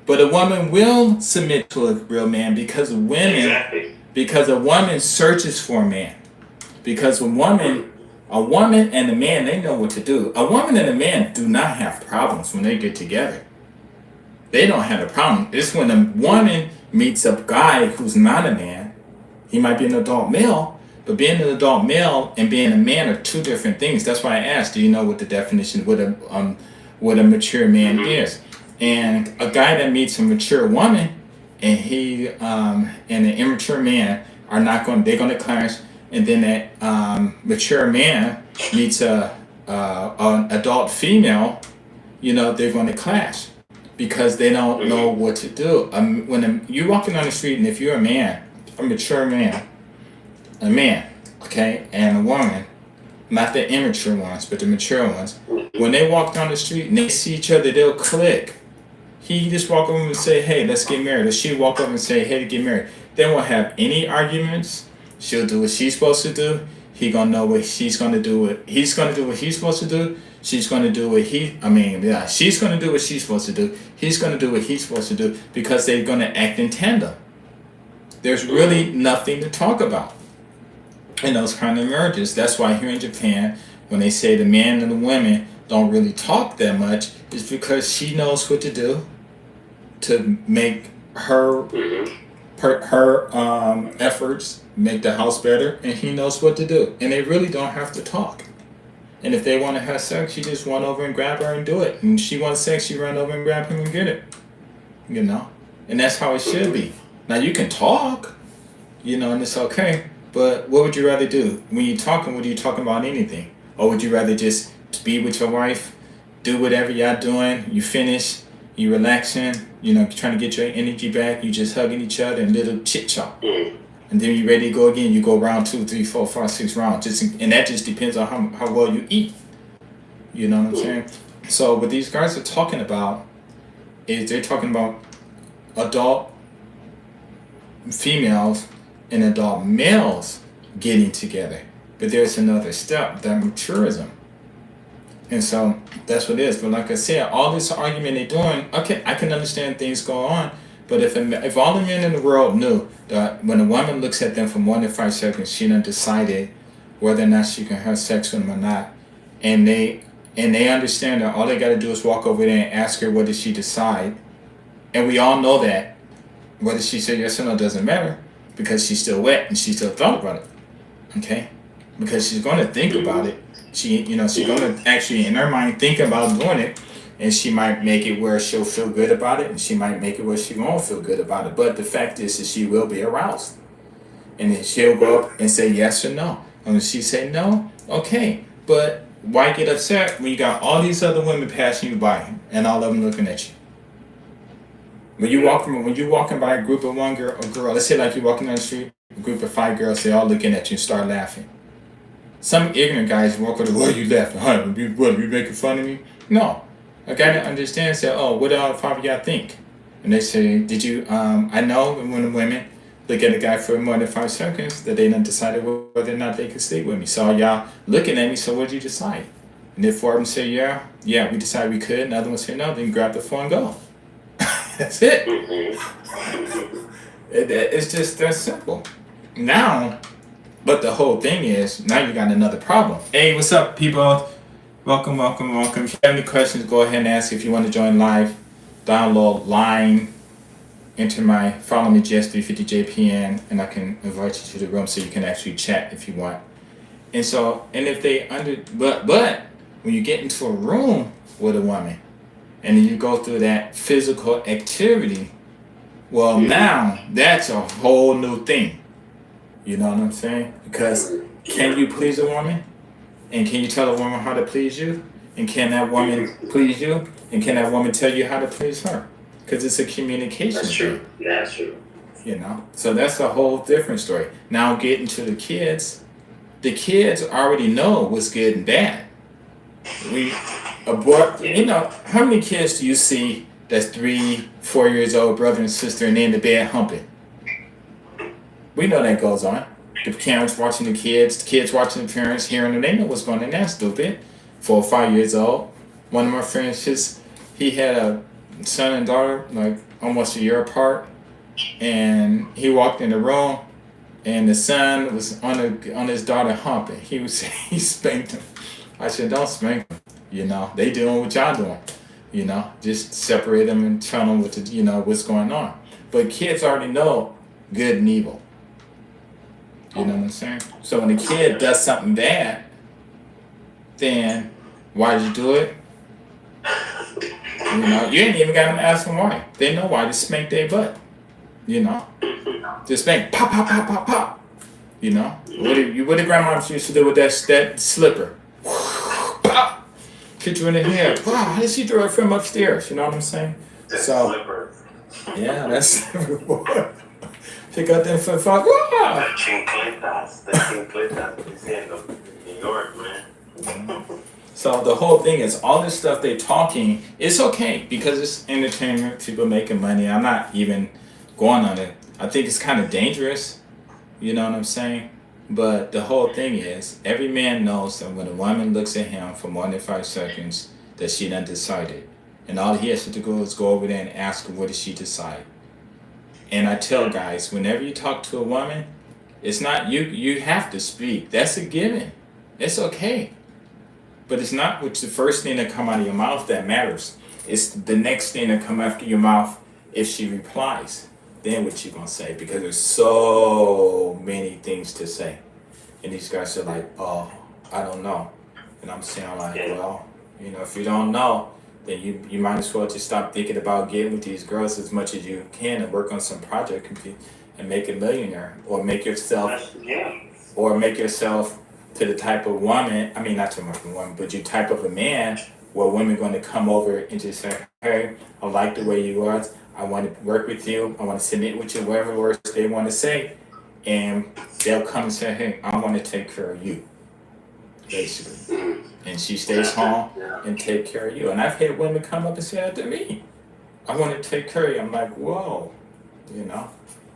But a woman will submit to a real man because because a woman searches for a man. Because a woman and a man, they know what to do. A woman and a man do not have problems when they get together. They don't have a problem. It's when a woman meets a guy who's not a man. He might be an adult male, but being an adult male and being a man are two different things. That's why I asked, do you know what the definition, what a mature man is? And a guy that meets a mature woman and and an immature man they're going to clash. And then that mature man meets an adult female, they're going to clash because they don't know what to do. When you're walking on the street, and if you're a man, a mature man, okay, and a woman, not the immature ones, but the mature ones. When they walk down the street and they see each other, they'll click. He just walk over and say, "Hey, let's get married," or she walk over and say, "Hey, to get married." They won't have any arguments. She'll do what she's supposed to do. He gonna know what she's gonna do. He's gonna do what he's supposed to do. She's gonna do what she's gonna do what she's supposed to do. He's gonna do what he's supposed to do because they're gonna act in tandem. There's really nothing to talk about in those kind of marriages. That's why here in Japan, when they say the men and the women don't really talk that much, is because she knows what to do to make her efforts make the house better, and he knows what to do, and they really don't have to talk. And if they want to have sex, you just run over and grab her and do it. And she wants sex, you run over and grab him and get it. You know, and that's how it should be. Now you can talk, and it's okay. But what would you rather do when you're talking? What are you talking about? Anything, or would you rather just be with your wife, do whatever y'all doing? You finish, you relaxing, trying to get your energy back. You just hugging each other and little chit chat, and then you ready to go again. You go round 2, 3, 4, 5, 6 rounds. And that just depends on how well you eat. You know what I'm saying? So what these guys are talking about is they're talking about adult females and adult males getting together. But there's another step, that maturism. And so that's what it is. But like I said, all this argument they're doing, okay, I can understand things go on. But if all the men in the world knew that when a woman looks at them for more than 5 seconds, she done decided whether or not she can have sex with them or not, and they understand that all they got to do is walk over there and ask her what did she decide, and we all know that whether she said yes or no doesn't matter because she's still wet and she still thought about it, okay? Because she's going to think about it. She's going to actually in her mind think about doing it. And she might make it where she'll feel good about it, and she might make it where she won't feel good about it. But the fact is that she will be aroused. And then she'll go up and say yes or no. And if she say no, okay. But why get upset when you got all these other women passing you by and all of them looking at you? When you're walking by a group of one girl, let's say like you're walking down the street, a group of 5 girls, they all looking at you and start laughing. Some ignorant guys walk over, "What are you laughing? Huh? What, you making fun of me?" No. A guy that understands that, what do all 5 of y'all think? And they say, did you, I know when the women look at a guy for more than 5 seconds that they done decided whether or not they could sleep with me. So y'all looking at me, so what did you decide? And if 4 of them say, yeah, we decided we could, and the other one say no, then grab the phone and go. That's it. It's just that simple. Now, but the whole thing is, now you got another problem. Hey, what's up, people? Welcome. If you have any questions, go ahead and ask. If you want to join live, download Line, follow me, GS350JPN, and I can invite you to the room so you can actually chat if you want. And so, but when you get into a room with a woman, and then you go through that physical activity, well, now that's a whole new thing. You know what I'm saying? Because can you please a woman? And can you tell a woman how to please you? And can that woman please you? And can that woman tell you how to please her? Because it's a communication. That's true. That's true. So that's a whole different story. Now getting to the kids already know what's good and bad. How many kids do you see that's 3, 4 years old, brother and sister, and they're in the bed humping? We know that goes on. The parents watching the kids watching the parents, hearing them, they know what's going on. That's stupid. 4 or 5 years old. One of my friends, he had a son and daughter, like almost a year apart, and he walked in the room, and the son was on his daughter humping. He spanked him. I said, don't spank them. They doing what y'all doing. Just separate them and tell them what's going on. But kids already know good and evil. You know what I'm saying? So when a kid does something bad, then why did you do it? You ain't even got them ask them why. They know why. Just spank their butt. Just spank, pop, pop, pop, pop, pop. What did grandma used to do with that slipper? Pop, hit you in the head. Wow, how did she throw it from upstairs? You know what I'm saying? So, yeah, that's slipper. Pick up them flip flops. Wow. The chincletas is in New York, man. So the whole thing is all this stuff they talking. It's okay because it's entertainment. People making money. I'm not even going on it. I think it's kind of dangerous. You know what I'm saying? But the whole thing is, every man knows that when a woman looks at him for more than 5 seconds, that she done decided. And all he has to do is go over there and ask her, what did she decide? And I tell guys, whenever you talk to a woman, it's not you have to speak. That's a given. It's okay. But it's not what's the first thing that come out of your mouth that matters. It's the next thing that come after your mouth if she replies. Then what you gonna say? Because there's so many things to say. And these guys are like, oh, I don't know. And I'm saying like, well, you know, if you don't know, then you might as well just stop thinking about getting with these girls as much as you can and work on some project and make a millionaire or make yourself to the type of woman, I mean not too much of a woman, but you type of a man where women going to come over and just say, hey, I like the way you are. I want to work with you. I want to submit with you, whatever words they want to say. And they'll come and say, hey, I want to take care of you, basically. And she stays home and take care of you. And I've had women come up and say that to me. I want to take care of you. I'm like, whoa. You know,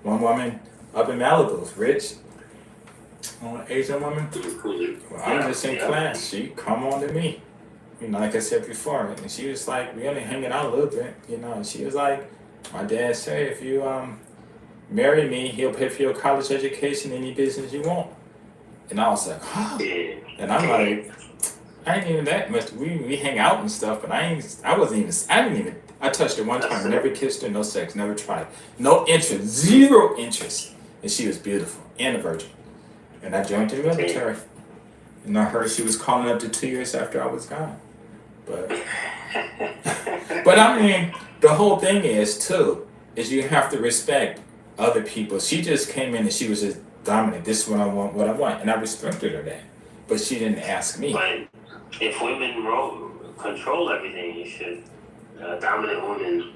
one woman up in Malibu, rich, Asian woman. Well, I'm just in class. She come on to me. You know, like I said before. And she was like, we only hanging out a little bit, you know. And she was like, my dad said, if you marry me, he'll pay for your college education, any business you want. And I was like, huh. And I'm like, I ain't even that much. We hang out and stuff, but I touched her one time, never kissed her, no sex, never tried. No interest, zero interest. And she was beautiful and a virgin. And I joined the military. And I heard she was calling up to 2 years after I was gone. But I mean, the whole thing is you have to respect other people. She just came in and she was just dominant. This is what I want. And I respected her that. But she didn't ask me. But if women control everything, you should. Dominant woman,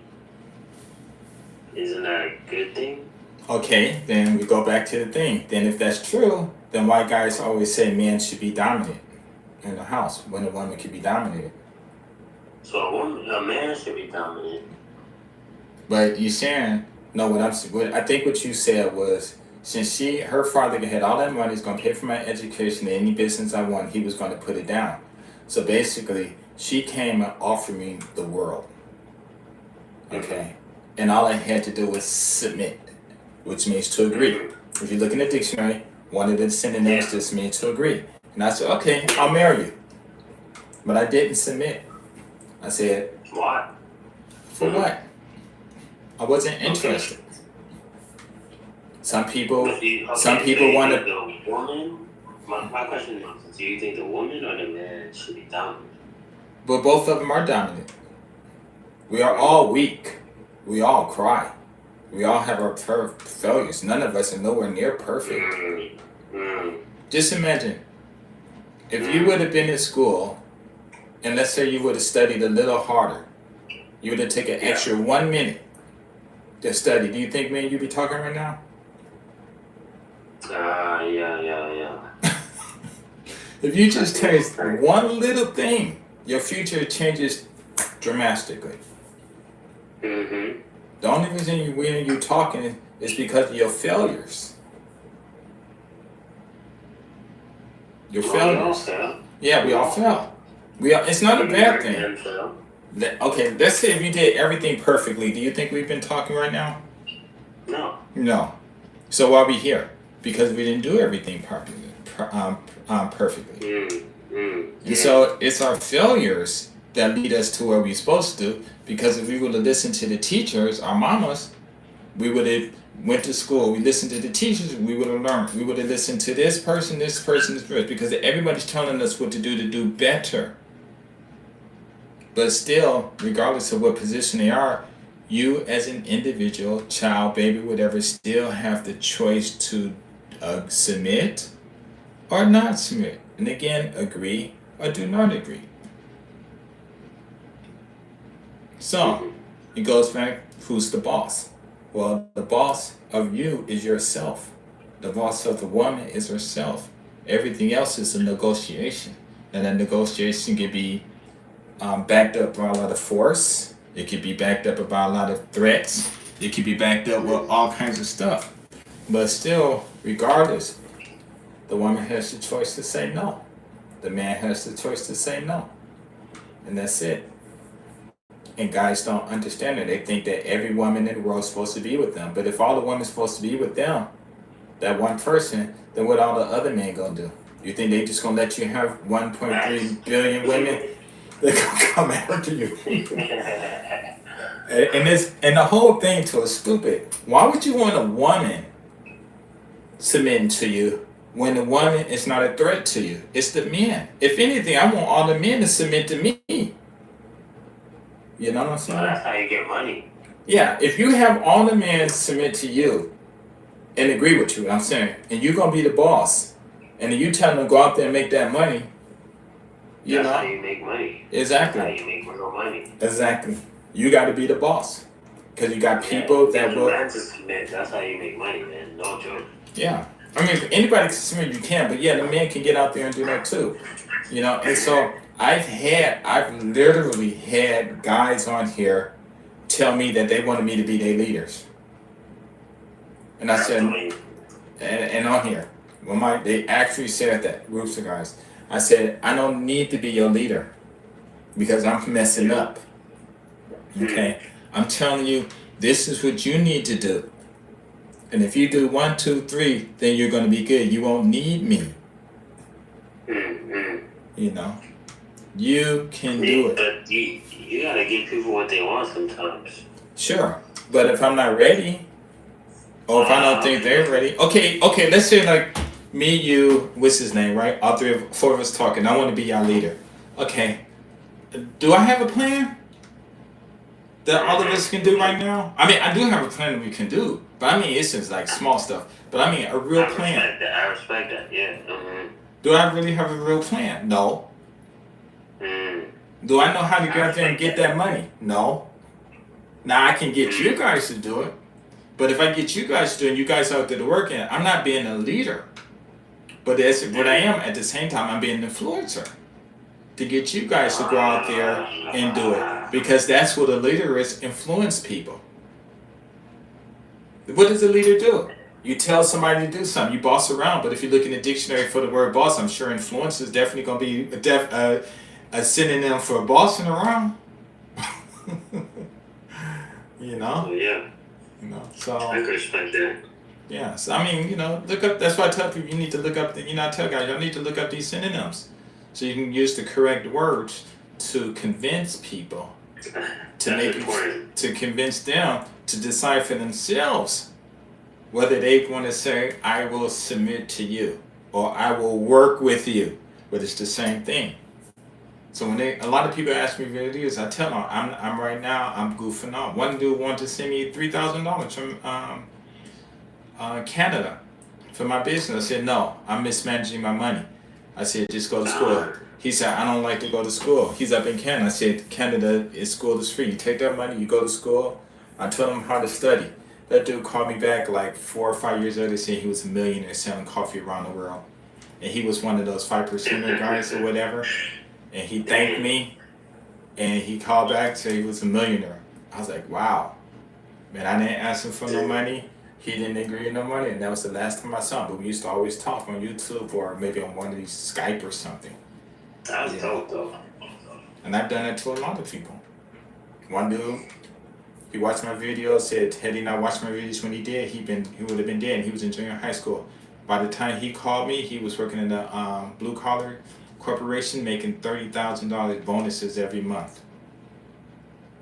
isn't that a good thing? Okay, then we go back to the thing. Then if that's true, then why guys always say men should be dominant in the house when a woman can be dominated? So a man should be dominant. But you saying, no, I think what you said was, since her father had all that money, he's going to pay for my education, any business I want, he was going to put it down. So basically, she came and offered me the world. Okay? And all I had to do was submit, which means to agree. If you look in the dictionary, one of the synonyms just means to agree. And I said, okay, I'll marry you. But I didn't submit. I said, why? For what? I wasn't interested. Some people want to. The woman. My question is: do you think the woman or the man should be dominant? But both of them are dominant. We are all weak. We all cry. We all have our failures. None of us are nowhere near perfect. Just imagine if you would have been in school, and let's say you would have studied a little harder. You would have taken an extra 1 minute to study. Do you think me and you be talking right now? Yeah. If you just change one little thing, your future changes dramatically. Mm-hmm. The only reason you talking is because of your failures. Your failures. Yeah, we all fail. It's not a bad thing. Okay, let's say if you did everything perfectly, do you think we've been talking right now? No. So why are we here? Because we didn't do everything perfectly. And so it's our failures that lead us to where we're supposed to. Because if we would have listened to the teachers, our mamas, we would have went to school. We listened to the teachers. We would have learned. We would have listened to this person, this person. Because everybody's telling us what to do better. But still, regardless of what position they are, you as an individual, child, baby, whatever, still have the choice to submit or not submit. And again, agree or do not agree. So, it goes back, who's the boss? Well, the boss of you is yourself. The boss of the woman is herself. Everything else is a negotiation. And that negotiation can be backed up by a lot of force. It could be backed up by a lot of threats. It could be backed up with all kinds of stuff. But still, regardless, the woman has the choice to say no. The man has the choice to say no. And that's it. And guys don't understand it. They think that every woman in the world is supposed to be with them. But if all the women's supposed to be with them, that one person, then what all the other men gonna do? You think they just gonna let you have 1.3 billion women? They gonna come after you. And the whole thing too is stupid. Why would you want a woman submitting to you when the woman is not a threat to you? It's the men. If anything, I want all the men to submit to me. You know what I'm saying? Well, that's how you get money. Yeah, if you have all the men submit to you and agree with you, I'm saying, and you're gonna be the boss, and then you tell them to go out there and make that money, you That's know? how you make money. Exactly. That's how you make real money. Exactly. You got to be the boss, because you got people that Get will. men to submit. That's how you make money, man. No joke. Yeah, I mean, if anybody can submit, you can, but yeah, the men can get out there and do that too, you know. And so I've literally had guys on here tell me that they wanted me to be their leaders, and I said, and on here, when they actually said that, groups of guys, I said, I don't need to be your leader because I'm messing up. Okay, I'm telling you, this is what you need to do. And if you do 1, 2, 3, then you're going to be good. You won't need me. You know, you can do it. But you gotta give people what they want sometimes. Sure, but if I'm not ready, or if I don't think they're ready, okay. Let's say like me, you, what's his name, right? All four of us talking. I want to be your leader. Okay, do I have a plan that all of us can do right now? I mean, I do have a plan that we can do, but I mean, it's just like small stuff. But I mean, a real plan. I respect that. Yeah. Do I really have a real plan? No. Do I know how to get out there and get that money? No. Now I can get you guys to do it, but if I get you guys to do it, you guys out there to work in, I'm not being a leader. But that's what I am. At the same time, I'm being an influencer to get you guys to go out there and do it, because that's what a leader is: influence people. What does a leader do? You tell somebody to do something. You boss around. But if you look in the dictionary for the word boss, I'm sure influence is definitely going to be a synonym for bossing around. You know? Yeah. You know, so. I can respect that. Yeah, so I mean, you know, look up. That's why I tell people you need to look up. I tell guys y'all need to look up these synonyms, so you can use the correct words to convince people, to convince them to decide for themselves whether they want to say, I will submit to you, or I will work with you. But it's the same thing. So when a lot of people ask me what it is, I tell them, I'm right now, I'm goofing off. One dude wanted to send me $3,000 from Canada for my business. I said, no, I'm mismanaging my money. I said, just go to school. He said, I don't like to go to school. He's up in Canada. I said, Canada, school is free. You take that money, you go to school. I told him how to study. That dude called me back like 4 or 5 years later saying he was a millionaire selling coffee around the world. And he was one of those 5% guys or whatever. And he thanked me. And he called back saying he was a millionaire. I was like, wow. Man, I didn't ask him for no money. He didn't agree to no money. And that was the last time I saw him. But we used to always talk on YouTube or maybe on one of these Skype or something. That was dope, though. And I've done that to a lot of people. One dude, he watched my videos, said had he not watched my videos when he did, he would have been dead. And he was in junior high school. By the time he called me, he was working in a blue collar corporation, making $30,000 bonuses every month.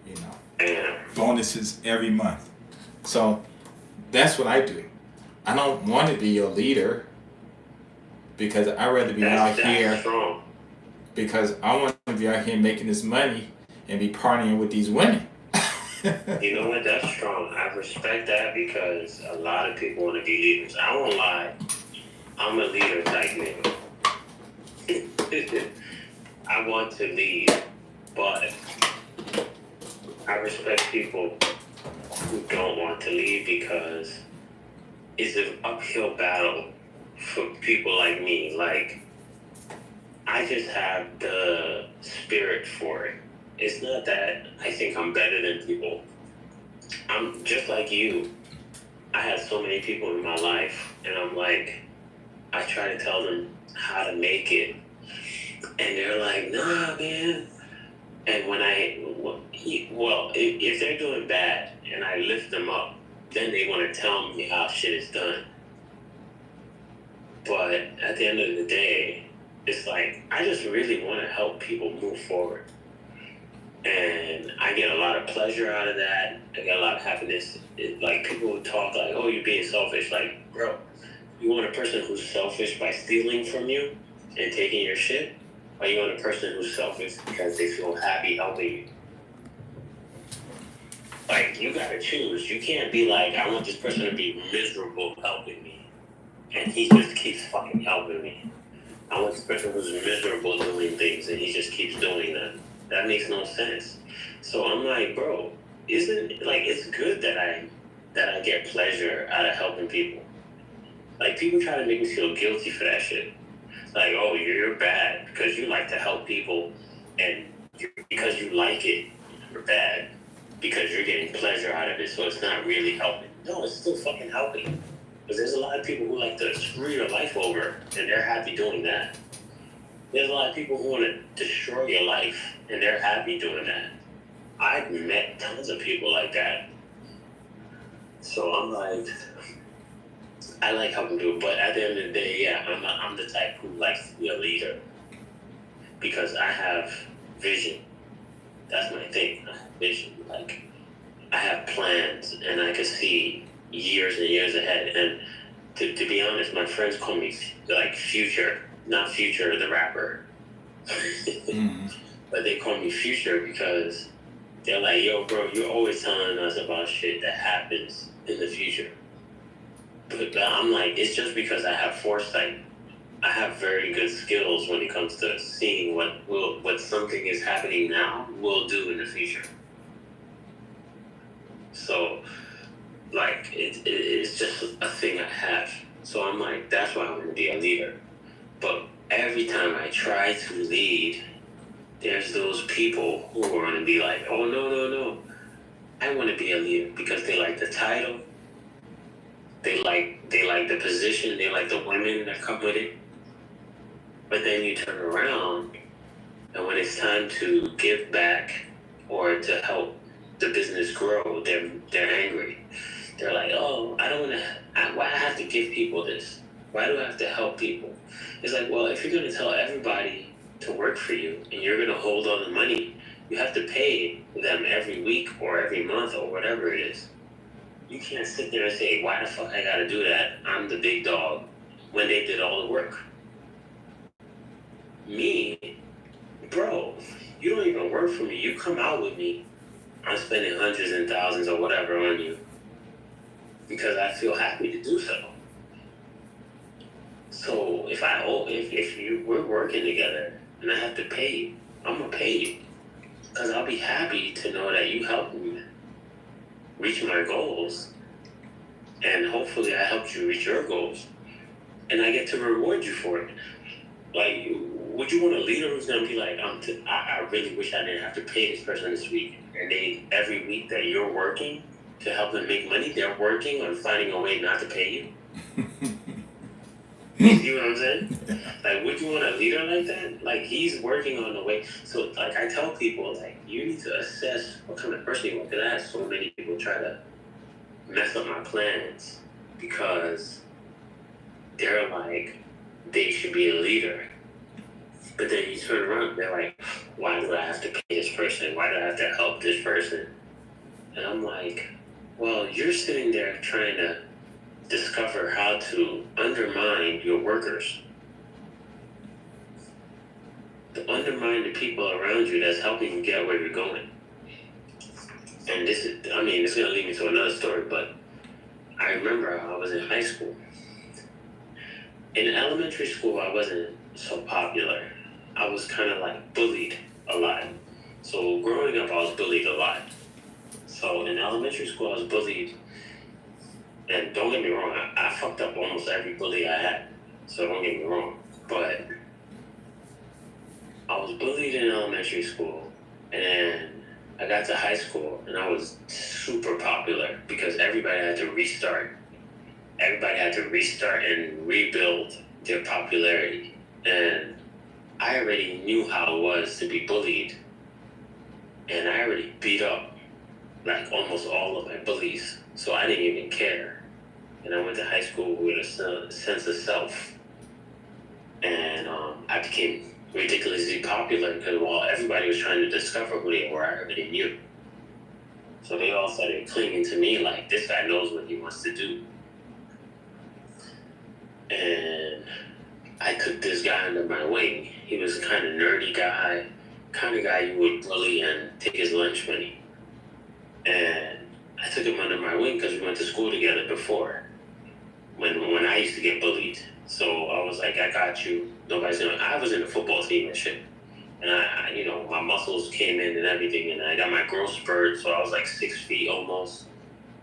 You know, bonuses every month. So that's what I do. I don't want to be your leader because I'd rather be out here. Strong. Because I want to be out here making this money and be partying with these women. You know what? That's strong. I respect that because a lot of people want to be leaders. I won't lie. I'm a leader type nigga. I want to lead, but I respect people who don't want to leave because it's an uphill battle for people like me. Like, I just have the spirit for it. It's not that I think I'm better than people. I'm just like you. I have so many people in my life, and I'm like, I try to tell them how to make it, and they're like, nah, man. And when if they're doing bad and I lift them up, then they want to tell me how shit is done. But at the end of the day, it's like, I just really want to help people move forward. And I get a lot of pleasure out of that. I get a lot of happiness. Like, people who talk like, oh, you're being selfish. Like, bro, you want a person who's selfish by stealing from you and taking your shit? Or you want a person who's selfish because they feel happy helping you? Like, you gotta choose. You can't be like, I want this person to be miserable helping me, and he just keeps fucking helping me. I want this person who's miserable doing things, and he just keeps doing them. That makes no sense. So I'm like, bro, it's good that I get pleasure out of helping people. Like, people try to make me feel guilty for that shit. Like, oh, you're bad because you like to help people, and because you like it, you're bad because you're getting pleasure out of it, so it's not really helping. No, it's still fucking helping. Because there's a lot of people who like to screw your life over, and they're happy doing that. There's a lot of people who want to destroy your life, and they're happy doing that. I've met tons of people like that. So I'm like, I like helping people, but at the end of the day, yeah, I'm the type who likes to be a leader because I have vision. That's my thing. I have vision. Like, I have plans, and I can see years and years ahead. And to be honest, my friends call me like Future, not Future the rapper, but they call me Future because they're like, yo, bro, you're always telling us about shit that happens in the future. But I'm like, it's just because I have foresight. I have very good skills when it comes to seeing what something is happening now will do in the future. So, like, it's just a thing I have. So I'm like, that's why I want to be a leader. But every time I try to lead, there's those people who are going to be like, oh, no. I want to be a leader because they like the title. They like the position. They like the women that come with it. But then you turn around, and when it's time to give back or to help the business grow, they're angry. They're like, oh, I don't want to. Why I have to give people this? Why do I have to help people? It's like, well, if you're going to tell everybody to work for you and you're going to hold all the money, you have to pay them every week or every month or whatever it is. You can't sit there and say, why the fuck I got to do that? I'm the big dog, when they did all the work. Me, bro, you don't even work for me. You come out with me. I'm spending hundreds and thousands or whatever on you because I feel happy to do so. So if we're working together and I have to pay you, I'm gonna pay you because I'll be happy to know that you helped me reach my goals, and hopefully I helped you reach your goals, and I get to reward you for it. Like, would you want a leader who's gonna be like, I really wish I didn't have to pay this person this week, and every week that you're working to help them make money, they're working on finding a way not to pay you? You see what I'm saying? Like, would you want a leader like that? Like, he's working on the way. So, like, I tell people, like, you need to assess what kind of person you want. Because I have so many people try to mess up my plans because they're like, they should be a leader. But then you turn around, they're like, why do I have to pay this person? Why do I have to help this person? And I'm like, well, you're sitting there trying to discover how to undermine your workers, to undermine the people around you that's helping you get where you're going. And it's going to lead me to another story, but I remember I was in high school. In elementary school, I wasn't so popular. I was kind of like bullied a lot. So growing up, I was bullied a lot. So in elementary school, I was bullied, and don't get me wrong, I fucked up almost every bully I had. So don't get me wrong, but I was bullied in elementary school, and then I got to high school, and I was super popular because everybody had to restart. Everybody had to restart and rebuild their popularity, and I already knew how it was to be bullied, and I already beat up like almost all of my bullies, so I didn't even care. And I went to high school with a sense of self, and I became ridiculously popular because while everybody was trying to discover who they were, I already knew. So they all started clinging to me like, this guy knows what he wants to do. And I took this guy under my wing. He was a kind of nerdy guy, kind of guy you would bully and take his lunch money. And I took him under my wing because we went to school together before, when I used to get bullied. So I was like, I got you. Nobody's gonna. I was in the football team and shit, and I you know, my muscles came in and everything, and I got my growth spurt. So I was like 6 feet almost.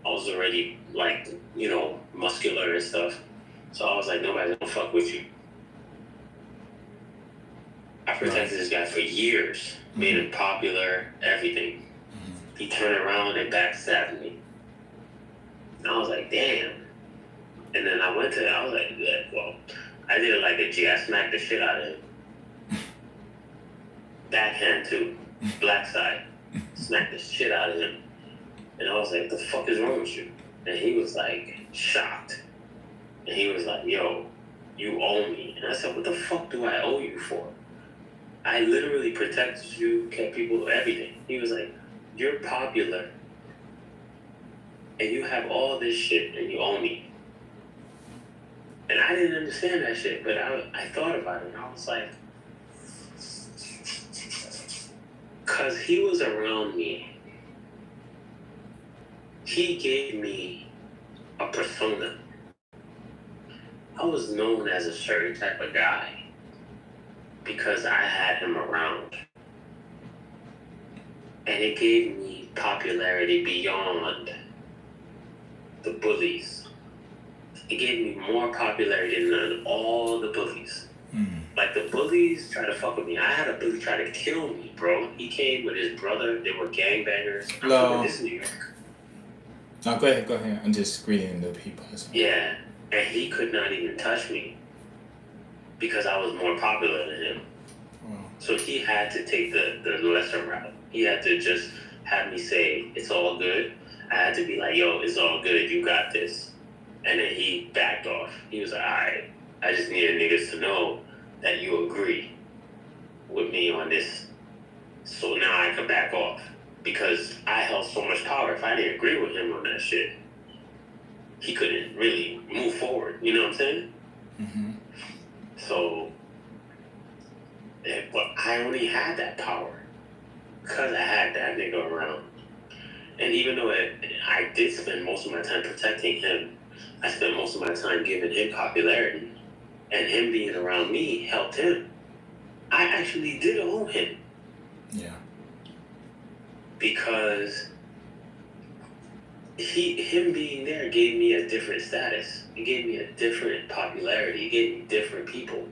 I was already like, you know, muscular and stuff. So I was like, nobody's gonna fuck with you. I protected this guy for years, made him popular, everything. He turned around and backstabbed me. And I was like, damn. And then I was like, yeah, well, I did it like a G. I smacked the shit out of him. Backhand too, black side. Smacked the shit out of him. And I was like, the fuck is wrong with you? And he was like, shocked. And he was like, yo, you owe me. And I said, what the fuck do I owe you for? I literally protected you, kept people, everything. He was like, you're popular, and you have all this shit, and you owe me. And I didn't understand that shit, but I thought about it, and I was like, because he was around me, he gave me a persona. I was known as a certain type of guy because I had him around. And it gave me popularity beyond the bullies. It gave me more popularity than all the bullies. Like, the bullies tried to fuck with me. I had a bully try to kill me, bro. He came with his brother. They were gangbangers. Hello. This is New York. No, go ahead. I'm just greeting the people. Yeah, and he could not even touch me because I was more popular than him. So he had to take the lesser route. He had to just have me say, it's all good. I had to be like, yo, it's all good. You got this. And then he backed off. He was like, all right, I just needed niggas to know that you agree with me on this. So now I can back off because I held so much power. If I didn't agree with him on that shit, he couldn't really move forward. You know what I'm saying? So, but I only had that power because I had that nigga around. And even though I did spend most of my time protecting him, I spent most of my time giving him popularity. And him being around me helped him. I actually did owe him. Yeah. Because him being there gave me a different status. It gave me a different popularity. It gave me different people.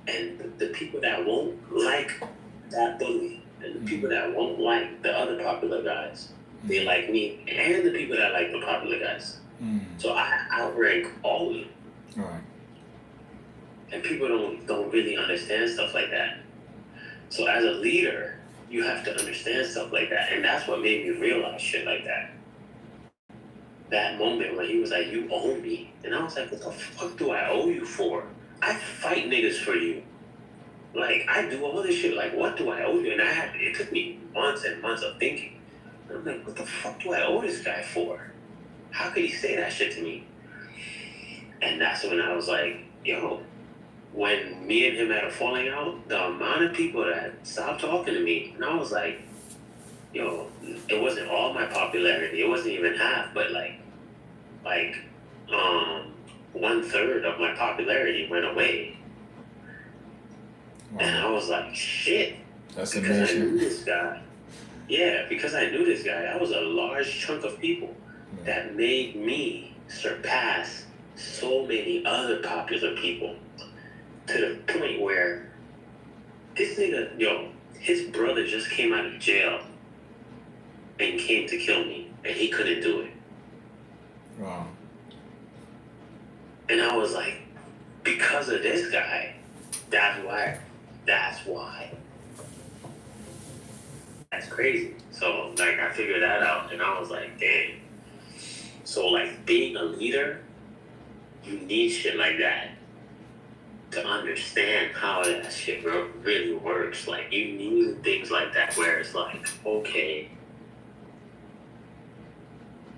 And the people that won't like that bully, and the people that won't like the other popular guys, they like me, and the people that like the popular guys. So I outrank all of them. Right. And people don't really understand stuff like that. So as a leader, you have to understand stuff like that. And that's what made me realize shit like that. That moment when he was like, you owe me. And I was like, what the fuck do I owe you for? I fight niggas for you. Like, I do all this shit. Like, what do I owe you? And it took me months and months of thinking. And I'm like, what the fuck do I owe this guy for? How could he say that shit to me? And that's when I was like, yo, when me and him had a falling out, the amount of people that stopped talking to me, and I was like, yo, it wasn't all my popularity. It wasn't even half, but like 1/3 of my popularity went away. Wow. And I was like, shit. That's because amazing. I knew this guy. Yeah, because I knew this guy, that was a large chunk of people that made me surpass so many other popular people to the point where this nigga, his brother just came out of jail and came to kill me, and he couldn't do it. Wow. And I was like, because of this guy, that's why. That's crazy. So, like, I figured that out, and I was like, damn. So, like, being a leader, you need shit like that to understand how that shit really works. Like, you need things like that where it's like, okay,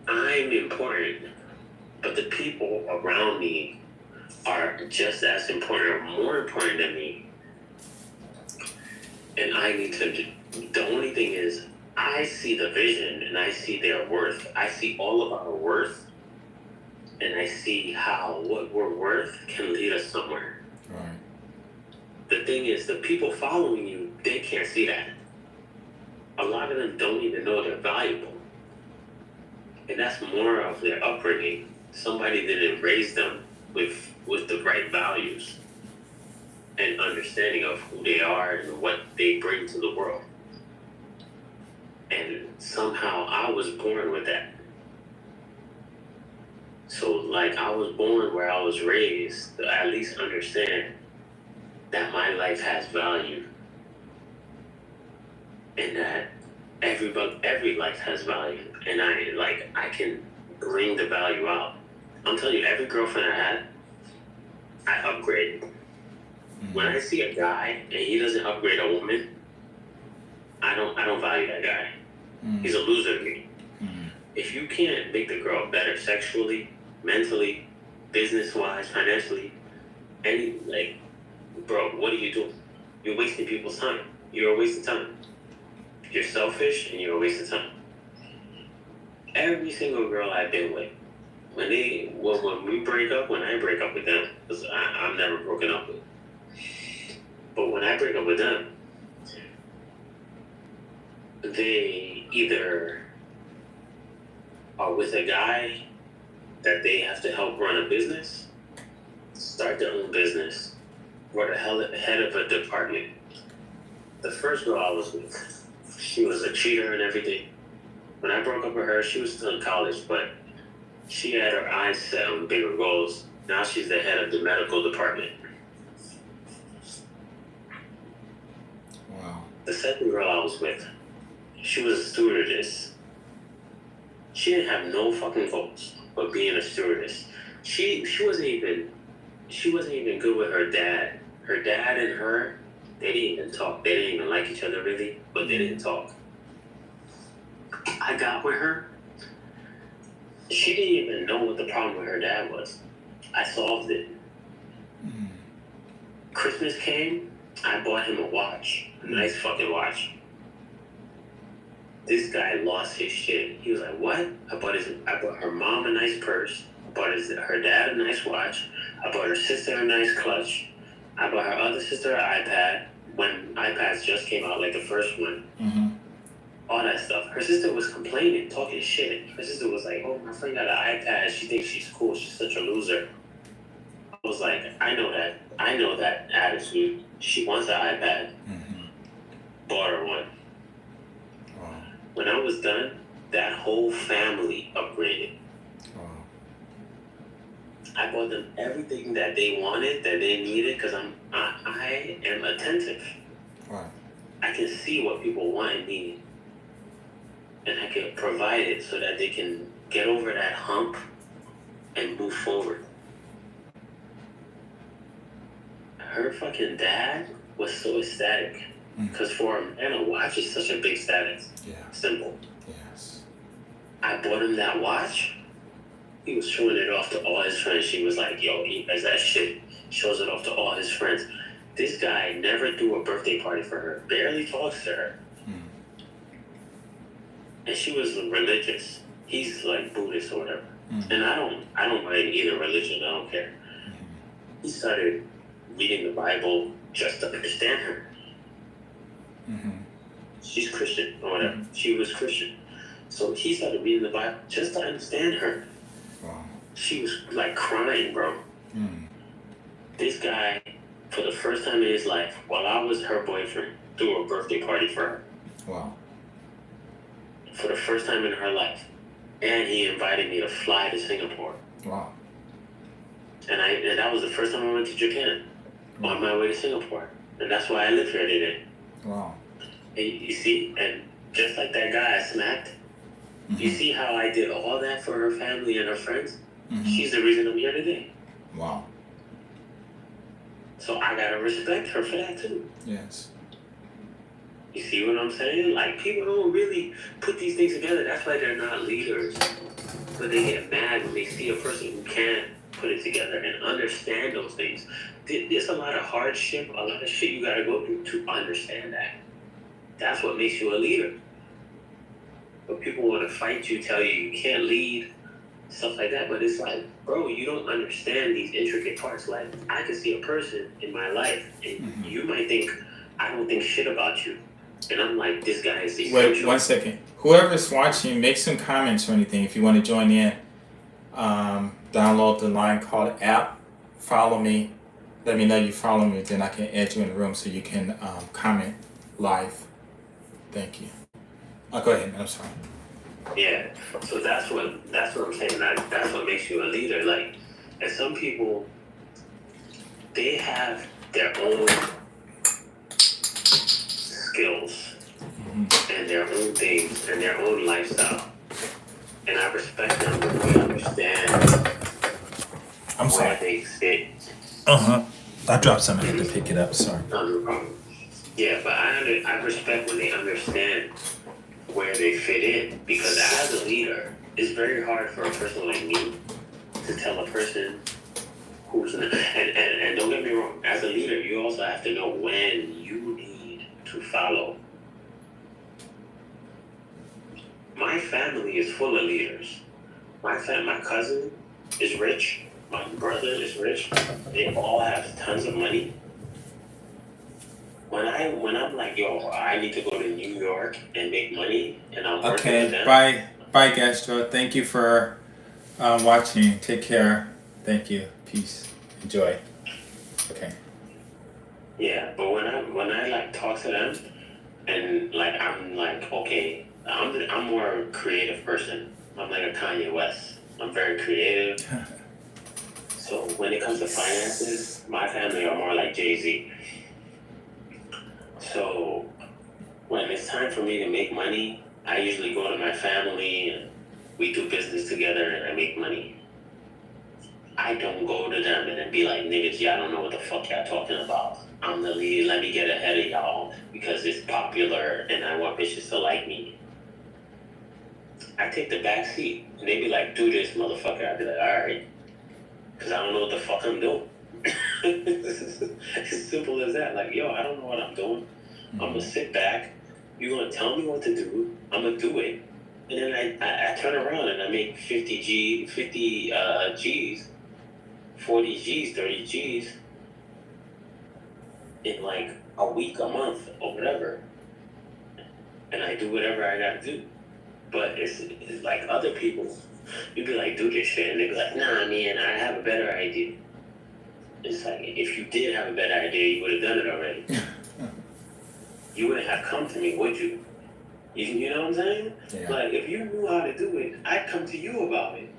I'm important, but the people around me are just as important or more important than me. And I need to, the only thing is, I see the vision and I see their worth. I see all of our worth, and I see how what we're worth can lead us somewhere. Right. The thing is, the people following you, they can't see that. A lot of them don't even know they're valuable. And that's more of their upbringing. Somebody didn't raise them with the right values and understanding of who they are and what they bring to the world. And somehow I was born with that. So, like, I was born where I was raised to at least understand that my life has value and that every life has value, and I can bring the value out. I'm telling you, every girlfriend I had, I upgraded. When I see a guy and he doesn't upgrade a woman, I don't value that guy. He's a loser to me. If you can't make the girl better sexually, mentally, business-wise, financially, bro, what are you doing? You're wasting people's time. You're a waste of time. You're selfish and you're a waste of time. Every single girl I've been with, when I break up with them, because I'm never broken up with. But when I break up with them, they either are with a guy that they have to help run a business, start their own business, or the head of a department. The first girl I was with, she was a cheater and everything. When I broke up with her, she was still in college, but she had her eyes set on bigger goals. Now she's the head of the medical department. Wow. The second girl I was with, she was a stewardess. She didn't have no fucking goals but being a stewardess. She wasn't even good with her dad. Her dad and her, they didn't even talk. They didn't even like each other really, but they didn't talk. I got with her. She didn't even know what the problem with her dad was. I solved it. Christmas came, I bought him a watch. A nice fucking watch. This guy lost his shit. He was like, what? I bought her mom a nice purse. I bought her dad a nice watch. I bought her sister a nice clutch. I bought her other sister an iPad when iPads just came out, like the first one. All that stuff. Her sister was complaining, talking shit. Her sister was like, oh, my friend got an iPad. She thinks she's cool. She's such a loser. I was like, I know that attitude. She wants an iPad. Bought her one. Wow. When I was done, that whole family upgraded. Wow. I bought them everything that they wanted, that they needed, because I am attentive. Right. I can see what people want and need, and I can provide it so that they can get over that hump and move forward. Her fucking dad was so ecstatic, because for a man, a watch is such a big status. Yeah. Symbol. Yes. I bought him that watch. He was showing it off to all his friends. She was like, yo, he does that shit. Shows it off to all his friends. This guy never threw a birthday party for her. Barely talks to her. And she was religious. He's like Buddhist or whatever. And I don't mind either religion. I don't care. He started reading the Bible just to understand her. she's Christian or whatever. She was Christian. So he started reading the Bible just to understand her. Wow. She was like crying, bro. Mm. This guy, for the first time in his life, while I was her boyfriend, threw a birthday party for her. Wow. For the first time in her life. And he invited me to fly to Singapore. Wow. And that was the first time I went to Japan. Wow. On my way to Singapore. And that's why I live here today. Wow. And you see, and just like that guy I smacked, you see how I did all that for her family and her friends? She's the reason I'm here today. Wow. So I gotta respect her for that too. Yes. You see what I'm saying? Like, people don't really put these things together. That's why they're not leaders. But they get mad when they see a person who can't put it together and understand those things. There's a lot of hardship, a lot of shit you gotta go through to understand that. That's what makes you a leader. But people want to fight you, tell you you can't lead, stuff like that. But it's like, bro, you don't understand these intricate parts. Like, I could see a person in my life, and you might think, I don't think shit about you. And I'm like, this guy is essential. Wait 1 second. Whoever's watching, make some comments or anything if you want to join in. Download the line called app. Follow me. Let me know you follow me, then I can add you in the room so you can comment live. Thank you. Go ahead. I'm sorry. Yeah. So that's what I'm saying. That's what makes you a leader. Like, and some people, they have their own skills and their own things and their own lifestyle. And I respect them when they understand where they fit. I dropped something. I had to pick it up. Sorry. No problem. Yeah, but I respect when they understand where they fit in. Because as a leader, it's very hard for a person like me to tell a person who's and don't get me wrong, as a leader, you also have to know when you need to follow. My family is full of leaders. My cousin is rich. My brother is rich. They all have tons of money. When I'm like, yo, I need to go to New York and make money, and I'm working with them. Bye, Gastro. Thank you for watching. Take care. Thank you. Peace. Enjoy. Okay. Yeah, but when I like talk to them, and like I'm like, okay, I'm more a creative person. I'm like a Kanye West. I'm very creative. So when it comes to finances, my family are more like Jay-Z. So when it's time for me to make money, I usually go to my family and we do business together and I make money. I don't go to them and then be like, niggas, y'all don't know what the fuck y'all talking about. I'm the lead, let me get ahead of y'all because it's popular and I want bitches to like me. I take the back seat and they be like, do this, motherfucker. I'd be like, alright. Because I don't know what the fuck I'm doing. As simple as that. Like, yo, I don't know what I'm doing. I'm going to sit back. You're going to tell me what to do. I'm going to do it. And then I turn around and I make 50 G's, 40 G's, 30 G's in like a week, a month, or whatever. And I do whatever I got to do. But it's like other people, you'd be like, do this shit. And they'd be like, nah, man, I have a better idea. It's like, if you did have a better idea, you would have done it already. You wouldn't have come to me, would you? You know what I'm saying? Yeah. Like, if you knew how to do it, I'd come to you about it.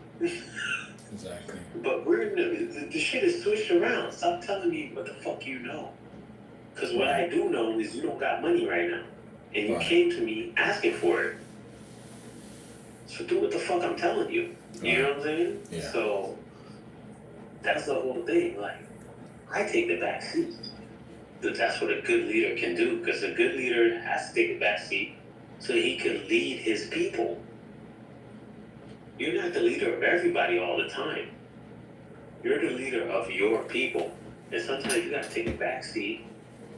Exactly. But the shit is switched around. Stop telling me what the fuck you know. Because what I do know is you don't got money right now. And you came to me asking for it. So do what the fuck I'm telling you. You know what I'm saying? Yeah. So that's the whole thing. Like, I take the back seat. That's what a good leader can do. Because a good leader has to take the back seat so he can lead his people. You're not the leader of everybody all the time. You're the leader of your people. And sometimes you gotta take a back seat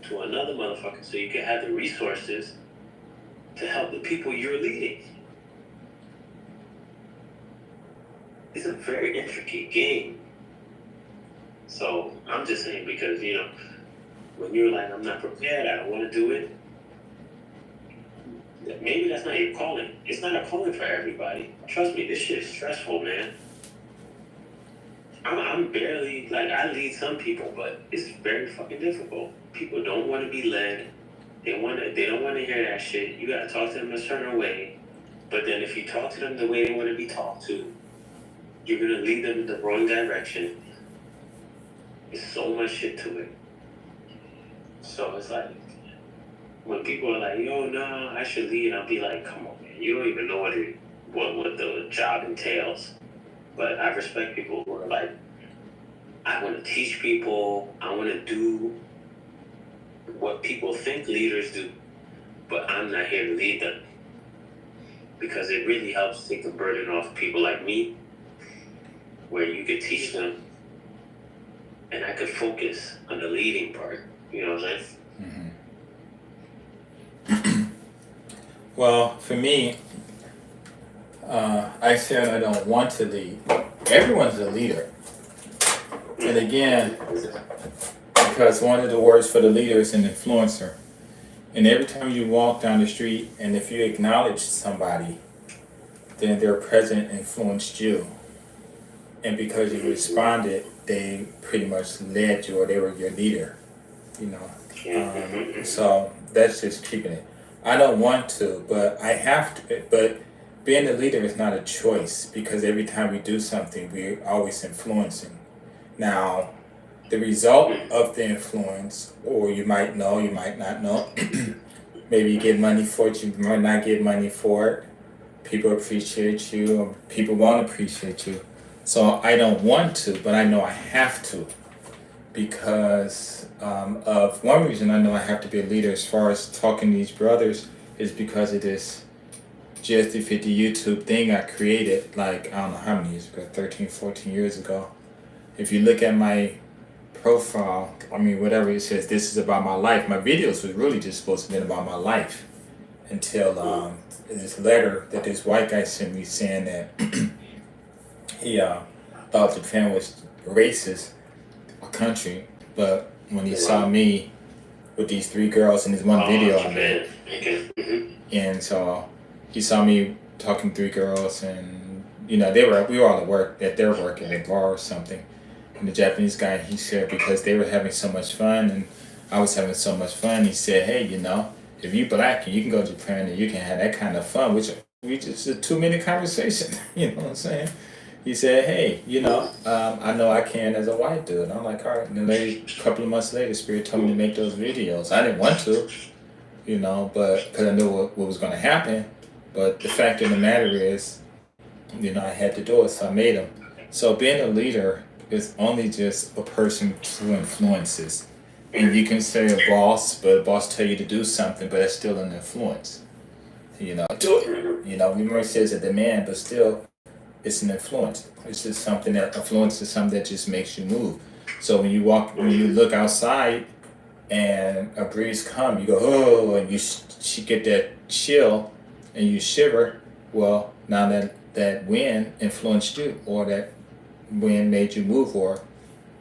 to another motherfucker so you can have the resources to help the people you're leading. It's a very intricate game. So I'm just saying because, you know, when you're like, I'm not prepared, I don't want to do it, maybe that's not your calling. It's not a calling for everybody. Trust me, this shit is stressful, man. I'm barely, like, I lead some people, but it's very fucking difficult. People don't want to be led. They don't want to hear that shit. You gotta talk to them a certain way. But then if you talk to them the way they want to be talked to, you're gonna lead them in the wrong direction. There's so much shit to it. So it's like, when people are like, yo, nah, I should lead, I'll be like, come on, man. You don't even know what the job entails. But I respect people who are like, I want to teach people, I want to do what people think leaders do, but I'm not here to lead them. Because it really helps take the burden off people like me, where you could teach them, and I could focus on the leading part. You know what I'm saying? Mm-hmm. Well, for me, I said I don't want to lead. Everyone's a leader. And again, because one of the words for the leader is an influencer. And every time you walk down the street, and if you acknowledge somebody, then their presence influenced you. And because you responded, they pretty much led you, or they were your leader. You know, so that's just keeping it. I don't want to, but I have to. But being a leader is not a choice, because every time we do something, we're always influencing. Now, the result of the influence, or you might know, you might not know. Maybe you get money for it, you might not get money for it. People appreciate you, or people won't appreciate you. So I don't want to, but I know I have to, because of one reason I know I have to be a leader as far as talking to these brothers is because of this GS350 YouTube thing I created, like, I don't know how many years ago, 13, 14 years ago. If you look at my profile, I mean, whatever it says, this is about my life. My videos was really just supposed to be about my life until this letter that this white guy sent me saying that he thought Japan was racist, a country, but when he saw me with these 3 girls in this one video I made, and so he saw me talking to 3 girls, and you know we were all at work at their work at a bar or something. And the Japanese guy, he said, because they were having so much fun and I was having so much fun, he said, hey, you know, if you black and you can go to Japan and you can have that kind of fun, which is a 2-minute conversation, you know what I'm saying? He said, hey, you know, I know I can as a white dude. I'm like, all right. And then a couple of months later, Spirit told me to make those videos. I didn't want to, you know, but because I knew what was going to happen. But the fact of the matter is, you know, I had to do it, so I made them. So being a leader is only just a person who influences. And you can say a boss, but a boss tell you to do something, but that's still an influence. You know, do it. You know, remember it says a demand, but still, it's an influence. It's just something that influences something that just makes you move. So when you look outside and a breeze come, you go, oh, and you get that chill and you shiver. Well, now that wind influenced you, or that wind made you move, or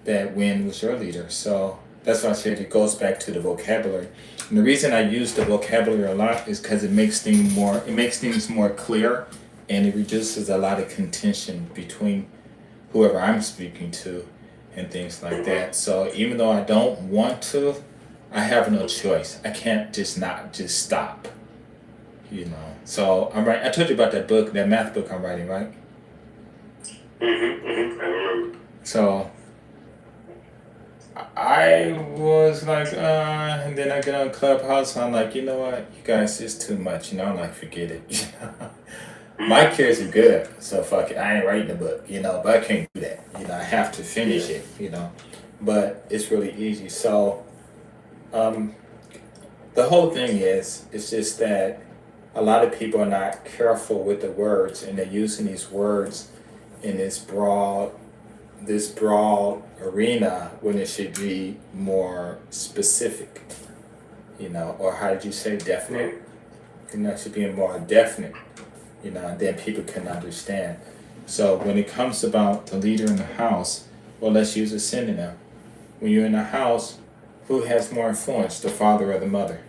that wind was your leader. So that's why I said it goes back to the vocabulary. And the reason I use the vocabulary a lot is because it makes things more clear, and it reduces a lot of contention between whoever I'm speaking to and things like that. So even though I don't want to, I have no choice. I can't just stop. You know. So I told you about that book, that math book I'm writing, right? I remember. So I was like, and then I get on Clubhouse, and I'm like, you know what, you guys, it's too much. You know, I'm like, forget it. You know? My kids are good, so fuck it. I ain't writing the book, you know, but I can't do that. You know, I have to finish it, you know. But it's really easy. So the whole thing is, it's just that a lot of people are not careful with the words, and they're using these words in this broad arena when it should be more specific, you know, or how did you say, definite? You know, it should be more definite, you know, and then people can understand. So when it comes about the leader in the house, well, let's use a synonym. When you're in the house, who has more influence, the father or the mother?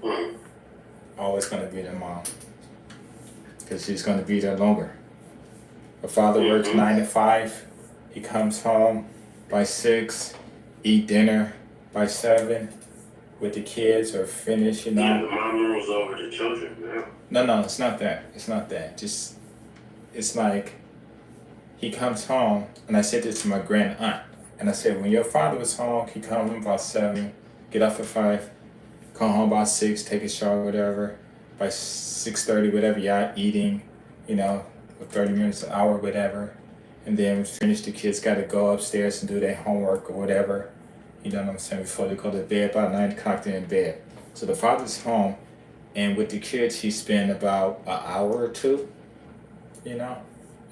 Mm. Always going to be the mom. Because she's going to be there longer. The father works Mm-hmm. 9 to 5. He comes home by 6, eat dinner by 7 with the kids or finish, you Yeah, know. the mom rules over the children now. No, it's not that. It's not that. Just, it's like he comes home, and I said this to my grand aunt, and I said, when your father was home, he come home about 7, get up at 5, come home about 6, take a shower, whatever. By 6:30, whatever, y'all eating, you know, for 30 minutes, an hour, whatever. And then finish, the kids got to go upstairs and do their homework or whatever. You know what I'm saying? Before they go to bed, about 9 o'clock, they're in bed. So the father's home, and with the kids, he spend about an hour or two, you know.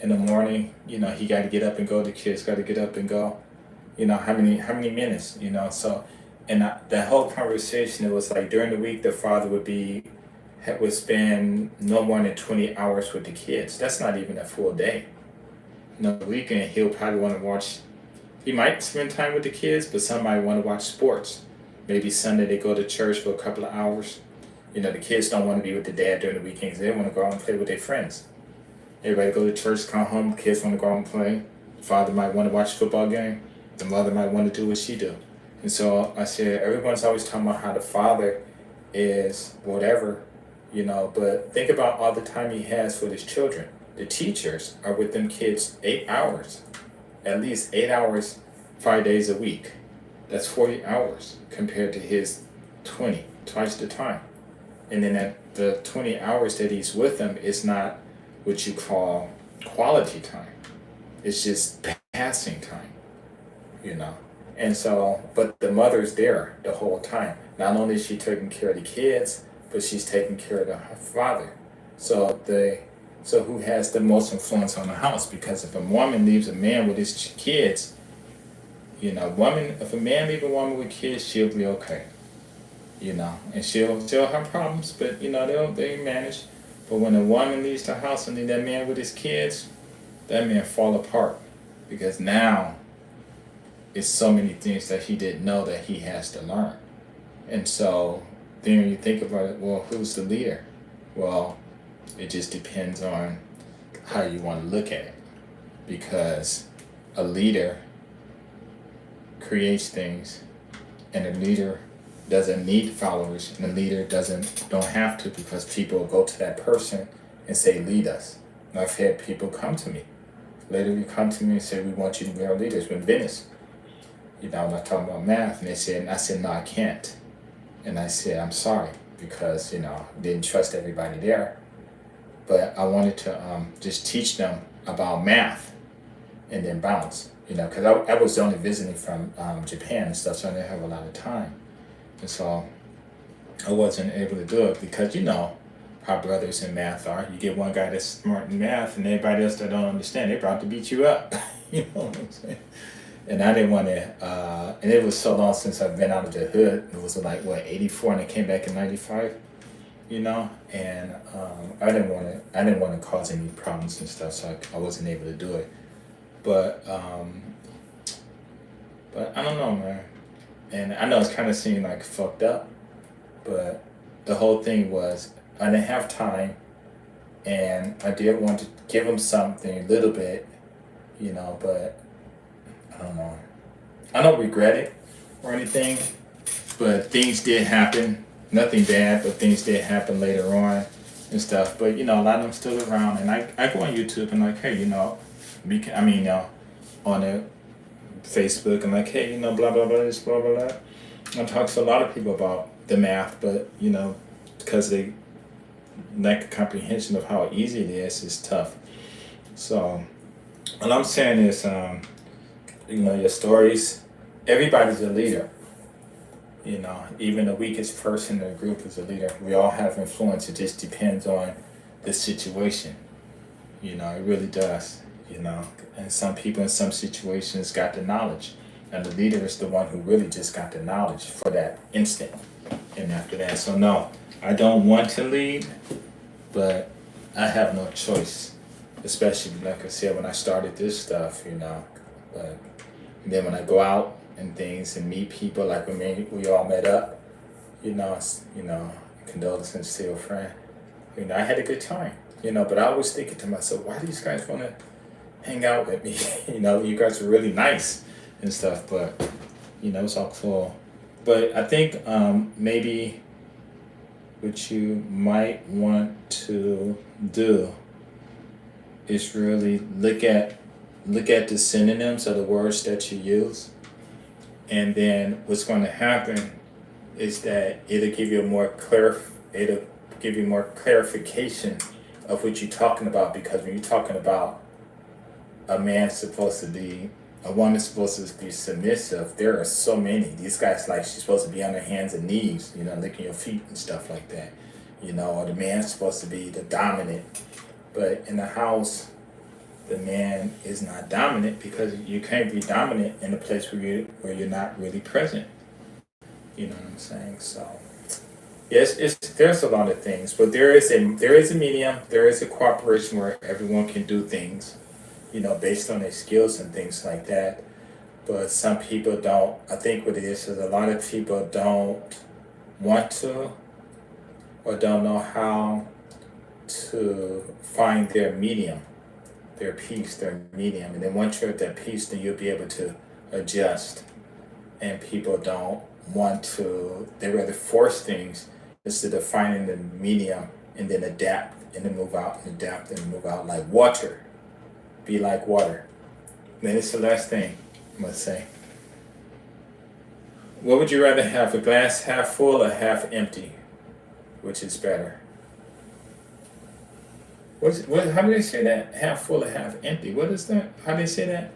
In the morning, you know, he got to get up and go. The kids got to get up and go. You know, how many minutes, you know. So, and that whole conversation, it was like during the week, the father would spend no more than 20 hours with the kids. That's not even a full day. You know, the weekend, he'll probably want to watch, he might spend time with the kids, but somebody want to watch sports. Maybe Sunday they go to church for a couple of hours. You know, the kids don't want to be with the dad during the weekends. They want to go out and play with their friends. Everybody go to church, come home, kids want to go out and play. The father might want to watch a football game. The mother might want to do what she do. And so I said, everyone's always talking about how the father is whatever, you know, but think about all the time he has with his children. The teachers are with them kids 8 hours, at least 8 hours, 5 days a week. That's 40 hours compared to his 20, twice the time. And then at the 20 hours that he's with them is not what you call quality time. It's just passing time, you know. And so, but the mother's there the whole time. Not only is she taking care of the kids, but she's taking care of her father. So who has the most influence on the house? Because if a woman leaves a man with his kids, you know, if a man leaves a woman with kids, she'll be okay. You know, and she'll have problems, but you know, they manage. But when a woman leaves the house and leave that man with his kids, that man fall apart. Because now it's so many things that he didn't know that he has to learn. And so then when you think about it, well, who's the leader? Well, it just depends on how you want to look at it. Because a leader creates things, and a leader doesn't need followers, and a leader don't have to, because people go to that person and say, lead us. And I've had people come to me. Later, you come to me and say, we want you to be our leaders. When Venice, you know, I'm not talking about math, and I said, no, I can't. And I said, I'm sorry, because, you know, didn't trust everybody there. But I wanted to just teach them about math and then bounce, you know, because I was only visiting from Japan and stuff, so I didn't have a lot of time. And so I wasn't able to do it because, you know, how brothers in math are. You get one guy that's smart in math and everybody else that don't understand, they're about to beat you up. You know what I'm saying? And I didn't want to, and it was so long since I've been out of the hood. It was like, 84, and I came back in 95, you know? And I didn't want to cause any problems and stuff, so I wasn't able to do it. But I don't know, man. And I know it's kind of seeming like fucked up, but the whole thing was I didn't have time, and I did want to give him something a little bit, you know, but I don't know. I don't regret it or anything, but things did happen. Nothing bad, but things did happen later on and stuff. But, you know, a lot of them still around, and I go on YouTube and like, hey, you know, on the Facebook, and like, hey, you know, blah, blah, blah, this, blah, blah, blah. I talk to a lot of people about the math, but, you know, because they lack a comprehension of how easy it is, it's tough. So, what I'm saying is, you know, your stories, everybody's a leader. You know, even the weakest person in the group is a leader. We all have influence. It just depends on the situation. You know, it really does. You know, and some people in some situations got the knowledge, and the leader is the one who really just got the knowledge for that instant. And after that, so no, I don't want to lead, but I have no choice. Especially, like I said, when I started this stuff, you know. But then when I go out and things and meet people, like when we all met up, you know, condolences to your friend. You know, I had a good time. You know, but I was thinking to myself, why do these guys want to hang out with me? You know, you guys are really nice and stuff, but you know, it's all cool. But I think maybe what you might want to do is really look at the synonyms of the words that you use, and then what's going to happen is that it'll give you more clarification of what you're talking about, because when you're talking about a woman's supposed to be submissive, there are so many. These guys, like, she's supposed to be on her hands and knees, you know, licking your feet and stuff like that. You know, or the man's supposed to be the dominant. But in the house, the man is not dominant, because you can't be dominant in a place where you're not really present. You know what I'm saying? So yes, there's a lot of things, but there is a medium, there is a cooperation where everyone can do things, you know, based on their skills and things like that. But some people don't. I think what it is a lot of people don't want to, or don't know how to find their medium, their peace, their medium. And then once you're at that peace, then you'll be able to adjust. And people don't want to, they rather force things instead of finding the medium and then adapt and then move out, and adapt and move out, like water. Be like water. Then it's the last thing I'm gonna say. What would you rather have, a glass half full or half empty? Which is better? How do they say that? Half full or half empty? What is that? How do they say that?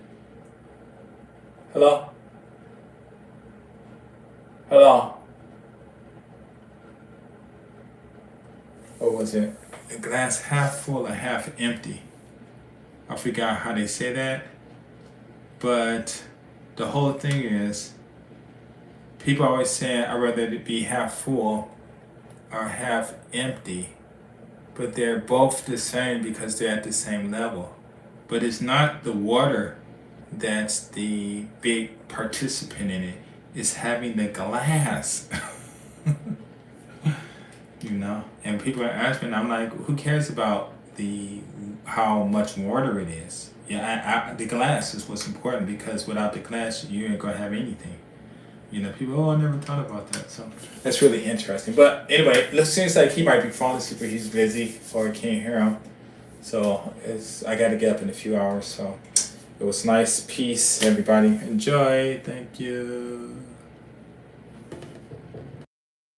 Hello? Hello? What was it? A glass half full or half empty? I forgot how they say that. But the whole thing is, people always say, I'd rather it be half full or half empty. But they're both the same because they're at the same level. But it's not the water that's the big participant in it. It's having the glass. You know? And people are asking, I'm like, who cares about how much water it is? Yeah, the glass is what's important, because without the glass, you ain't gonna have anything. You know, people, I never thought about that. So that's really interesting. But anyway, it seems like he might be falling asleep, or he's busy, or I can't hear him. So I got to get up in a few hours. So it was nice. Peace, everybody. Enjoy. Thank you.